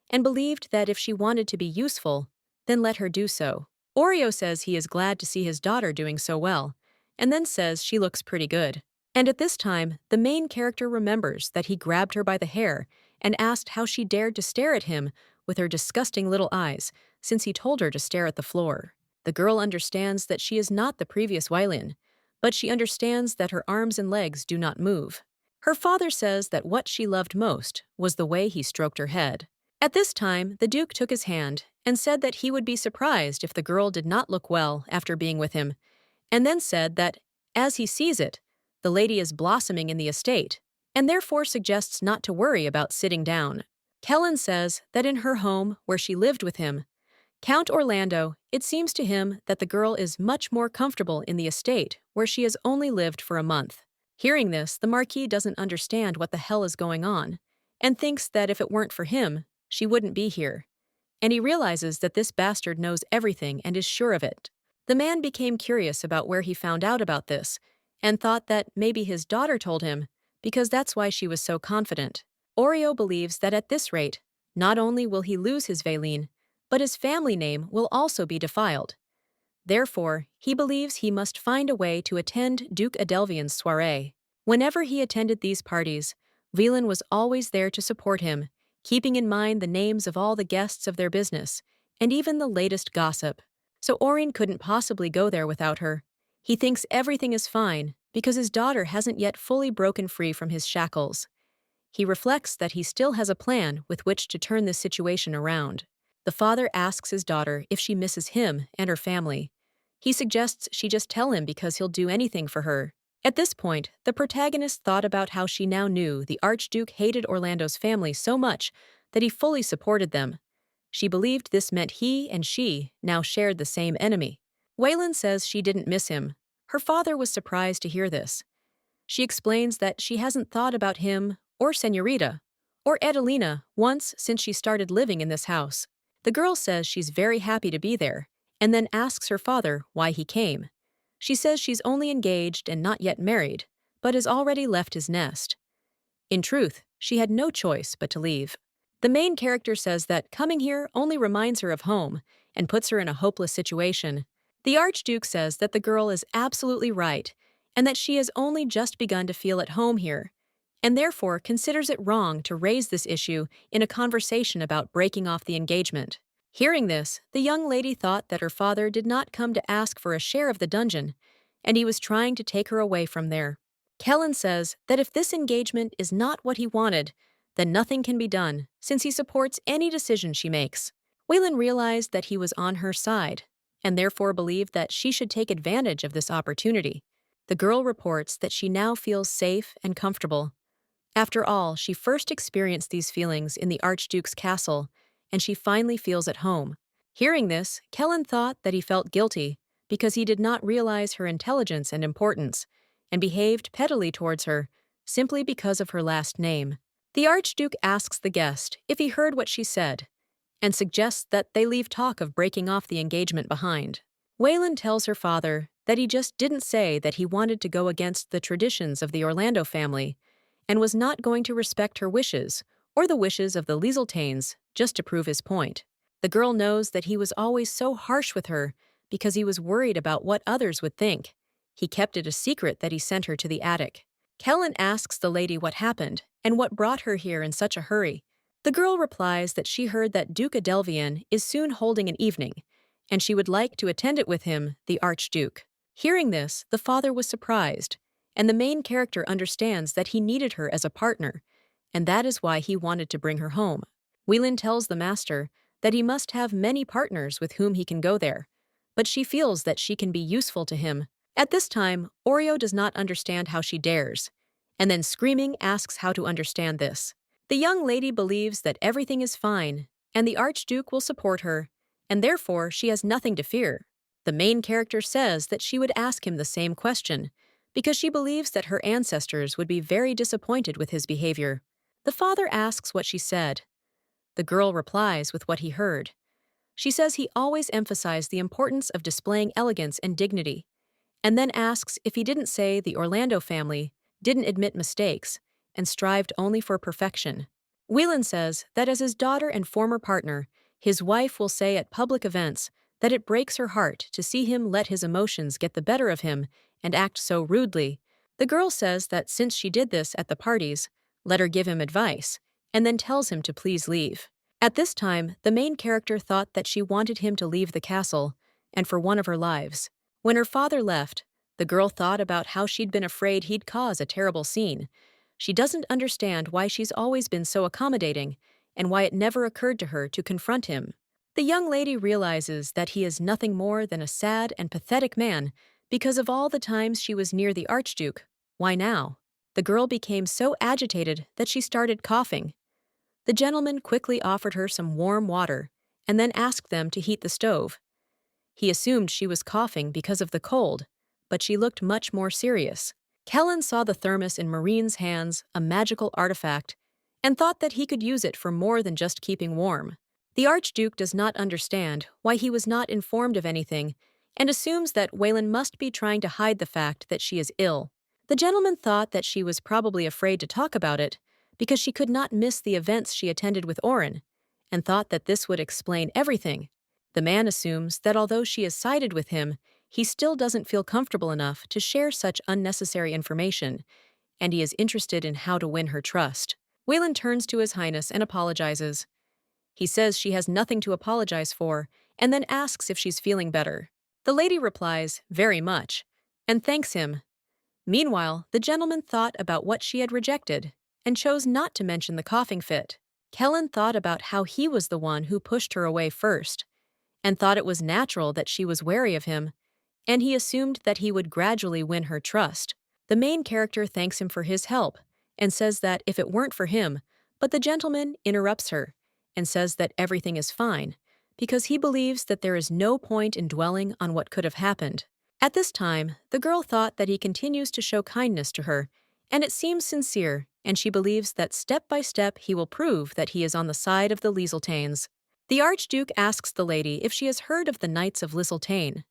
and believed that if she wanted to be useful, then let her do so. Oreo says he is glad to see his daughter doing so well, and then says she looks pretty good. And at this time, the main character remembers that he grabbed her by the hair and asked how she dared to stare at him with her disgusting little eyes, since he told her to stare at the floor. The girl understands that she is not the previous Weilin, but she understands that her arms and legs do not move. Her father says that what she loved most was the way he stroked her head. At this time, the Duke took his hand and said that he would be surprised if the girl did not look well after being with him, and then said that, as he sees it, the lady is blossoming in the estate, and therefore suggests not to worry about sitting down. Kellen says that in her home, where she lived with him, Count Orlando, it seems to him that the girl is much more comfortable in the estate where she has only lived for a month. Hearing this, the Marquis doesn't understand what the hell is going on, and thinks that if it weren't for him, she wouldn't be here. And he realizes that this bastard knows everything and is sure of it. The man became curious about where he found out about this, and thought that maybe his daughter told him, because that's why she was so confident. Oreo believes that at this rate, not only will he lose his Valine, but his family name will also be defiled. Therefore, he believes he must find a way to attend Duke Adelvian's soiree. Whenever he attended these parties, Velan was always there to support him, keeping in mind the names of all the guests of their business, and even the latest gossip. So Orin couldn't possibly go there without her. He thinks everything is fine because his daughter hasn't yet fully broken free from his shackles. He reflects that he still has a plan with which to turn this situation around. The father asks his daughter if she misses him and her family. He suggests she just tell him because he'll do anything for her. At this point, the protagonist thought about how she now knew the Archduke hated Orlando's family so much that he fully supported them. She believed this meant he and she now shared the same enemy. Waylon says she didn't miss him. Her father was surprised to hear this. She explains that she hasn't thought about him, or Senorita, or Adelina once since she started living in this house. The girl says she's very happy to be there, and then asks her father why he came. She says she's only engaged and not yet married, but has already left his nest. In truth, she had no choice but to leave. The main character says that coming here only reminds her of home and puts her in a hopeless situation. The Archduke says that the girl is absolutely right and that she has only just begun to feel at home here, and therefore considers it wrong to raise this issue in a conversation about breaking off the engagement. Hearing this, the young lady thought that her father did not come to ask for a share of the dungeon, and he was trying to take her away from there. Kellen says that if this engagement is not what he wanted, then nothing can be done, since he supports any decision she makes. Waylon realized that he was on her side, and therefore believed that she should take advantage of this opportunity. The girl reports that she now feels safe and comfortable. After all, she first experienced these feelings in the Archduke's castle, and she finally feels at home. Hearing this, Kellen thought that he felt guilty because he did not realize her intelligence and importance, and behaved pettily towards her simply because of her last name. The Archduke asks the guest if he heard what she said, and suggests that they leave talk of breaking off the engagement behind. Waylon tells her father that he just didn't say that he wanted to go against the traditions of the Orlando family, and was not going to respect her wishes, or the wishes of the Lieseltanes, just to prove his point. The girl knows that he was always so harsh with her because he was worried about what others would think. He kept it a secret that he sent her to the attic. Kellen asks the lady what happened and what brought her here in such a hurry. The girl replies that she heard that Duke Adelvian is soon holding an evening, and she would like to attend it with him, the Archduke. Hearing this, the father was surprised, and the main character understands that he needed her as a partner, and that is why he wanted to bring her home. Whelan tells the master that he must have many partners with whom he can go there, but she feels that she can be useful to him. At this time, Oreo does not understand how she dares, and then screaming asks how to understand this. The young lady believes that everything is fine, and the Archduke will support her, and therefore she has nothing to fear. The main character says that she would ask him the same question, because she believes that her ancestors would be very disappointed with his behavior. The father asks what she said. The girl replies with what he heard. She says he always emphasized the importance of displaying elegance and dignity, and then asks if he didn't say the Orlando family didn't admit mistakes and strived only for perfection. Whelan says that as his daughter and former partner, his wife will say at public events that it breaks her heart to see him let his emotions get the better of him and act so rudely. The girl says that since she did this at the parties, let her give him advice, and then tells him to please leave. At this time, the main character thought that she wanted him to leave the castle, and for one of her lives. When her father left, the girl thought about how she'd been afraid he'd cause a terrible scene. She doesn't understand why she's always been so accommodating, and why it never occurred to her to confront him. The young lady realizes that he is nothing more than a sad and pathetic man because of all the times she was near the Archduke. Why now? The girl became so agitated that she started coughing. The gentleman quickly offered her some warm water and then asked them to heat the stove. He assumed she was coughing because of the cold, but she looked much more serious. Kellen saw the thermos in Marine's hands, a magical artifact, and thought that he could use it for more than just keeping warm. The Archduke does not understand why he was not informed of anything and assumes that Whelan must be trying to hide the fact that she is ill. The gentleman thought that she was probably afraid to talk about it because she could not miss the events she attended with Oren, and thought that this would explain everything. The man assumes that although she is sided with him, he still doesn't feel comfortable enough to share such unnecessary information, and he is interested in how to win her trust. Whelan turns to His Highness and apologizes. He says she has nothing to apologize for, and then asks if she's feeling better. The lady replies, very much, and thanks him. Meanwhile, the gentleman thought about what she had rejected, and chose not to mention the coughing fit. Kellen thought about how he was the one who pushed her away first, and thought it was natural that she was wary of him, and he assumed that he would gradually win her trust. The main character thanks him for his help, and says that if it weren't for him, but the gentleman interrupts her, and says that everything is fine, because he believes that there is no point in dwelling on what could have happened. At this time, the girl thought that he continues to show kindness to her, and it seems sincere, and she believes that step by step he will prove that he is on the side of the Lieseltanes. The Archduke asks the lady if she has heard of the Knights of Lieseltane.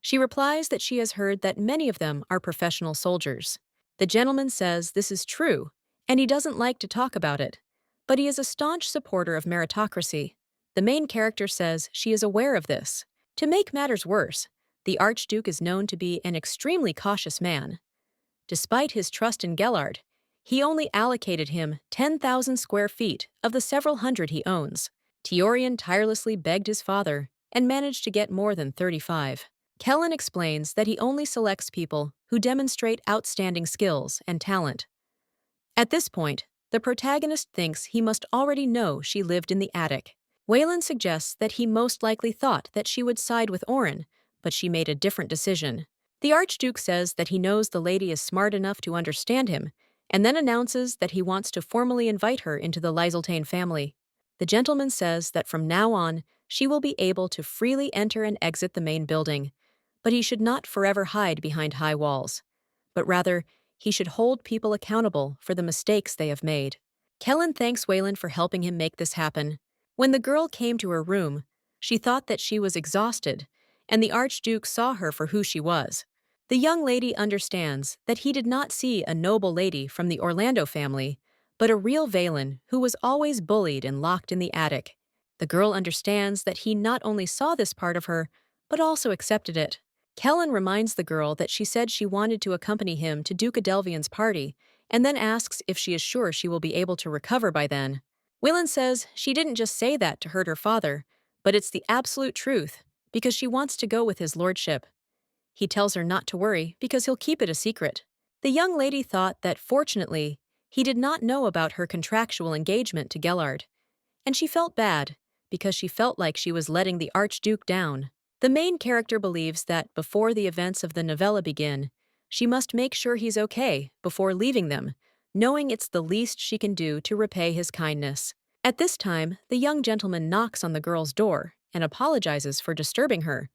She replies that she has heard that many of them are professional soldiers. The gentleman says this is true, and he doesn't like to talk about it, but he is a staunch supporter of meritocracy. The main character says she is aware of this. To make matters worse, the Archduke is known to be an extremely cautious man. Despite his trust in Gellard, he only allocated him 10,000 square feet of the several hundred he owns. Teorian tirelessly begged his father and managed to get more than 35. Kellen explains that he only selects people who demonstrate outstanding skills and talent. At this point, the protagonist thinks he must already know she lived in the attic. Whelan suggests that he most likely thought that she would side with Oren, but she made a different decision. The Archduke says that he knows the lady is smart enough to understand him, and then announces that he wants to formally invite her into the Lieseltane family. The gentleman says that from now on, she will be able to freely enter and exit the main building, but he should not forever hide behind high walls, but rather, he should hold people accountable for the mistakes they have made. Kellen thanks Whelan for helping him make this happen. When the girl came to her room, she thought that she was exhausted, and the Archduke saw her for who she was. The young lady understands that he did not see a noble lady from the Orlando family, but a real Valen who was always bullied and locked in the attic. The girl understands that he not only saw this part of her, but also accepted it. Kellen reminds the girl that she said she wanted to accompany him to Duke Adelvian's party, and then asks if she is sure she will be able to recover by then. Whelan says she didn't just say that to hurt her father, but it's the absolute truth, because she wants to go with his lordship. He tells her not to worry because he'll keep it a secret. The young lady thought that, fortunately, he did not know about her contractual engagement to Gellard, and she felt bad because she felt like she was letting the Archduke down. The main character believes that before the events of the novella begin, she must make sure he's okay before leaving them, knowing it's the least she can do to repay his kindness. At this time, the young gentleman knocks on the girl's door and apologizes for disturbing her,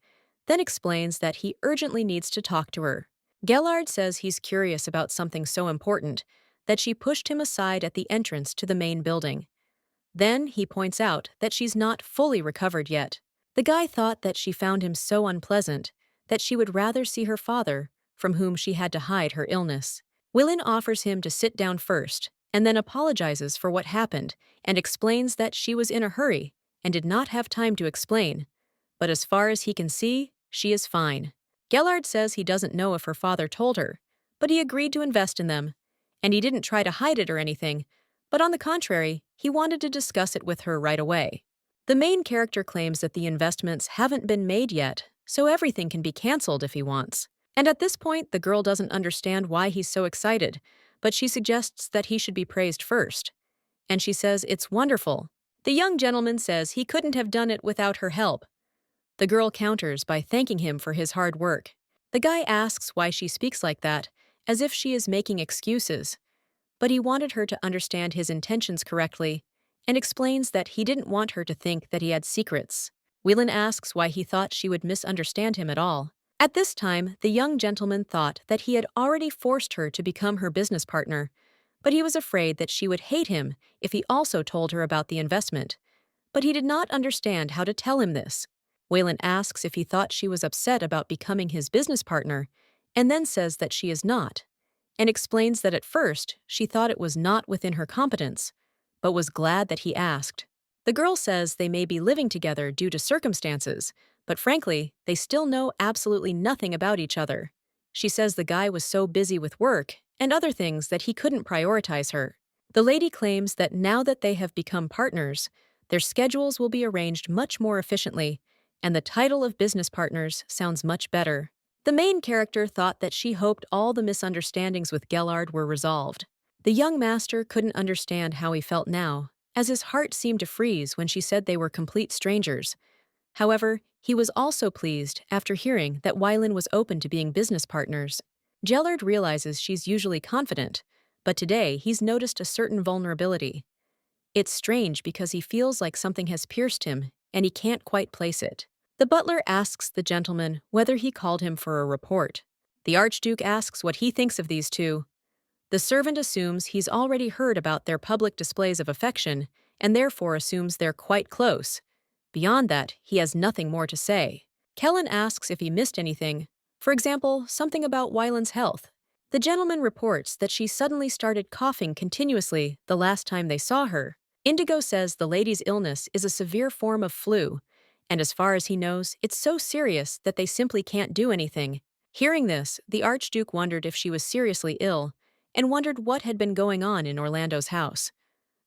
then explains that he urgently needs to talk to her. Gellard says he's curious about something so important that she pushed him aside at the entrance to the main building. Then he points out that she's not fully recovered yet. The guy thought that she found him so unpleasant that she would rather see her father, from whom she had to hide her illness. Willin offers him to sit down first, and then apologizes for what happened and explains that she was in a hurry and did not have time to explain. But as far as he can see, she is fine. Gellard says he doesn't know if her father told her, but he agreed to invest in them. And he didn't try to hide it or anything, but on the contrary, he wanted to discuss it with her right away. The main character claims that the investments haven't been made yet, so everything can be cancelled if he wants. And at this point, the girl doesn't understand why he's so excited, but she suggests that he should be praised first. And she says it's wonderful. The young gentleman says he couldn't have done it without her help. The girl counters by thanking him for his hard work. The guy asks why she speaks like that, as if she is making excuses. But he wanted her to understand his intentions correctly, and explains that he didn't want her to think that he had secrets. Whelan asks why he thought she would misunderstand him at all. At this time, the young gentleman thought that he had already forced her to become her business partner, but he was afraid that she would hate him if he also told her about the investment. But he did not understand how to tell him this. Whelan asks if he thought she was upset about becoming his business partner, and then says that she is not, and explains that at first she thought it was not within her competence, but was glad that he asked. The girl says they may be living together due to circumstances, but frankly, they still know absolutely nothing about each other. She says the guy was so busy with work and other things that he couldn't prioritize her. The lady claims that now that they have become partners, their schedules will be arranged much more efficiently, and the title of business partners sounds much better. The main character thought that she hoped all the misunderstandings with Gellard were resolved. The young master couldn't understand how he felt now, as his heart seemed to freeze when she said they were complete strangers. However, he was also pleased after hearing that Whelan was open to being business partners. Gellard realizes she's usually confident, but today he's noticed a certain vulnerability. It's strange because he feels like something has pierced him, and he can't quite place it. The butler asks the gentleman whether he called him for a report. The Archduke asks what he thinks of these two. The servant assumes he's already heard about their public displays of affection, and therefore assumes they're quite close. Beyond that, he has nothing more to say. Kellen asks if he missed anything, for example, something about Whelan's health. The gentleman reports that she suddenly started coughing continuously the last time they saw her. Indigo says the lady's illness is a severe form of flu, and as far as he knows, it's so serious that they simply can't do anything. Hearing this, the Archduke wondered if she was seriously ill, and wondered what had been going on in Orlando's house.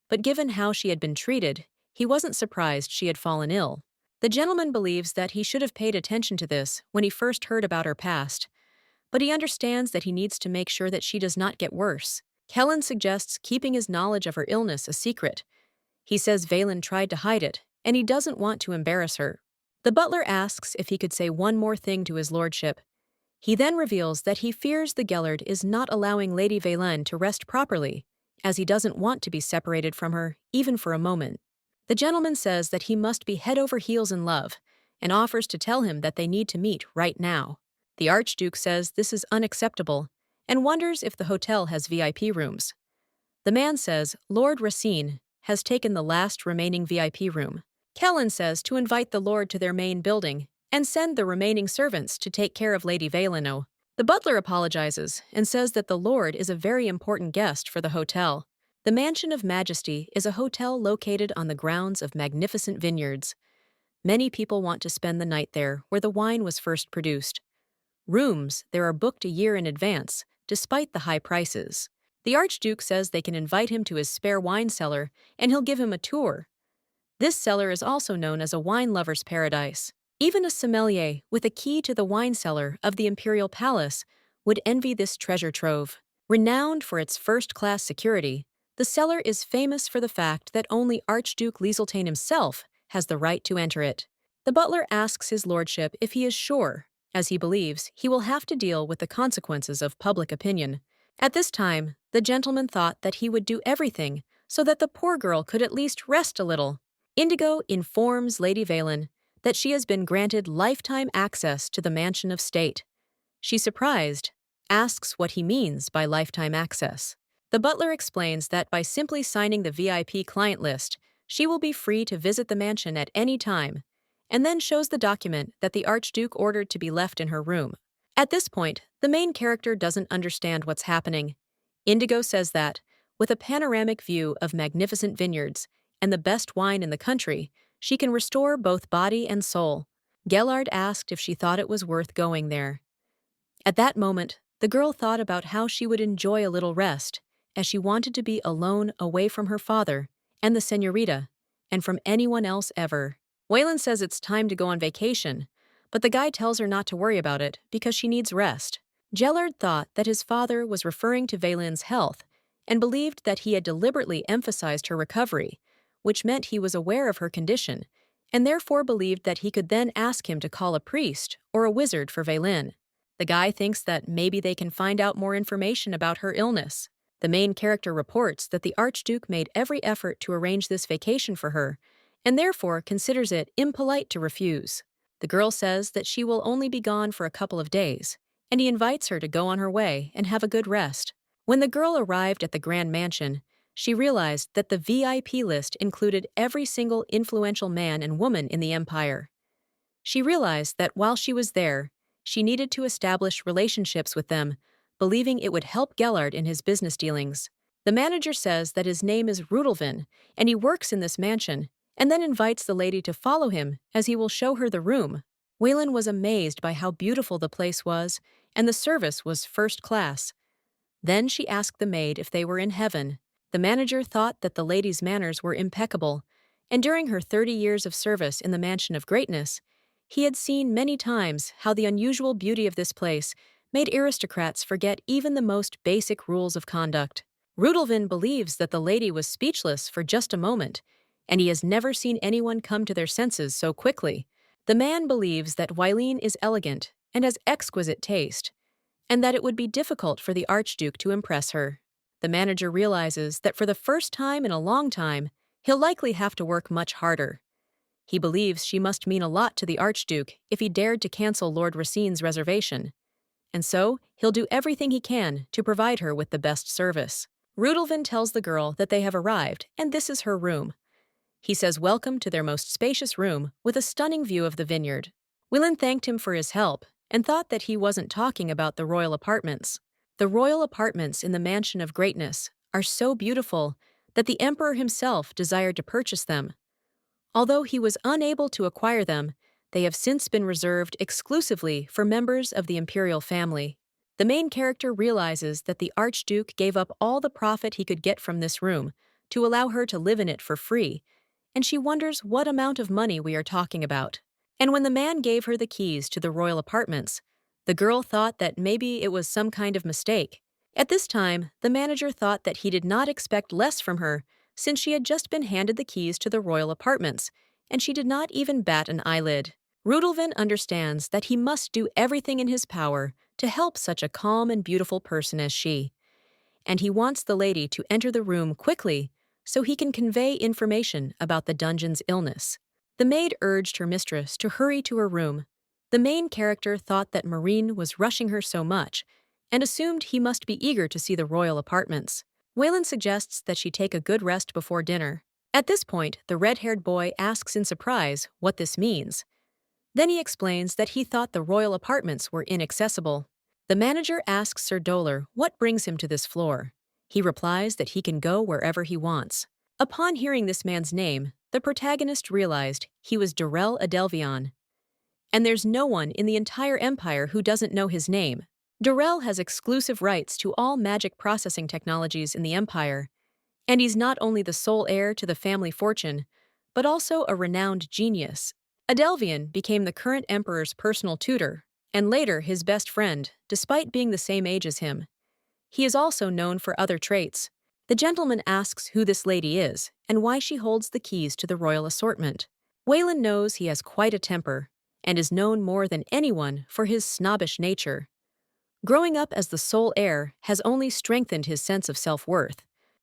But given how she had been treated, he wasn't surprised she had fallen ill. The gentleman believes that he should have paid attention to this when he first heard about her past, but he understands that he needs to make sure that she does not get worse. Kellen suggests keeping his knowledge of her illness a secret. He says Whelan tried to hide it, and he doesn't want to embarrass her. The butler asks if he could say one more thing to his lordship. He then reveals that he fears the Gellard is not allowing Lady Whelan to rest properly, as he doesn't want to be separated from her, even for a moment. The gentleman says that he must be head over heels in love, and offers to tell him that they need to meet right now. The Archduke says this is unacceptable, and wonders if the hotel has VIP rooms. The man says Lord Racine has taken the last remaining VIP room. Kellen says to invite the lord to their main building and send the remaining servants to take care of Lady Whelan. The butler apologizes and says that the lord is a very important guest for the hotel. The Mansion of Majesty is a hotel located on the grounds of magnificent vineyards. Many people want to spend the night there where the wine was first produced. Rooms there are booked a year in advance, despite the high prices. The Archduke says they can invite him to his spare wine cellar and he'll give him a tour. This cellar is also known as a wine lover's paradise. Even a sommelier with a key to the wine cellar of the Imperial Palace would envy this treasure trove. Renowned for its first-class security, the cellar is famous for the fact that only Archduke Lieseltane himself has the right to enter it. The butler asks his lordship if he is sure, as he believes he will have to deal with the consequences of public opinion. At this time, the gentleman thought that he would do everything so that the poor girl could at least rest a little. Indigo informs Lady Whelan that she has been granted lifetime access to the Mansion of State. She's surprised, asks what he means by lifetime access. The butler explains that by simply signing the VIP client list, she will be free to visit the mansion at any time, and then shows the document that the Archduke ordered to be left in her room. At this point, the main character doesn't understand what's happening. Indigo says that, with a panoramic view of magnificent vineyards and the best wine in the country, she can restore both body and soul. Gellard asked if she thought it was worth going there. At that moment, the girl thought about how she would enjoy a little rest, as she wanted to be alone away from her father and the señorita, and from anyone else ever. Waylon says it's time to go on vacation, but the guy tells her not to worry about it because she needs rest. Gellard thought that his father was referring to Vaylin's health and believed that he had deliberately emphasized her recovery, which meant he was aware of her condition, and therefore believed that he could then ask him to call a priest or a wizard for Vaylin. The guy thinks that maybe they can find out more information about her illness. The main character reports that the Archduke made every effort to arrange this vacation for her, and therefore considers it impolite to refuse. The girl says that she will only be gone for a couple of days, and he invites her to go on her way and have a good rest. When the girl arrived at the Grand Mansion, she realized that the VIP list included every single influential man and woman in the Empire. She realized that while she was there, she needed to establish relationships with them, believing it would help Gellard in his business dealings. The manager says that his name is Rudolvin, and he works in this mansion, and then invites the lady to follow him as he will show her the room. Waylon was amazed by how beautiful the place was, and the service was first class. Then she asked the maid if they were in heaven. The manager thought that the lady's manners were impeccable, and during her 30 years of service in the Mansion of Greatness, he had seen many times how the unusual beauty of this place made aristocrats forget even the most basic rules of conduct. Rudolvin believes that the lady was speechless for just a moment, and he has never seen anyone come to their senses so quickly. The man believes that Waylin is elegant and has exquisite taste, and that it would be difficult for the Archduke to impress her. The manager realizes that for the first time in a long time, he'll likely have to work much harder. He believes she must mean a lot to the Archduke if he dared to cancel Lord Racine's reservation, and so he'll do everything he can to provide her with the best service. Rudolvin tells the girl that they have arrived, and this is her room. He says welcome to their most spacious room with a stunning view of the vineyard. Waylon thanked him for his help and thought that he wasn't talking about the royal apartments. The royal apartments in the Mansion of Greatness are so beautiful that the emperor himself desired to purchase them. Although he was unable to acquire them, they have since been reserved exclusively for members of the imperial family. The main character realizes that the Archduke gave up all the profit he could get from this room to allow her to live in it for free, and she wonders what amount of money we are talking about. And when the man gave her the keys to the royal apartments, the girl thought that maybe it was some kind of mistake. At this time, the manager thought that he did not expect less from her since she had just been handed the keys to the royal apartments, and she did not even bat an eyelid. Rudolvin understands that he must do everything in his power to help such a calm and beautiful person as she, and he wants the lady to enter the room quickly so he can convey information about the dungeon's illness. The maid urged her mistress to hurry to her room. The main character thought that Marine was rushing her so much and assumed he must be eager to see the royal apartments. Waylon suggests that she take a good rest before dinner. At this point, the red-haired boy asks in surprise what this means. Then he explains that he thought the royal apartments were inaccessible. The manager asks Sir Dolar what brings him to this floor. He replies that he can go wherever he wants. Upon hearing this man's name, the protagonist realized he was Derell Adelvion. And there's no one in the entire empire who doesn't know his name. Derell has exclusive rights to all magic processing technologies in the empire, and he's not only the sole heir to the family fortune, but also a renowned genius. Adelvion became the current emperor's personal tutor, and later his best friend, despite being the same age as him. He is also known for other traits. The gentleman asks who this lady is and why she holds the keys to the royal assortment. Waylon knows he has quite a temper and is known more than anyone for his snobbish nature. Growing up as the sole heir has only strengthened his sense of self-worth.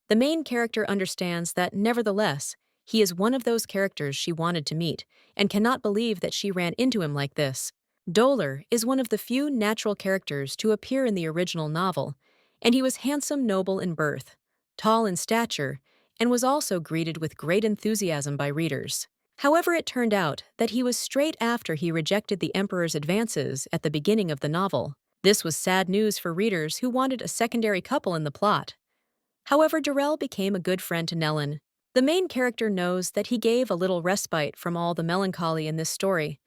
The main character understands that, nevertheless, he is one of those characters she wanted to meet and cannot believe that she ran into him like this. Dolar is one of the few natural characters to appear in the original novel, and he was handsome, noble in birth, tall in stature, and was also greeted with great enthusiasm by readers. However, it turned out that he was straight after he rejected the Emperor's advances at the beginning of the novel. This was sad news for readers who wanted a secondary couple in the plot. However, Derell became a good friend to Nellen. The main character knows that he gave a little respite from all the melancholy in this story,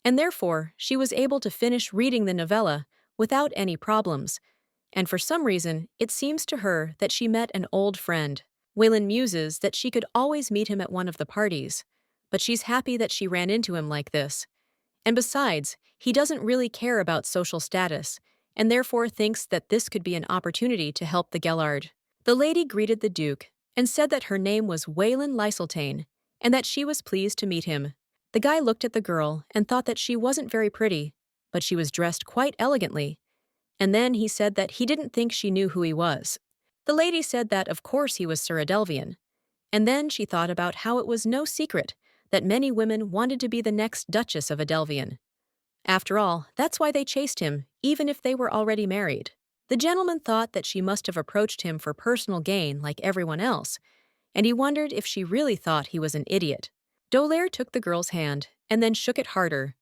and therefore she was able to finish reading the novella without any problems, and for some reason it seems to her that she met an old friend. Waylon muses that she could always meet him at one of the parties, but she's happy that she ran into him like this. And besides, he doesn't really care about social status, and therefore thinks that this could be an opportunity to help the Gellard. The lady greeted the Duke and said that her name was Waylon Lyseltane, and that she was pleased to meet him. The guy looked at the girl and thought that she wasn't very pretty, but she was dressed quite elegantly, and then he said that he didn't think she knew who he was. The lady said that of course he was Sir Adelvian, and then she thought about how it was no secret that many women wanted to be the next Duchess of Adelvian. After all, that's why they chased him, even if they were already married. The gentleman thought that she must have approached him for personal gain like everyone else, and he wondered if she really thought he was an idiot. Dolaire took the girl's hand and then shook it harder.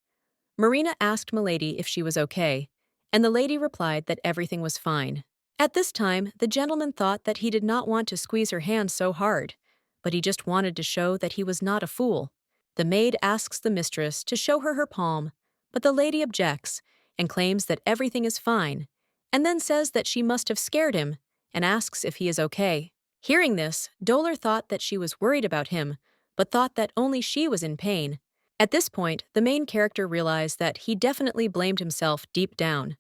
Marina asked Milady if she was okay, and the lady replied that everything was fine. At this time, the gentleman thought that he did not want to squeeze her hand so hard, but he just wanted to show that he was not a fool. The maid asks the mistress to show her palm, but the lady objects and claims that everything is fine, and then says that she must have scared him and asks if he is okay. Hearing this, Dolaire thought that she was worried about him, but thought that only she was in pain. At this point, the main character realized that he definitely blamed himself deep down.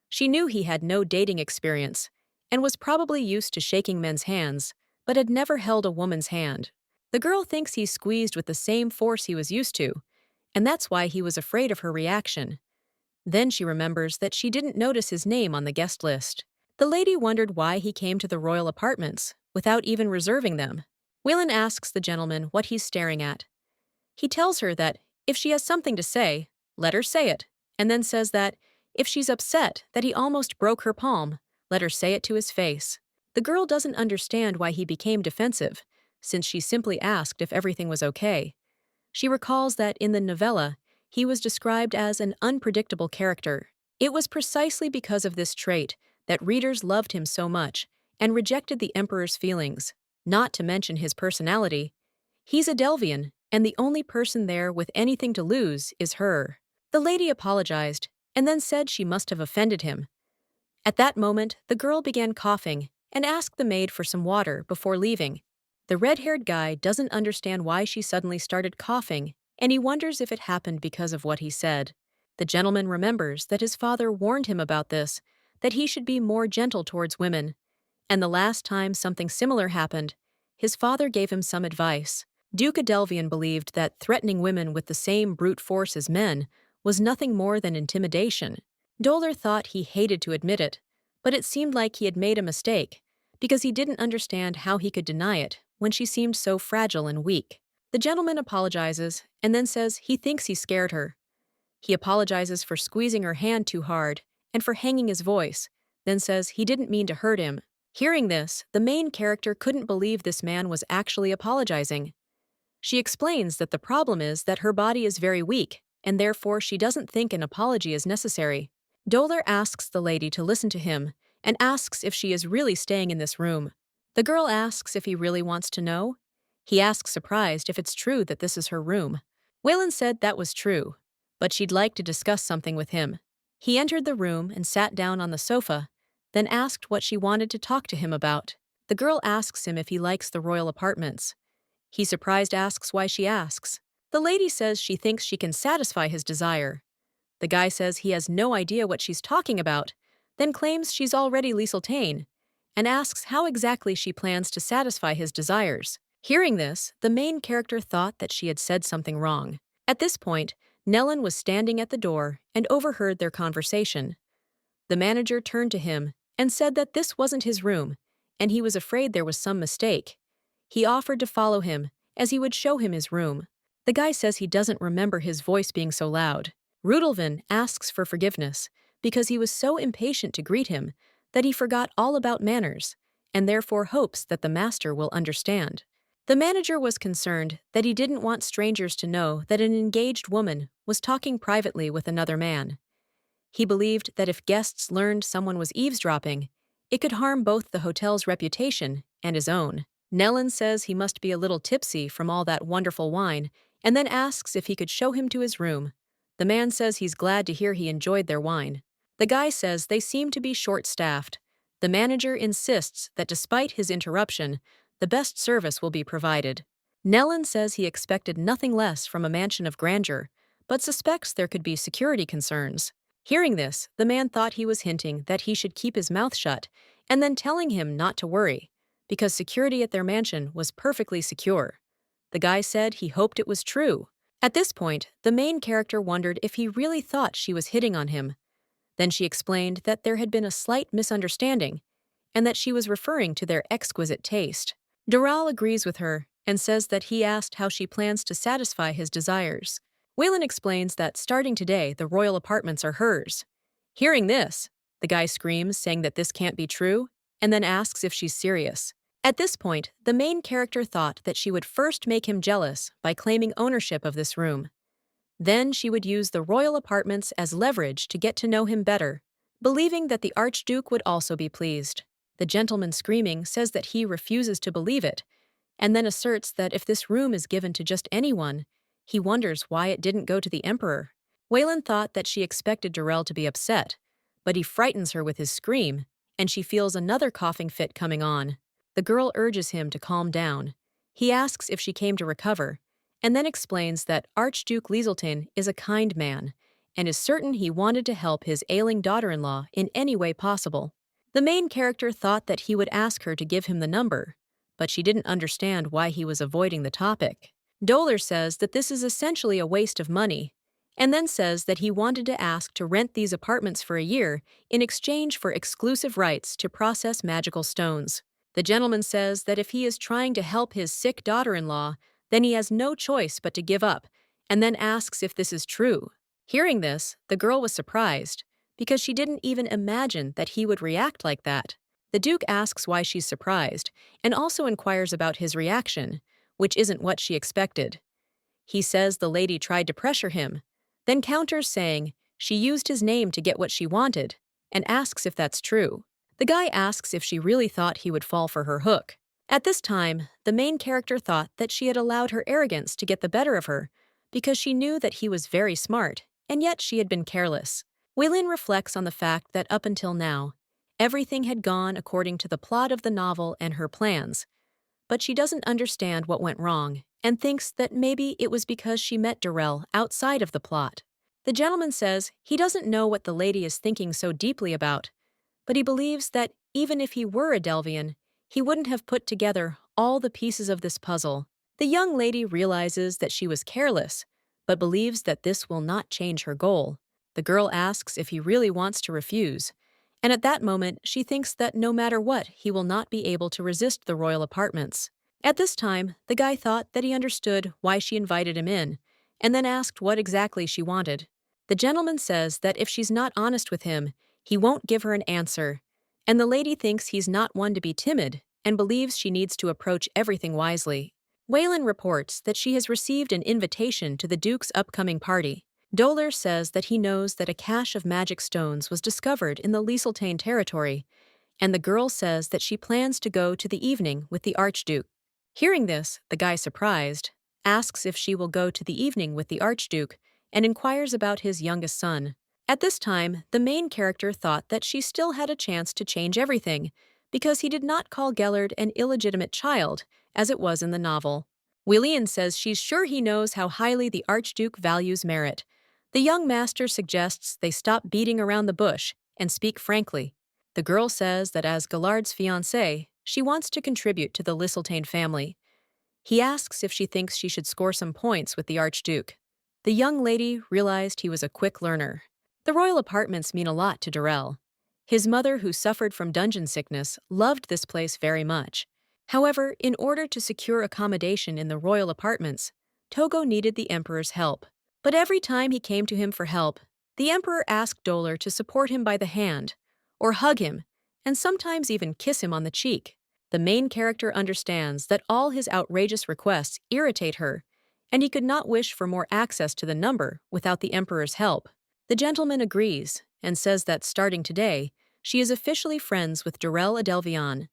She knew he had no dating experience and was probably used to shaking men's hands, but had never held a woman's hand. The girl thinks he squeezed with the same force he was used to, and that's why he was afraid of her reaction. Then she remembers that she didn't notice his name on the guest list. The lady wondered why he came to the royal apartments without even reserving them. Waylon asks the gentleman what he's staring at. He tells her that if she has something to say, let her say it, and then says that if she's upset that he almost broke her palm, let her say it to his face. The girl doesn't understand why he became defensive, since she simply asked if everything was okay. She recalls that in the novella, he was described as an unpredictable character. It was precisely because of this trait that readers loved him so much and rejected the Emperor's feelings, not to mention his personality. He's a Delvian, and the only person there with anything to lose is her. The lady apologized and then said she must have offended him. At that moment, the girl began coughing and asked the maid for some water before leaving. The red-haired guy doesn't understand why she suddenly started coughing, and he wonders if it happened because of what he said. The gentleman remembers that his father warned him about this, that he should be more gentle towards women, and the last time something similar happened, his father gave him some advice. Duke Adelvian believed that threatening women with the same brute force as men was nothing more than intimidation. Dolaire thought he hated to admit it, but it seemed like he had made a mistake, because he didn't understand how he could deny it when she seemed so fragile and weak. The gentleman apologizes and then says he thinks he scared her. He apologizes for squeezing her hand too hard and for hanging his voice, then says he didn't mean to hurt him. Hearing this, the main character couldn't believe this man was actually apologizing. She explains that the problem is that her body is very weak, and therefore she doesn't think an apology is necessary. Dolaire asks the lady to listen to him and asks if she is really staying in this room. The girl asks if he really wants to know. He asks surprised if it's true that this is her room. Waylon said that was true, but she'd like to discuss something with him. He entered the room and sat down on the sofa, then asked what she wanted to talk to him about. The girl asks him if he likes the royal apartments. He surprised asks why she asks. The lady says she thinks she can satisfy his desire. The guy says he has no idea what she's talking about, then claims she's already Lyseltane, and asks how exactly she plans to satisfy his desires. Hearing this, the main character thought that she had said something wrong. At this point, Nellen was standing at the door and overheard their conversation. The manager turned to him and said that this wasn't his room, and he was afraid there was some mistake. He offered to follow him, as he would show him his room. The guy says he doesn't remember his voice being so loud. Rudelvin asks for forgiveness, because he was so impatient to greet him that he forgot all about manners, and therefore hopes that the master will understand. The manager was concerned that he didn't want strangers to know that an engaged woman was talking privately with another man. He believed that if guests learned someone was eavesdropping, it could harm both the hotel's reputation and his own. Nellin says he must be a little tipsy from all that wonderful wine and then asks if he could show him to his room. The man says he's glad to hear he enjoyed their wine. The guy says they seem to be short-staffed. The manager insists that despite his interruption, the best service will be provided. Nellin says he expected nothing less from a mansion of grandeur, but suspects there could be security concerns. Hearing this, the man thought he was hinting that he should keep his mouth shut and then telling him not to worry, because security at their mansion was perfectly secure. The guy said he hoped it was true. At this point, the main character wondered if he really thought she was hitting on him. Then she explained that there had been a slight misunderstanding and that she was referring to their exquisite taste. Derell agrees with her and says that he asked how she plans to satisfy his desires. Waylon explains that starting today, the royal apartments are hers. Hearing this, the guy screams, saying that this can't be true, and then asks if she's serious. At this point, the main character thought that she would first make him jealous by claiming ownership of this room. Then she would use the royal apartments as leverage to get to know him better, believing that the Archduke would also be pleased. The gentleman screaming says that he refuses to believe it, and then asserts that if this room is given to just anyone, he wonders why it didn't go to the emperor. Waylon thought that she expected Derell to be upset, but he frightens her with his scream, and she feels another coughing fit coming on. The girl urges him to calm down. He asks if she came to recover, and then explains that Archduke Lieseltine is a kind man, and is certain he wanted to help his ailing daughter-in-law in any way possible. The main character thought that he would ask her to give him the number, but she didn't understand why he was avoiding the topic. Doler says that this is essentially a waste of money, and then says that he wanted to ask to rent these apartments for a year in exchange for exclusive rights to process magical stones. The gentleman says that if he is trying to help his sick daughter-in-law, then he has no choice but to give up, and then asks if this is true. Hearing this, the girl was surprised, because she didn't even imagine that he would react like that. The Duke asks why she's surprised, and also inquires about his reaction, which isn't what she expected. He says the lady tried to pressure him, then counters saying she used his name to get what she wanted, and asks if that's true. The guy asks if she really thought he would fall for her hook. At this time, the main character thought that she had allowed her arrogance to get the better of her, because she knew that he was very smart, and yet she had been careless. Waylon reflects on the fact that up until now, everything had gone according to the plot of the novel and her plans, but she doesn't understand what went wrong and thinks that maybe it was because she met Derell outside of the plot. The gentleman says he doesn't know what the lady is thinking so deeply about, but he believes that even if he were a Delvian, he wouldn't have put together all the pieces of this puzzle. The young lady realizes that she was careless, but believes that this will not change her goal. The girl asks if he really wants to refuse, and at that moment she thinks that no matter what, he will not be able to resist the royal apartments. At this time, the guy thought that he understood why she invited him in, and then asked what exactly she wanted. The gentleman says that if she's not honest with him, he won't give her an answer, and the lady thinks he's not one to be timid and believes she needs to approach everything wisely. Waylon reports that she has received an invitation to the Duke's upcoming party. Doler says that he knows that a cache of magic stones was discovered in the Lieseltine territory, and the girl says that she plans to go to the evening with the Archduke. Hearing this, the guy, surprised, asks if she will go to the evening with the Archduke and inquires about his youngest son. At this time, the main character thought that she still had a chance to change everything, because he did not call Gellard an illegitimate child, as it was in the novel. Willian says she's sure he knows how highly the Archduke values merit. The young master suggests they stop beating around the bush and speak frankly. The girl says that as Gellard's fiancée, she wants to contribute to the Lieseltine family. He asks if she thinks she should score some points with the Archduke. The young lady realized he was a quick learner. The royal apartments mean a lot to Derell. His mother, who suffered from dungeon sickness, loved this place very much. However, in order to secure accommodation in the royal apartments, Togo needed the emperor's help. But every time he came to him for help, the emperor asked Doler to support him by the hand, or hug him, and sometimes even kiss him on the cheek. The main character understands that all his outrageous requests irritate her, and he could not wish for more access to the number without the Emperor's help. The gentleman agrees and says that starting today, she is officially friends with Derell Adelvian.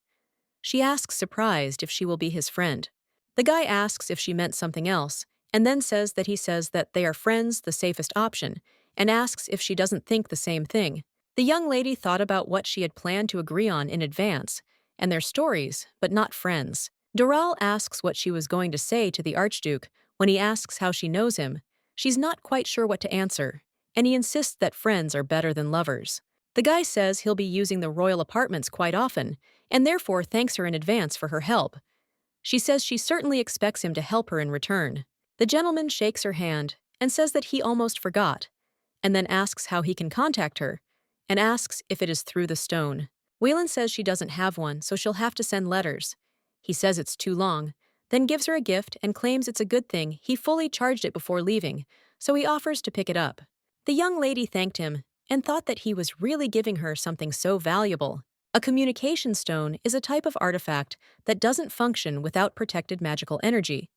She asks surprised if she will be his friend. The guy asks if she meant something else, and then says that they are friends, the safest option, and asks if she doesn't think the same thing. The young lady thought about what she had planned to agree on in advance, and their stories, but not friends. Derell asks what she was going to say to the Archduke when he asks how she knows him. She's not quite sure what to answer, and he insists that friends are better than lovers. The guy says he'll be using the royal apartments quite often, and therefore thanks her in advance for her help. She says she certainly expects him to help her in return. The gentleman shakes her hand and says that he almost forgot, and then asks how he can contact her, and asks if it is through the stone. Wayland says she doesn't have one, so she'll have to send letters. He says it's too long, then gives her a gift and claims it's a good thing he fully charged it before leaving, so he offers to pick it up. The young lady thanked him and thought that he was really giving her something so valuable. A communication stone is a type of artifact that doesn't function without protected magical energy.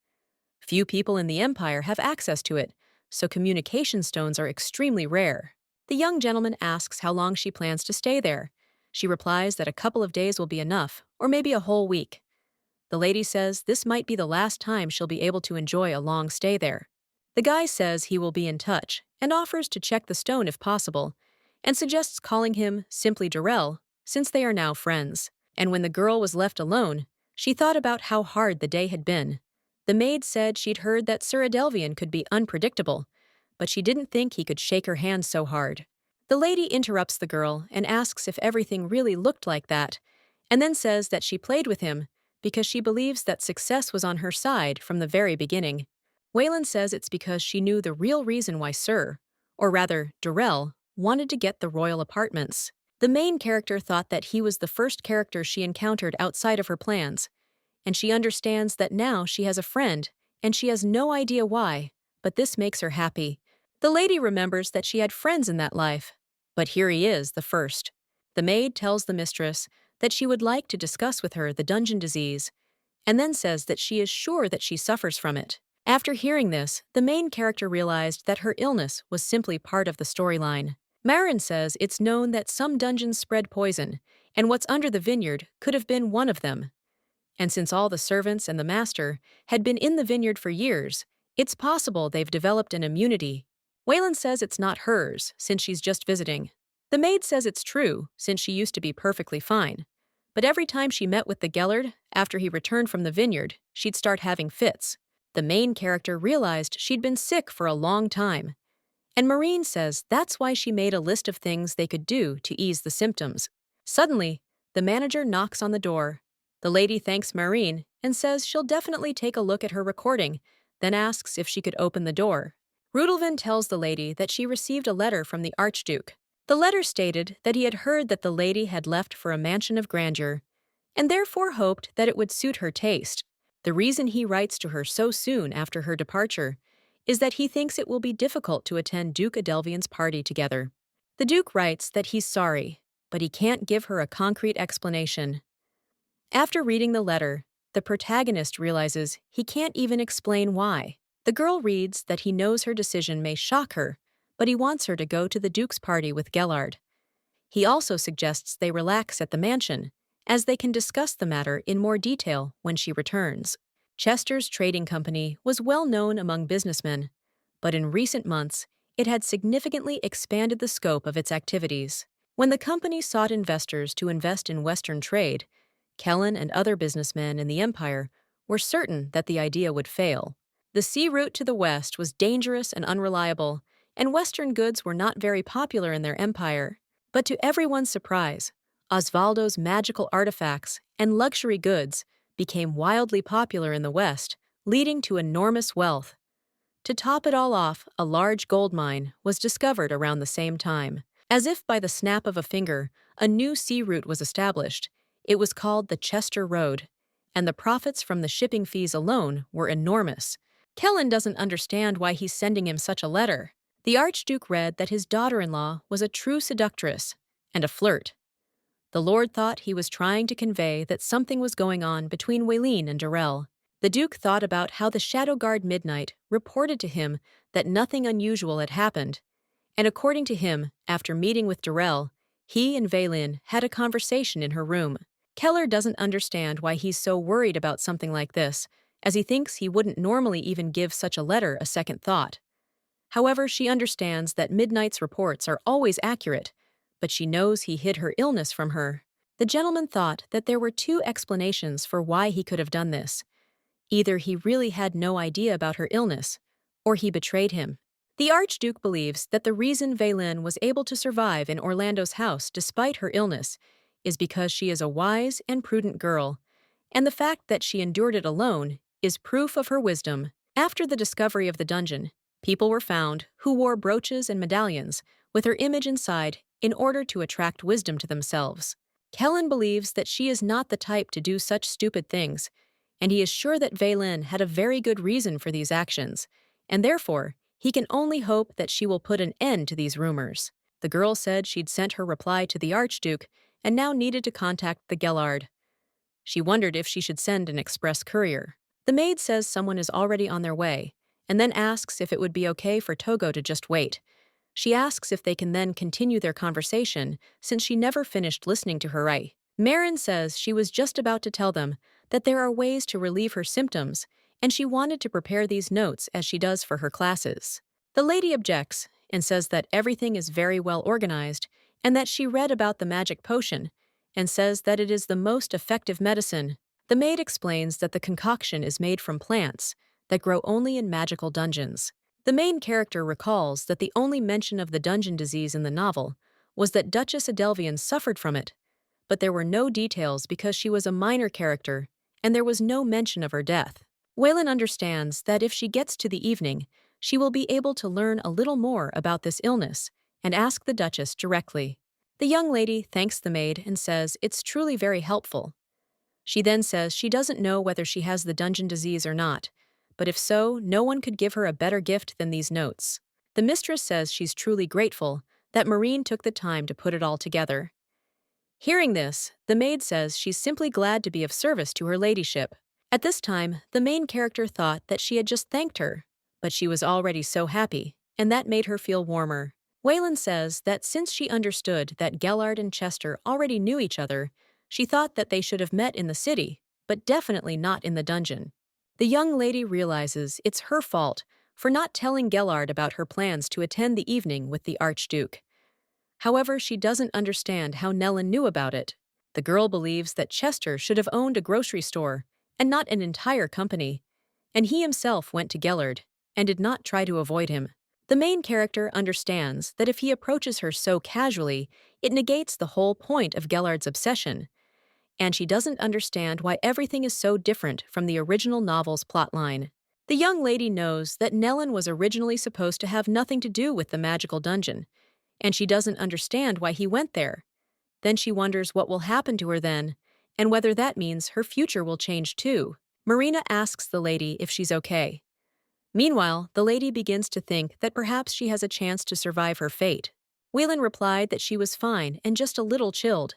Few people in the Empire have access to it, so communication stones are extremely rare. The young gentleman asks how long she plans to stay there. She replies that a couple of days will be enough, or maybe a whole week. The lady says this might be the last time she'll be able to enjoy a long stay there. The guy says he will be in touch and offers to check the stone if possible, and suggests calling him simply Derell, since they are now friends. And when the girl was left alone, she thought about how hard the day had been. The maid said she'd heard that Sir Adelvian could be unpredictable, but she didn't think he could shake her hand so hard. The lady interrupts the girl and asks if everything really looked like that, and then says that she played with him because she believes that success was on her side from the very beginning. Wayland says it's because she knew the real reason why Sir, or rather Derell, wanted to get the royal apartments. The main character thought that he was the first character she encountered outside of her plans, and she understands that now she has a friend, and she has no idea why, but this makes her happy. The lady remembers that she had friends in that life, but here he is, the first. The maid tells the mistress that she would like to discuss with her the dungeon disease, and then says that she is sure that she suffers from it. After hearing this, the main character realized that her illness was simply part of the storyline. Marin says it's known that some dungeons spread poison, and what's under the vineyard could have been one of them. And since all the servants and the master had been in the vineyard for years, it's possible they've developed an immunity. Wayland says it's not hers, since she's just visiting. The maid says it's true, since she used to be perfectly fine. But every time she met with the Gellard, after he returned from the vineyard, she'd start having fits. The main character realized she'd been sick for a long time. And Maureen says that's why she made a list of things they could do to ease the symptoms. Suddenly, the manager knocks on the door. The lady thanks Maureen and says she'll definitely take a look at her recording, then asks if she could open the door. Rudelvin tells the lady that she received a letter from the Archduke. The letter stated that he had heard that the lady had left for a mansion of grandeur, and therefore hoped that it would suit her taste. The reason he writes to her so soon after her departure is that he thinks it will be difficult to attend Duke Adelvian's party together. The Duke writes that he's sorry, but he can't give her a concrete explanation. After reading the letter, the protagonist realizes he can't even explain why. The girl reads that he knows her decision may shock her, but he wants her to go to the Duke's party with Gellard. He also suggests they relax at the mansion, as they can discuss the matter in more detail when she returns. Chester's trading company was well known among businessmen, but in recent months, it had significantly expanded the scope of its activities. When the company sought investors to invest in Western trade, Kellen and other businessmen in the empire were certain that the idea would fail. The sea route to the west was dangerous and unreliable, and Western goods were not very popular in their empire. But to everyone's surprise, Osvaldo's magical artifacts and luxury goods became wildly popular in the West, leading to enormous wealth. To top it all off, a large gold mine was discovered around the same time. As if by the snap of a finger, a new sea route was established. It was called the Chester Road, and the profits from the shipping fees alone were enormous. Kellen doesn't understand why he's sending him such a letter. The Archduke read that his daughter-in-law was a true seductress and a flirt. The lord thought he was trying to convey that something was going on between Waylene and Derell. The duke thought about how the Shadow Guard Midnight reported to him that nothing unusual had happened, and according to him, after meeting with Derell, he and Waylene had a conversation in her room. Keller doesn't understand why he's so worried about something like this, as he thinks he wouldn't normally even give such a letter a second thought. However, she understands that Midnight's reports are always accurate, but she knows he hid her illness from her. The gentleman thought that there were two explanations for why he could have done this. Either he really had no idea about her illness, or he betrayed him. The Archduke believes that the reason Waylene was able to survive in Orlando's house despite her illness is because she is a wise and prudent girl, and the fact that she endured it alone is proof of her wisdom. After the discovery of the dungeon, people were found who wore brooches and medallions with her image inside in order to attract wisdom to themselves. Kellen believes that she is not the type to do such stupid things, and he is sure that Waylene had a very good reason for these actions, and therefore, he can only hope that she will put an end to these rumors. The girl said she'd sent her reply to the Archduke and now needed to contact the Gellard. She wondered if she should send an express courier. The maid says someone is already on their way, and then asks if it would be okay for Togo to just wait. She asks if they can then continue their conversation, since she never finished listening to her right. Marin says she was just about to tell them that there are ways to relieve her symptoms, and she wanted to prepare these notes as she does for her classes. The lady objects and says that everything is very well organized and that she read about the magic potion and says that it is the most effective medicine. The maid explains that the concoction is made from plants that grow only in magical dungeons. The main character recalls that the only mention of the dungeon disease in the novel was that Duchess Adelvian suffered from it, but there were no details because she was a minor character and there was no mention of her death. Waylene understands that if she gets to the evening, she will be able to learn a little more about this illness and ask the Duchess directly. The young lady thanks the maid and says it's truly very helpful. She then says she doesn't know whether she has the dungeon disease or not, but if so, no one could give her a better gift than these notes. The mistress says she's truly grateful that Marine took the time to put it all together. Hearing this, the maid says she's simply glad to be of service to her ladyship. At this time, the main character thought that she had just thanked her, but she was already so happy, and that made her feel warmer. Waylene says that since she understood that Gellard and Chester already knew each other, she thought that they should have met in the city, but definitely not in the dungeon. The young lady realizes it's her fault for not telling Gellard about her plans to attend the evening with the Archduke. However, she doesn't understand how Nellen knew about it. The girl believes that Chester should have owned a grocery store and not an entire company, and he himself went to Gellard and did not try to avoid him. The main character understands that if he approaches her so casually, it negates the whole point of Gellard's obsession, and she doesn't understand why everything is so different from the original novel's plotline. The young lady knows that Nellen was originally supposed to have nothing to do with the magical dungeon, and she doesn't understand why he went there. Then she wonders what will happen to her then, and whether that means her future will change too. Marina asks the lady if she's okay. Meanwhile, the lady begins to think that perhaps she has a chance to survive her fate. Waylene replied that she was fine and just a little chilled.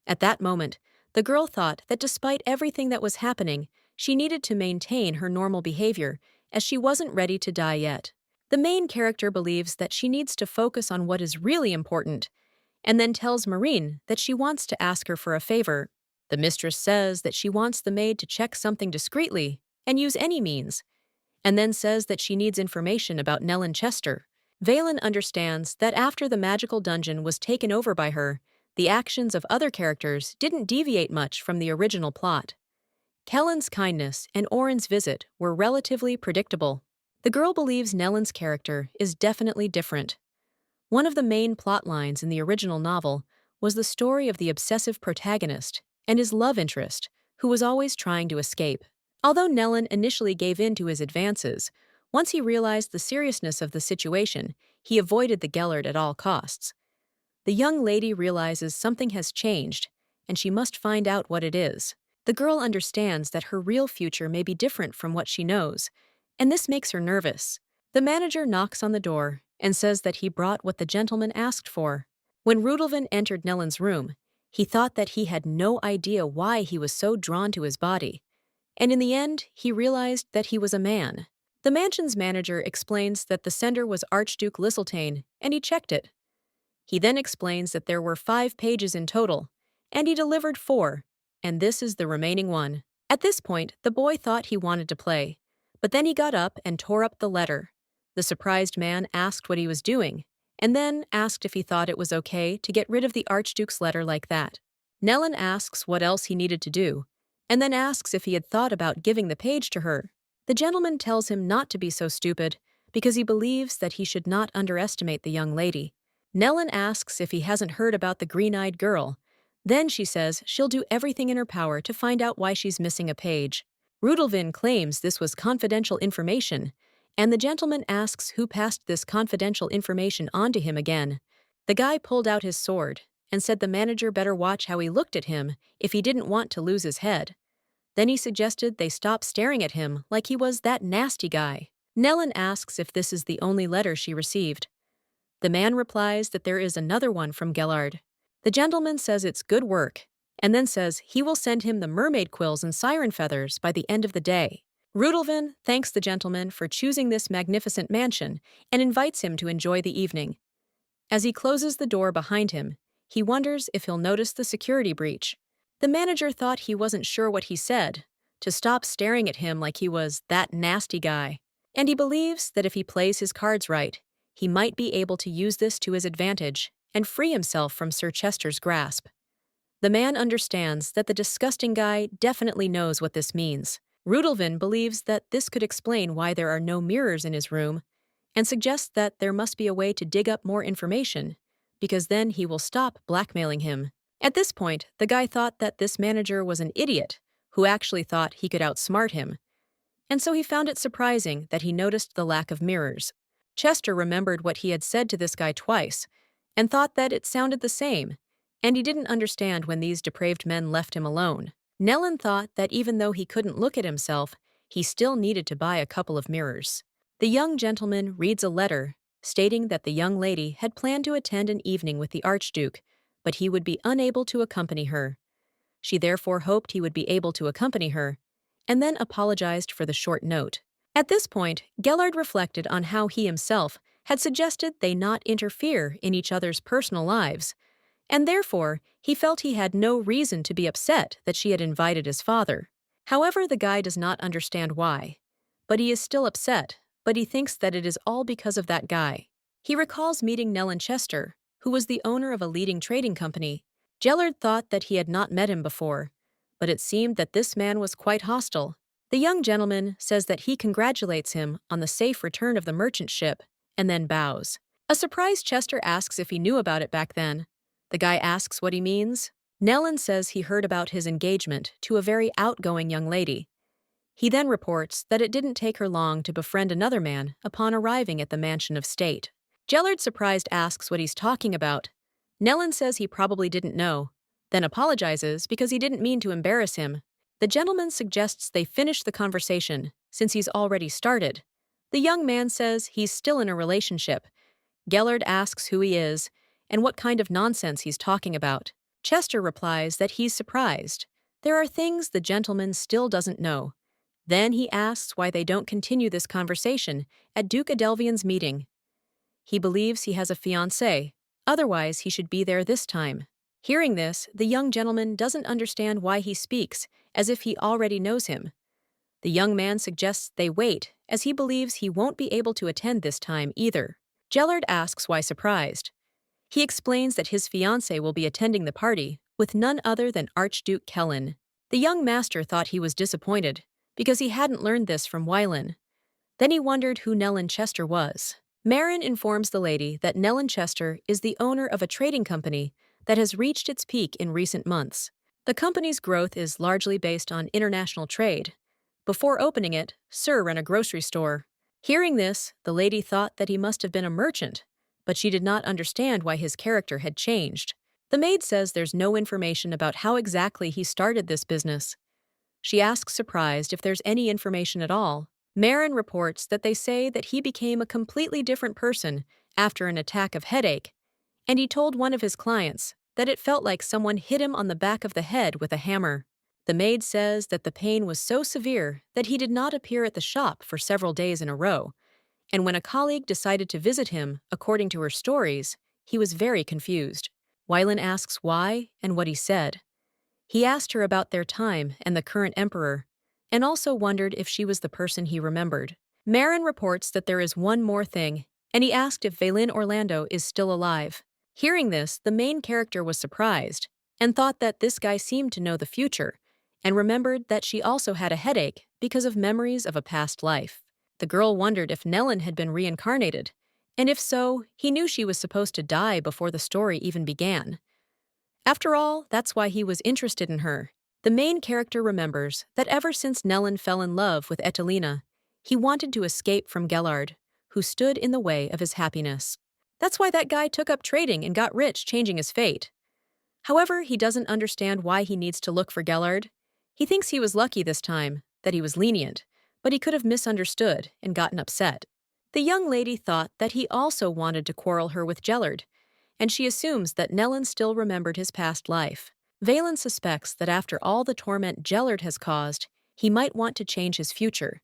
At that moment, the girl thought that despite everything that was happening, she needed to maintain her normal behavior, as she wasn't ready to die yet. The main character believes that she needs to focus on what is really important, and then tells Marine that she wants to ask her for a favor. The mistress says that she wants the maid to check something discreetly and use any means, and then says that she needs information about Nellen Chester. Waylene understands that after the magical dungeon was taken over by her, the actions of other characters didn't deviate much from the original plot. Kellen's kindness and Oren's visit were relatively predictable. The girl believes Nellen's character is definitely different. One of the main plot lines in the original novel was the story of the obsessive protagonist and his love interest, who was always trying to escape. Although Nellen initially gave in to his advances, once he realized the seriousness of the situation, he avoided the Gellard at all costs. The young lady realizes something has changed, and she must find out what it is. The girl understands that her real future may be different from what she knows, and this makes her nervous. The manager knocks on the door and says that he brought what the gentleman asked for. When Rudolvin entered Nellen's room, He thought that he had no idea why he was so drawn to his body, and in the end, he realized that he was a man. The mansion's manager explains that the sender was Archduke Lisseltane, and he checked it. He then explains that there were 5 pages in total, and he delivered 4, and this is the remaining one. At this point, the boy thought he wanted to play, but then he got up and tore up the letter. The surprised man asked what he was doing, and then asked if he thought it was okay to get rid of the Archduke's letter like that. Nellin asks what else he needed to do, and then asks if he had thought about giving the page to her. The gentleman tells him not to be so stupid, because he believes that he should not underestimate the young lady. Nellin asks if he hasn't heard about the green-eyed girl. Then she says she'll do everything in her power to find out why she's missing a page. Rudolvin claims this was confidential information, and the gentleman asks who passed this confidential information on to him again. The guy pulled out his sword and said the manager better watch how he looked at him if he didn't want to lose his head. Then he suggested they stop staring at him like he was that nasty guy. Nellin asks if this is the only letter she received. The man replies that there is another one from Gellard. The gentleman says it's good work, and then says he will send him the mermaid quills and siren feathers by the end of the day. Rudolvin thanks the gentleman for choosing this magnificent mansion and invites him to enjoy the evening. As he closes the door behind him, he wonders if he'll notice the security breach. The manager thought he wasn't sure what he said, to stop staring at him like he was that nasty guy. And he believes that if he plays his cards right, he might be able to use this to his advantage and free himself from Sir Chester's grasp. The man understands that the disgusting guy definitely knows what this means. Rudolvin believes that this could explain why there are no mirrors in his room, and suggests that there must be a way to dig up more information, because then he will stop blackmailing him. At this point, the guy thought that this manager was an idiot who actually thought he could outsmart him, and so he found it surprising that he noticed the lack of mirrors. Chester remembered what he had said to this guy twice, and thought that it sounded the same, and he didn't understand when these depraved men left him alone. Nellin thought that even though he couldn't look at himself, he still needed to buy a couple of mirrors. The young gentleman reads a letter stating that the young lady had planned to attend an evening with the Archduke, but he would be unable to accompany her. She therefore hoped he would be able to accompany her, and then apologized for the short note. At this point, Gellard reflected on how he himself had suggested they not interfere in each other's personal lives, and therefore he felt he had no reason to be upset that she had invited his father. However, the guy does not understand why, but he is still upset, but he thinks that it is all because of that guy. He recalls meeting Nellin Chester, who was the owner of a leading trading company. Gellard thought that he had not met him before, but it seemed that this man was quite hostile. The young gentleman says that he congratulates him on the safe return of the merchant ship, and then bows. A surprised Chester asks if he knew about it back then. The guy asks what he means. Nellin says he heard about his engagement to a very outgoing young lady. He then reports that it didn't take her long to befriend another man upon arriving at the mansion of state. Gellard surprised asks what he's talking about. Nellin says he probably didn't know, then apologizes because he didn't mean to embarrass him. The gentleman suggests they finish the conversation, since he's already started. The young man says he's still in a relationship. Gellard asks who he is and what kind of nonsense he's talking about. Chester replies that he's surprised. There are things the gentleman still doesn't know. Then he asks why they don't continue this conversation at Duke Adelvian's meeting. He believes he has a fiancée, otherwise he should be there this time. Hearing this, the young gentleman doesn't understand why he speaks, as if he already knows him. The young man suggests they wait, as he believes he won't be able to attend this time either. Gellard asks why surprised. He explains that his fiancée will be attending the party with none other than Archduke Kellen. The young master thought he was disappointed, because he hadn't learned this from Wylan. Then he wondered who Nellin Chester was. Marin informs the lady that Nellin Chester is the owner of a trading company that has reached its peak in recent months. The company's growth is largely based on international trade. Before opening it, Sir ran a grocery store. Hearing this, the lady thought that he must have been a merchant, but she did not understand why his character had changed. The maid says there's no information about how exactly he started this business. She asks surprised if there's any information at all. Marin reports that they say that he became a completely different person after an attack of headache, and he told one of his clients that it felt like someone hit him on the back of the head with a hammer. The maid says that the pain was so severe that he did not appear at the shop for several days in a row, and when a colleague decided to visit him, according to her stories, he was very confused. Wylan asks why and what he said. He asked her about their time and the current emperor, and also wondered if she was the person he remembered. Marin reports that there is one more thing, and he asked if Vaylin Orlando is still alive. Hearing this, the main character was surprised and thought that this guy seemed to know the future, and remembered that she also had a headache because of memories of a past life. The girl wondered if Nellen had been reincarnated, and if so, he knew she was supposed to die before the story even began. After all, that's why he was interested in her. The main character remembers that ever since Nellen fell in love with Etelina, he wanted to escape from Gellard, who stood in the way of his happiness. That's why that guy took up trading and got rich, changing his fate. However, he doesn't understand why he needs to look for Gellard. He thinks he was lucky this time, that he was lenient, but he could have misunderstood and gotten upset. The young lady thought that he also wanted to quarrel her with Gellard, and she assumes that Nellen still remembered his past life. Vaylin suspects that after all the torment Gellard has caused, he might want to change his future.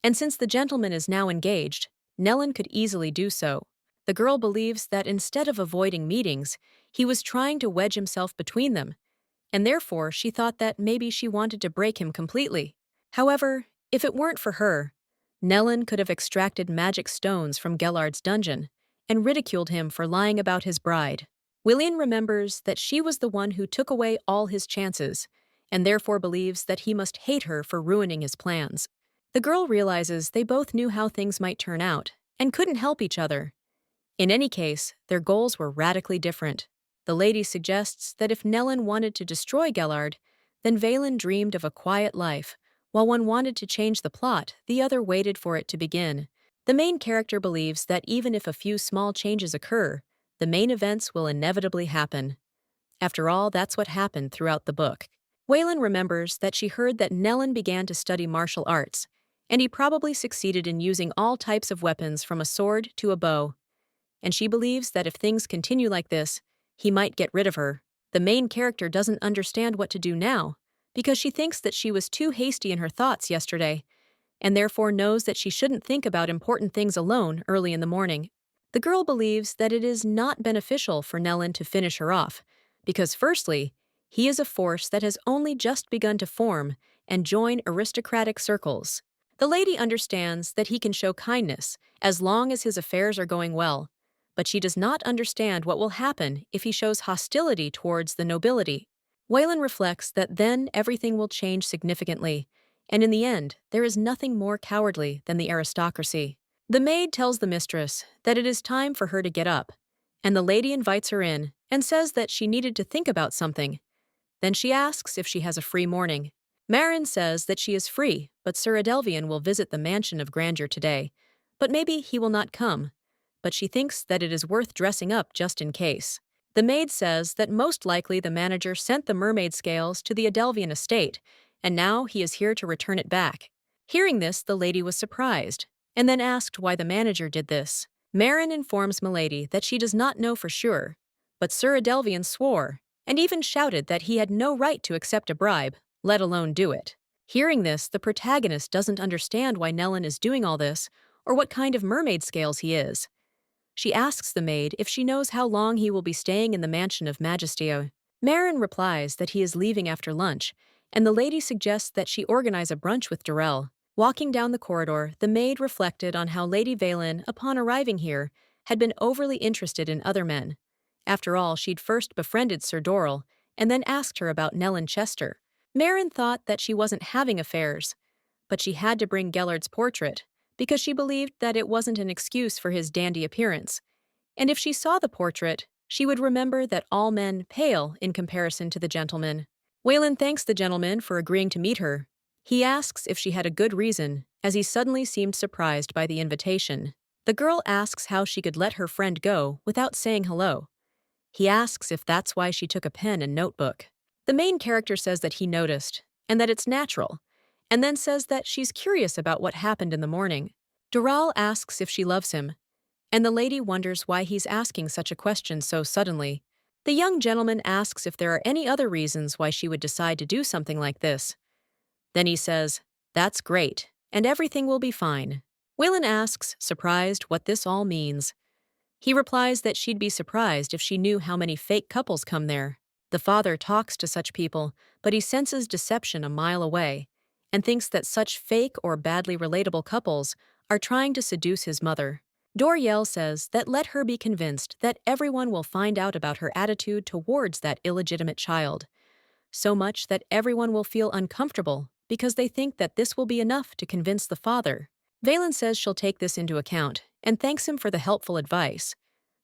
And since the gentleman is now engaged, Nellen could easily do so. The girl believes that instead of avoiding meetings, he was trying to wedge himself between them, and therefore she thought that maybe she wanted to break him completely. However, if it weren't for her, Nellen could have extracted magic stones from Gellard's dungeon and ridiculed him for lying about his bride. Willian remembers that she was the one who took away all his chances, and therefore believes that he must hate her for ruining his plans. The girl realizes they both knew how things might turn out and couldn't help each other. In any case, their goals were radically different. The lady suggests that if Nellen wanted to destroy Gellard, then Vaylin dreamed of a quiet life, while one wanted to change the plot, the other waited for it to begin. The main character believes that even if a few small changes occur, the main events will inevitably happen. After all, that's what happened throughout the book. Waylon remembers that she heard that Nellen began to study martial arts, and he probably succeeded in using all types of weapons from a sword to a bow. And she believes that if things continue like this, he might get rid of her. The main character doesn't understand what to do now, because she thinks that she was too hasty in her thoughts yesterday, and therefore knows that she shouldn't think about important things alone early in the morning. The girl believes that it is not beneficial for Nellen to finish her off, because firstly, he is a force that has only just begun to form and join aristocratic circles. The lady understands that he can show kindness as long as his affairs are going well, but she does not understand what will happen if he shows hostility towards the nobility. Waylon reflects that then everything will change significantly, and in the end, there is nothing more cowardly than the aristocracy. The maid tells the mistress that it is time for her to get up, and the lady invites her in and says that she needed to think about something. Then she asks if she has a free morning. Marin says that she is free, but Sir Adelvian will visit the mansion of grandeur today, but maybe he will not come. But she thinks that it is worth dressing up just in case. The maid says that most likely the manager sent the mermaid scales to the Adelvian estate, and now he is here to return it back. Hearing this, the lady was surprised, and then asked why the manager did this. Marin informs Milady that she does not know for sure, but Sir Adelvian swore, and even shouted that he had no right to accept a bribe, let alone do it. Hearing this, the protagonist doesn't understand why Nellen is doing all this, or what kind of mermaid scales he is. She asks the maid if she knows how long he will be staying in the mansion of Magistio. Marin replies that he is leaving after lunch, and the lady suggests that she organize a brunch with Derell. Walking down the corridor, the maid reflected on how Lady Vaylin, upon arriving here, had been overly interested in other men. After all, she'd first befriended Sir Derell, and then asked her about Nellen Chester. Marin thought that she wasn't having affairs, but she had to bring Gellard's portrait, because she believed that it wasn't an excuse for his dandy appearance. And if she saw the portrait, she would remember that all men pale in comparison to the gentleman. Waylon thanks the gentleman for agreeing to meet her. He asks if she had a good reason, as he suddenly seemed surprised by the invitation. The girl asks how she could let her friend go without saying hello. He asks if that's why she took a pen and notebook. The main character says that he noticed, and that it's natural, and then says that she's curious about what happened in the morning. Derell asks if she loves him, and the lady wonders why he's asking such a question so suddenly. The young gentleman asks if there are any other reasons why she would decide to do something like this. Then he says, "That's great, and everything will be fine." Waylon asks, surprised, what this all means. He replies that she'd be surprised if she knew how many fake couples come there. The father talks to such people, but he senses deception a mile away and thinks that such fake or badly relatable couples are trying to seduce his mother. Derell says that let her be convinced that everyone will find out about her attitude towards that illegitimate child, so much that everyone will feel uncomfortable because they think that this will be enough to convince the father. Valen says she'll take this into account and thanks him for the helpful advice,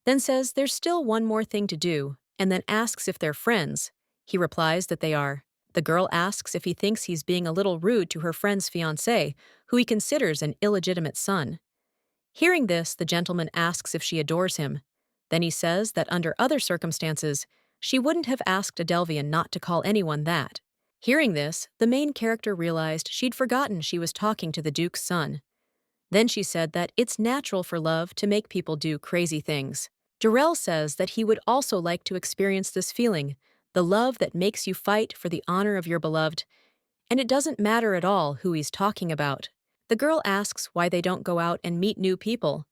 then says there's still one more thing to do, and then asks if they're friends. He replies that they are. The girl asks if he thinks he's being a little rude to her friend's fiancé, who he considers an illegitimate son. Hearing this, the gentleman asks if she adores him. Then he says that under other circumstances, she wouldn't have asked a Delvian not to call anyone that. Hearing this, the main character realized she'd forgotten she was talking to the Duke's son. Then she said that it's natural for love to make people do crazy things. Derell says that he would also like to experience this feeling, the love that makes you fight for the honor of your beloved, and it doesn't matter at all who he's talking about. The girl asks why they don't go out and meet new people.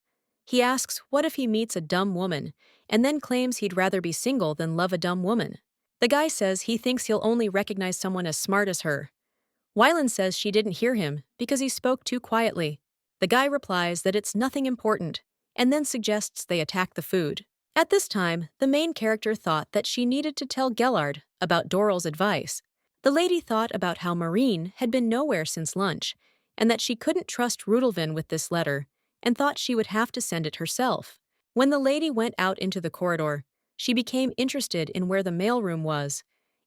He asks what if he meets a dumb woman, and then claims he'd rather be single than love a dumb woman. The guy says he thinks he'll only recognize someone as smart as her. Wyland says she didn't hear him because he spoke too quietly. The guy replies that it's nothing important, and then suggests they attack the food. At this time, the main character thought that she needed to tell Gellard about Doral's advice. The lady thought about how Marine had been nowhere since lunch, and that she couldn't trust Rudelvin with this letter, and thought she would have to send it herself. When the lady went out into the corridor, she became interested in where the mailroom was,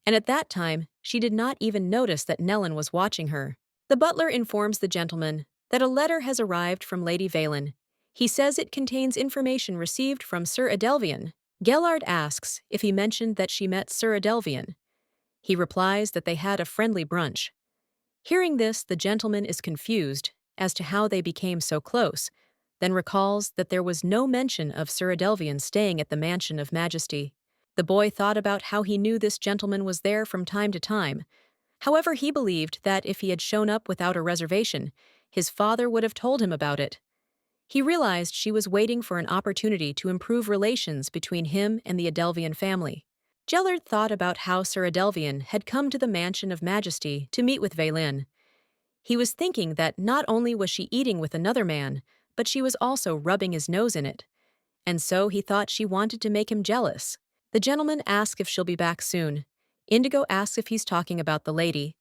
and at that time, she did not even notice that Nellen was watching her. The butler informs the gentleman that a letter has arrived from Lady Valen. He says it contains information received from Sir Adelvian. Gellard asks if he mentioned that she met Sir Adelvian. He replies that they had a friendly brunch. Hearing this, the gentleman is confused as to how they became so close, then recalls that there was no mention of Sir Adelvian staying at the Mansion of Majesty. The boy thought about how he knew this gentleman was there from time to time. However, he believed that if he had shown up without a reservation, his father would have told him about it. He realized she was waiting for an opportunity to improve relations between him and the Adelvian family. Gellard thought about how Sir Adelvian had come to the Mansion of Majesty to meet with Vaylin. He was thinking that not only was she eating with another man, but she was also rubbing his nose in it. And so he thought she wanted to make him jealous. The gentleman asks if she'll be back soon. Indigo asks if he's talking about the lady.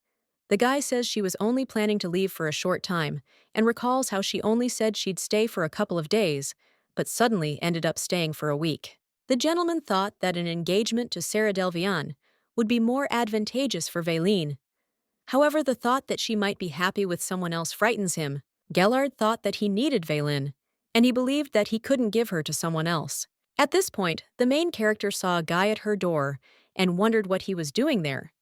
The guy says she was only planning to leave for a short time, and recalls how she only said she'd stay for a couple of days, but suddenly ended up staying for a week. The gentleman thought that an engagement to Sarah Delvian would be more advantageous for Valine. However, the thought that she might be happy with someone else frightens him. Gellard thought that he needed Valine, and he believed that he couldn't give her to someone else. At this point, the main character saw a guy at her door and wondered what he was doing there.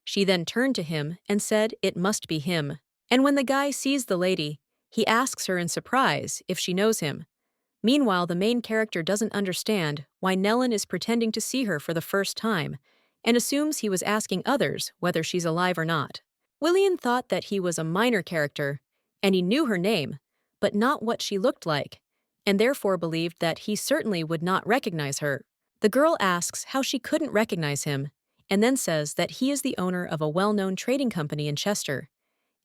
She then turned to him and said it must be him. And when the guy sees the lady, he asks her in surprise if she knows him. Meanwhile, the main character doesn't understand why Nellen is pretending to see her for the first time, and assumes he was asking others whether she's alive or not. William thought that he was a minor character, and he knew her name, but not what she looked like, and therefore believed that he certainly would not recognize her. The girl asks how she couldn't recognize him, and then says that he is the owner of a well-known trading company in Chester,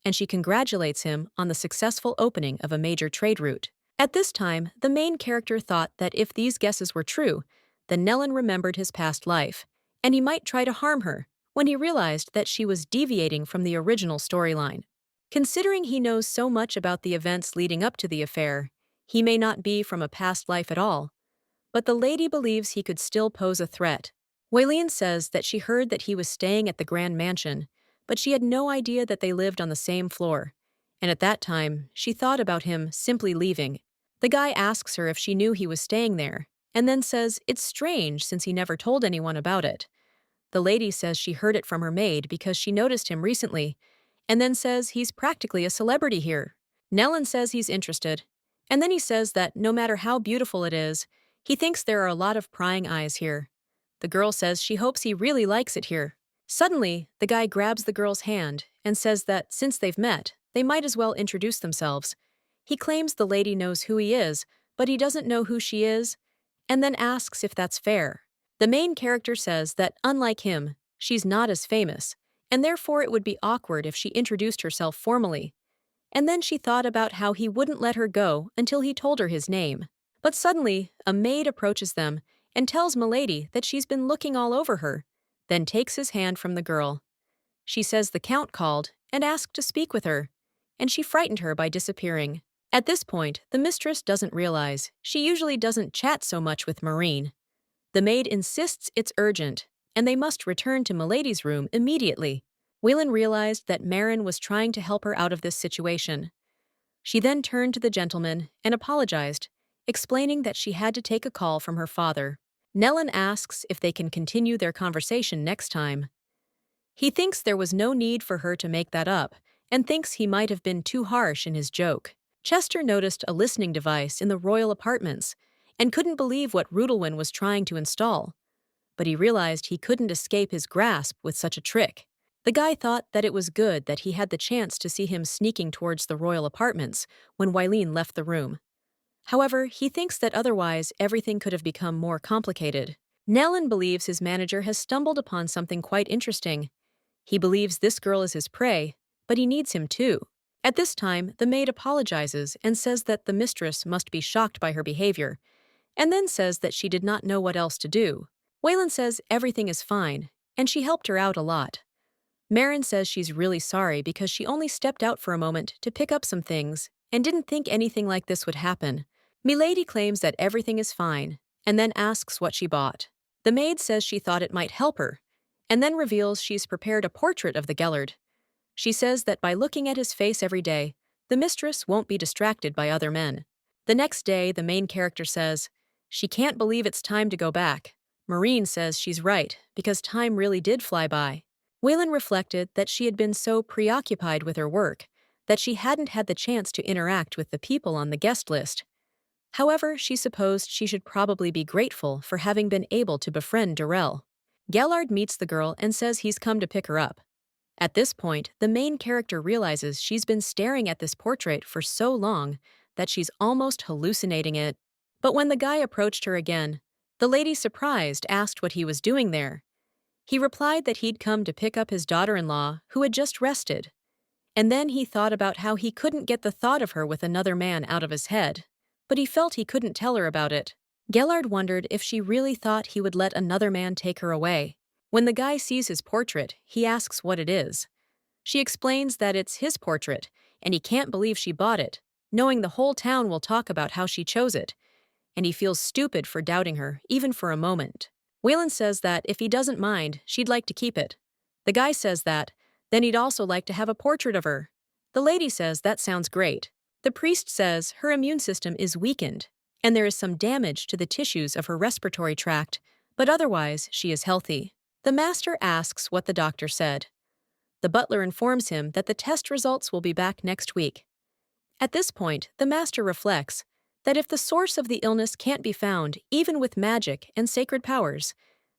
and she congratulates him on the successful opening of a major trade route. At this time, the main character thought that if these guesses were true, then Nellen remembered his past life, and he might try to harm her, when he realized that she was deviating from the original storyline. Considering he knows so much about the events leading up to the affair, he may not be from a past life at all, but the lady believes he could still pose a threat. Waylene says that she heard that he was staying at the Grand Mansion, but she had no idea that they lived on the same floor, and at that time, she thought about him simply leaving. The guy asks her if she knew he was staying there, and then says it's strange since he never told anyone about it. The lady says she heard it from her maid because she noticed him recently, and then says he's practically a celebrity here. Nellen says he's interested, and then he says that no matter how beautiful it is, he thinks there are a lot of prying eyes here. The girl says she hopes he really likes it here. Suddenly, the guy grabs the girl's hand and says that since they've met, they might as well introduce themselves. He claims the lady knows who he is, but he doesn't know who she is, and then asks if that's fair. The main character says that, unlike him, she's not as famous, and therefore it would be awkward if she introduced herself formally. And then she thought about how he wouldn't let her go until he told her his name. But suddenly, a maid approaches them and tells Milady that she's been looking all over her, then takes his hand from the girl. She says the count called and asked to speak with her, and she frightened her by disappearing. At this point, the mistress doesn't realize she usually doesn't chat so much with Marine. The maid insists it's urgent, and they must return to Milady's room immediately. Whelan realized that Marin was trying to help her out of this situation. She then turned to the gentleman and apologized, explaining that she had to take a call from her father. Nellin asks if they can continue their conversation next time. He thinks there was no need for her to make that up, and thinks he might have been too harsh in his joke. Chester noticed a listening device in the royal apartments and couldn't believe what Rudelwin was trying to install. But he realized he couldn't escape his grasp with such a trick. The guy thought that it was good that he had the chance to see him sneaking towards the royal apartments when Wileen left the room. However, he thinks that otherwise everything could have become more complicated. Nellin believes his manager has stumbled upon something quite interesting. He believes this girl is his prey, but he needs him too. At this time, the maid apologizes and says that the mistress must be shocked by her behavior, and then says that she did not know what else to do. Whelan says everything is fine, and she helped her out a lot. Marin says she's really sorry because she only stepped out for a moment to pick up some things and didn't think anything like this would happen. Milady claims that everything is fine, and then asks what she bought. The maid says she thought it might help her, and then reveals she's prepared a portrait of the Gellard. She says that by looking at his face every day, the mistress won't be distracted by other men. The next day, the main character says she can't believe it's time to go back. Marine says she's right, because time really did fly by. Whelan reflected that she had been so preoccupied with her work that she hadn't had the chance to interact with the people on the guest list. However, she supposed she should probably be grateful for having been able to befriend Derell. Gellard meets the girl and says he's come to pick her up. At this point, the main character realizes she's been staring at this portrait for so long that she's almost hallucinating it. But when the guy approached her again, the lady, surprised, asked what he was doing there. He replied that he'd come to pick up his daughter-in-law, who had just rested. And then he thought about how he couldn't get the thought of her with another man out of his head, but he felt he couldn't tell her about it. Gellard wondered if she really thought he would let another man take her away. When the guy sees his portrait, he asks what it is. She explains that it's his portrait, and he can't believe she bought it, knowing the whole town will talk about how she chose it, and he feels stupid for doubting her, even for a moment. Whelan says that if he doesn't mind, she'd like to keep it. The guy says that, then he'd also like to have a portrait of her. The lady says that sounds great. The priest says her immune system is weakened, and there is some damage to the tissues of her respiratory tract, but otherwise she is healthy. The master asks what the doctor said. The butler informs him that the test results will be back next week. At this point, the master reflects that if the source of the illness can't be found, even with magic and sacred powers,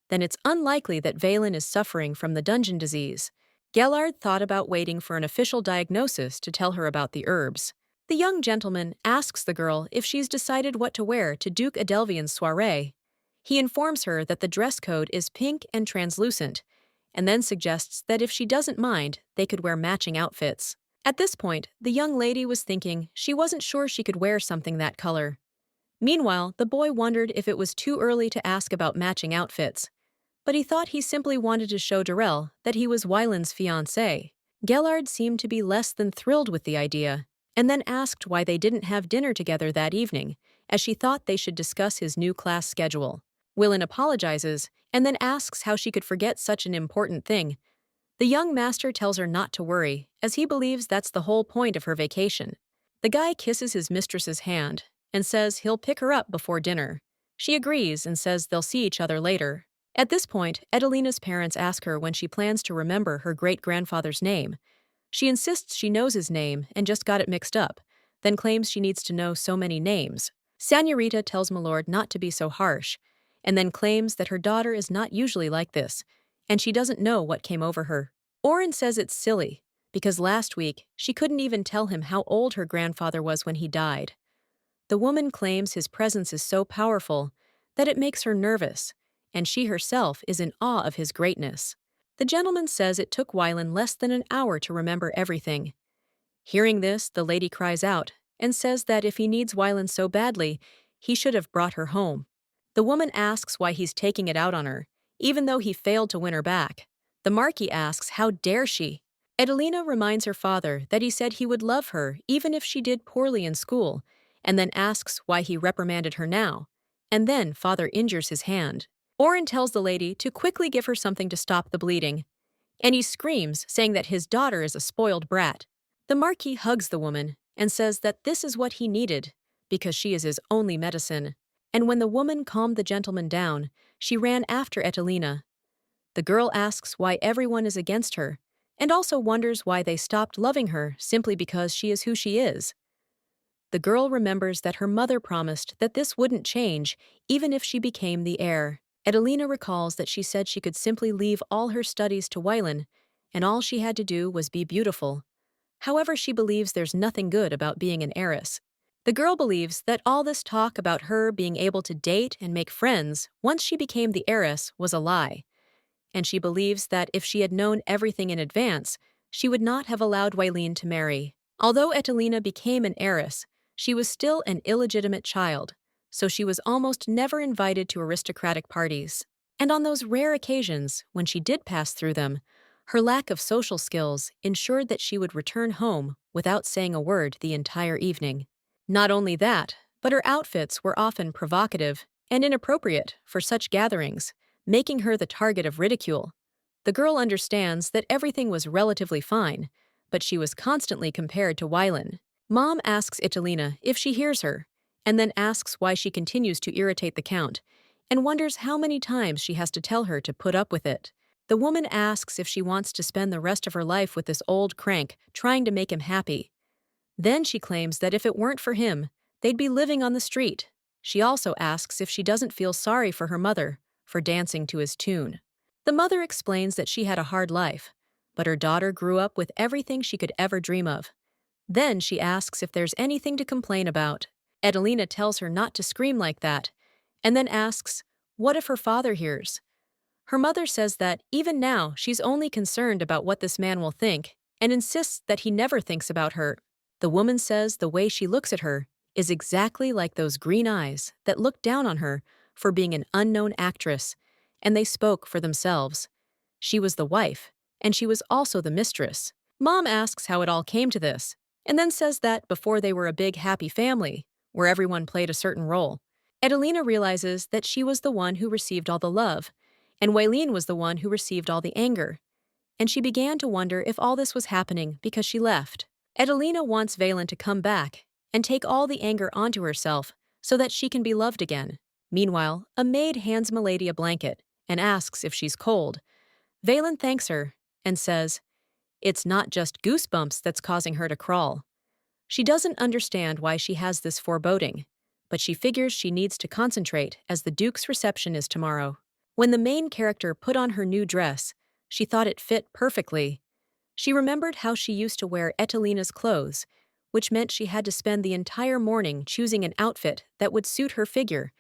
then it's unlikely that Valen is suffering from the dungeon disease. Gellard thought about waiting for an official diagnosis to tell her about the herbs. The young gentleman asks the girl if she's decided what to wear to Duke Adelvian's soirée. He informs her that the dress code is pink and translucent, and then suggests that if she doesn't mind, they could wear matching outfits. At this point, the young lady was thinking she wasn't sure she could wear something that color. Meanwhile, the boy wondered if it was too early to ask about matching outfits, but he thought he simply wanted to show Derell that he was Wyland's fiancé. Gellard seemed to be less than thrilled with the idea, and then asked why they didn't have dinner together that evening, as she thought they should discuss his new class schedule. Whelan apologizes, and then asks how she could forget such an important thing. The young master tells her not to worry, as he believes that's the whole point of her vacation. The guy kisses his mistress's hand and says he'll pick her up before dinner. She agrees and says they'll see each other later. At this point, Edelina's parents ask her when she plans to remember her great-grandfather's name. She insists she knows his name and just got it mixed up, then claims she needs to know so many names. Senorita tells Milord not to be so harsh, and then claims that her daughter is not usually like this, and she doesn't know what came over her. Oren says it's silly, because last week she couldn't even tell him how old her grandfather was when he died. The woman claims his presence is so powerful that it makes her nervous, and she herself is in awe of his greatness. The gentleman says it took Wylan less than an hour to remember everything. Hearing this, the lady cries out and says that if he needs Wylan so badly, he should have brought her home. The woman asks why he's taking it out on her, even though he failed to win her back. The Marquis asks how dare she. Edelina reminds her father that he said he would love her even if she did poorly in school, and then asks why he reprimanded her now. And then father injures his hand. Oren tells the lady to quickly give her something to stop the bleeding, and he screams, saying that his daughter is a spoiled brat. The Marquis hugs the woman and says that this is what he needed, because she is his only medicine. And when the woman calmed the gentleman down, she ran after Etelina. The girl asks why everyone is against her, and also wonders why they stopped loving her simply because she is who she is. The girl remembers that her mother promised that this wouldn't change even if she became the heir. Edelina recalls that she said she could simply leave all her studies to Wylan, and all she had to do was be beautiful. However, she believes there's nothing good about being an heiress. The girl believes that all this talk about her being able to date and make friends once she became the heiress was a lie, and she believes that if she had known everything in advance, she would not have allowed Wylan to marry. Although Etelina became an heiress, she was still an illegitimate child, so she was almost never invited to aristocratic parties. And on those rare occasions when she did pass through them, her lack of social skills ensured that she would return home without saying a word the entire evening. Not only that, but her outfits were often provocative and inappropriate for such gatherings, making her the target of ridicule. The girl understands that everything was relatively fine, but she was constantly compared to Wylan. Mom asks Etelina if she hears her, and then asks why she continues to irritate the Count, and wonders how many times she has to tell her to put up with it. The woman asks if she wants to spend the rest of her life with this old crank, trying to make him happy. Then she claims that if it weren't for him, they'd be living on the street. She also asks if she doesn't feel sorry for her mother for dancing to his tune. The mother explains that she had a hard life, but her daughter grew up with everything she could ever dream of. Then she asks if there's anything to complain about. Edelina tells her not to scream like that, and then asks, what if her father hears? Her mother says that, even now, she's only concerned about what this man will think, and insists that he never thinks about her. The woman says the way she looks at her is exactly like those green eyes that looked down on her for being an unknown actress, and they spoke for themselves. She was the wife, and she was also the mistress. Mom asks how it all came to this, and then says that before they were a big happy family, where everyone played a certain role. Edelina realizes that she was the one who received all the love, and Wylan was the one who received all the anger, and she began to wonder if all this was happening because she left. Edelina wants Wylan to come back and take all the anger onto herself so that she can be loved again. Meanwhile, a maid hands Milady a blanket and asks if she's cold. Wylan thanks her and says, it's not just goosebumps that's causing her to crawl. She doesn't understand why she has this foreboding, but she figures she needs to concentrate as the Duke's reception is tomorrow. When the main character put on her new dress, she thought it fit perfectly. She remembered how she used to wear Etelina's clothes, which meant she had to spend the entire morning choosing an outfit that would suit her figure,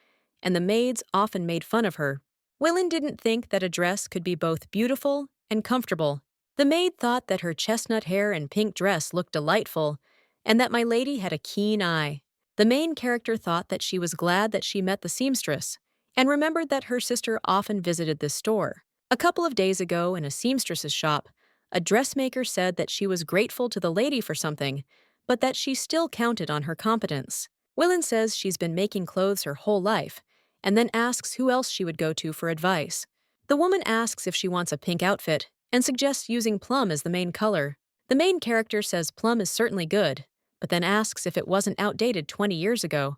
and the maids often made fun of her. Wylan didn't think that a dress could be both beautiful and comfortable. The maid thought that her chestnut hair and pink dress looked delightful, and that my lady had a keen eye. The main character thought that she was glad that she met the seamstress, and remembered that her sister often visited this store. A couple of days ago in a seamstress's shop, a dressmaker said that she was grateful to the lady for something, but that she still counted on her competence. Wylan says she's been making clothes her whole life, and then asks who else she would go to for advice. The woman asks if she wants a pink outfit, and suggests using plum as the main color. The main character says plum is certainly good, but then asks if it wasn't outdated 20 years ago.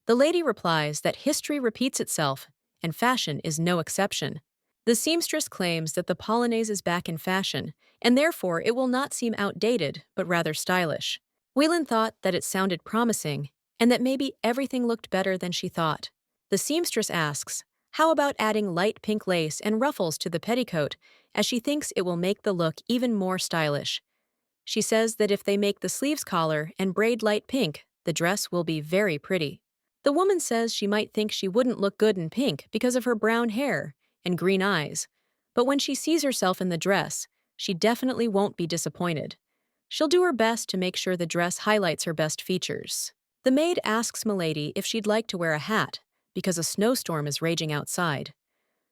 The lady replies that history repeats itself, and fashion is no exception. The seamstress claims that the polonaise is back in fashion, and therefore it will not seem outdated, but rather stylish. Wylan thought that it sounded promising, and that maybe everything looked better than she thought. The seamstress asks, How about adding light pink lace and ruffles to the petticoat, as she thinks it will make the look even more stylish? She says that if they make the sleeves collar and braid light pink, the dress will be very pretty. The woman says she might think she wouldn't look good in pink because of her brown hair and green eyes, but when she sees herself in the dress, she definitely won't be disappointed. She'll do her best to make sure the dress highlights her best features. The maid asks Milady if she'd like to wear a hat, because a snowstorm is raging outside.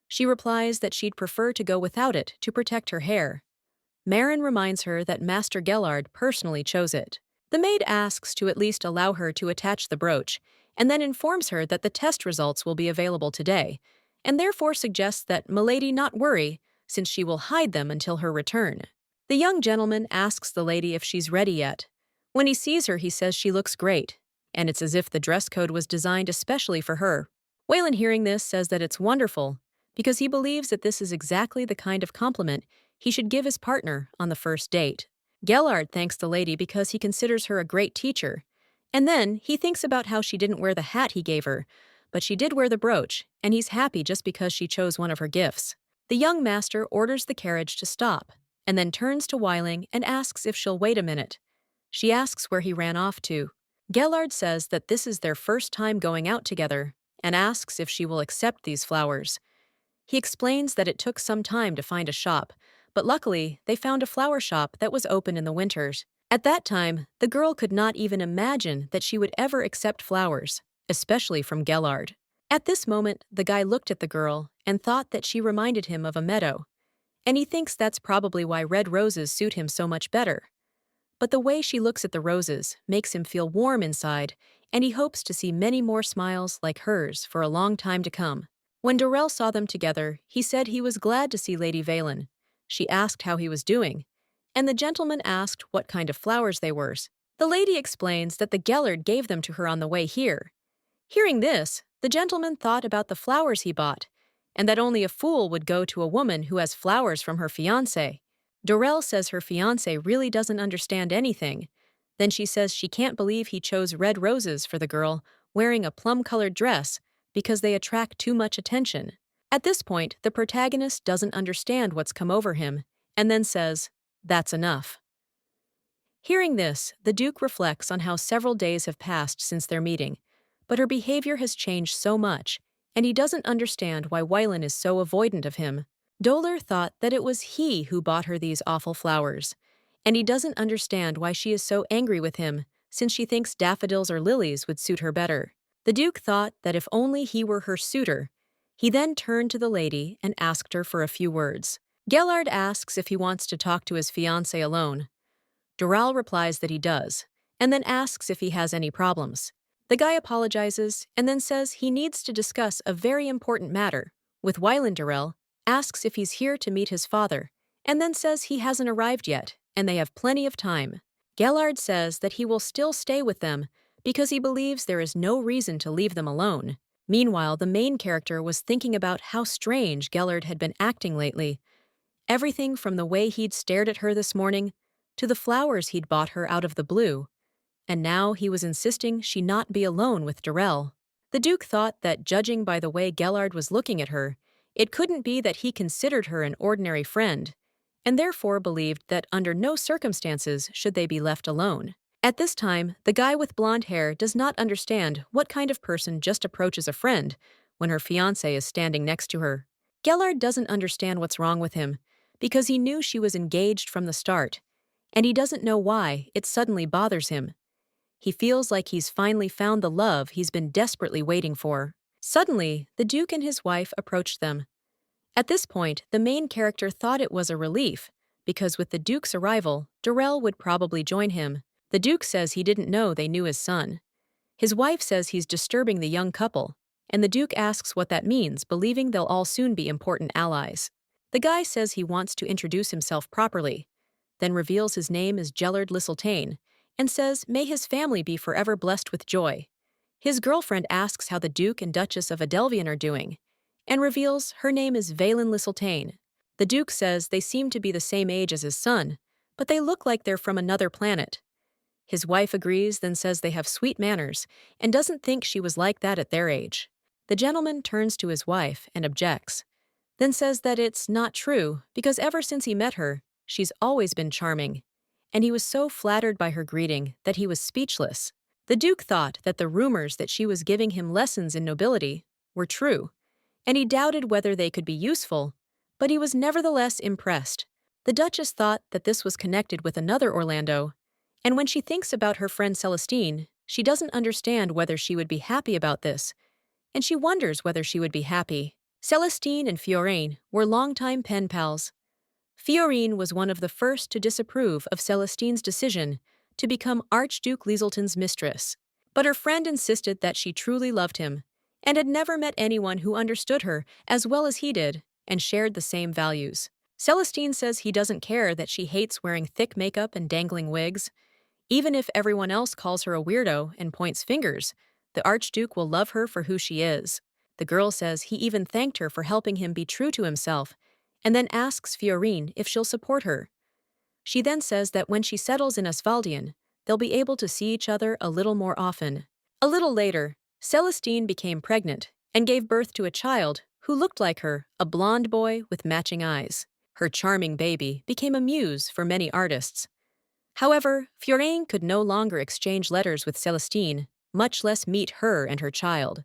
She replies that she'd prefer to go without it to protect her hair. Marin reminds her that Master Gellard personally chose it. The maid asks to at least allow her to attach the brooch, and then informs her that the test results will be available today, and therefore suggests that Milady not worry, since she will hide them until her return. The young gentleman asks the lady if she's ready yet. When he sees her, he says she looks great, and it's as if the dress code was designed especially for her. Waylon, hearing this, says that it's wonderful, because he believes that this is exactly the kind of compliment he should give his partner on the first date. Gellard thanks the lady because he considers her a great teacher, and then he thinks about how she didn't wear the hat he gave her, but she did wear the brooch, and he's happy just because she chose one of her gifts. The young master orders the carriage to stop, and then turns to Weiling and asks if she'll wait a minute. She asks where he ran off to. Gellard says that this is their first time going out together, and asks if she will accept these flowers. He explains that it took some time to find a shop, but luckily they found a flower shop that was open in the winters. At that time, the girl could not even imagine that she would ever accept flowers, especially from Gellard. At this moment, the guy looked at the girl and thought that she reminded him of a meadow, and he thinks that's probably why red roses suit him so much better. But the way she looks at the roses makes him feel warm inside, and he hopes to see many more smiles like hers for a long time to come. When Derell saw them together, he said he was glad to see Lady Valen. She asked how he was doing, and the gentleman asked what kind of flowers they were. The lady explains that the Gellard gave them to her on the way here. Hearing this, the gentleman thought about the flowers he bought, and that only a fool would go to a woman who has flowers from her fiancé. Derell says her fiancé really doesn't understand anything. Then she says she can't believe he chose red roses for the girl wearing a plum-colored dress because they attract too much attention. At this point, the protagonist doesn't understand what's come over him, and then says, "That's enough." Hearing this, the Duke reflects on how several days have passed since their meeting, but her behavior has changed so much, and he doesn't understand why Weiland is so avoidant of him. Dolar thought that it was he who bought her these awful flowers, and he doesn't understand why she is so angry with him, since she thinks daffodils or lilies would suit her better. The Duke thought that if only he were her suitor. He then turned to the lady and asked her for a few words. Gellard asks if he wants to talk to his fiancée alone. Derell replies that he does, and then asks if he has any problems. The guy apologizes and then says he needs to discuss a very important matter with Weiland. Derell asks if he's here to meet his father, and then says he hasn't arrived yet, and they have plenty of time. Gellard says that he will still stay with them because he believes there is no reason to leave them alone. Meanwhile, the main character was thinking about how strange Gellard had been acting lately. Everything from the way he'd stared at her this morning to the flowers he'd bought her out of the blue. And now he was insisting she not be alone with Derell. The Duke thought that, judging by the way Gellard was looking at her, it couldn't be that he considered her an ordinary friend, and therefore believed that under no circumstances should they be left alone. At this time, the guy with blonde hair does not understand what kind of person just approaches a friend when her fiancé is standing next to her. Gellard doesn't understand what's wrong with him, because he knew she was engaged from the start, and he doesn't know why it suddenly bothers him. He feels like he's finally found the love he's been desperately waiting for. Suddenly, the Duke and his wife approached them. At this point, the main character thought it was a relief, because with the Duke's arrival, Derell would probably join him. The Duke says he didn't know they knew his son. His wife says he's disturbing the young couple, and the Duke asks what that means, believing they'll all soon be important allies. The guy says he wants to introduce himself properly, then reveals his name is Gellard Lisseltane, and says may his family be forever blessed with joy. His girlfriend asks how the Duke and Duchess of Adelvian are doing, and reveals her name is Valen Lisseltane. The Duke says they seem to be the same age as his son, but they look like they're from another planet. His wife agrees, then says they have sweet manners, and doesn't think she was like that at their age. The gentleman turns to his wife and objects, then says that it's not true because ever since he met her, she's always been charming, and he was so flattered by her greeting that he was speechless. The Duke thought that the rumors that she was giving him lessons in nobility were true, and he doubted whether they could be useful, but he was nevertheless impressed. The Duchess thought that this was connected with another Orlando, and when she thinks about her friend Celestine, she doesn't understand whether she would be happy about this, and she wonders whether she would be happy. Celestine and Fiorine were longtime pen pals. Fiorine was one of the first to disapprove of Celestine's decision to become Archduke Lieselton's mistress, but her friend insisted that she truly loved him and had never met anyone who understood her as well as he did and shared the same values. Celestine says he doesn't care that she hates wearing thick makeup and dangling wigs. Even if everyone else calls her a weirdo and points fingers, the Archduke will love her for who she is. The girl says he even thanked her for helping him be true to himself, and then asks Fiorine if she'll support her. She then says that when she settles in Asfaldian, they'll be able to see each other a little more often. A little later, Celestine became pregnant and gave birth to a child who looked like her, a blonde boy with matching eyes. Her charming baby became a muse for many artists. However, Fiorine could no longer exchange letters with Celestine, much less meet her and her child.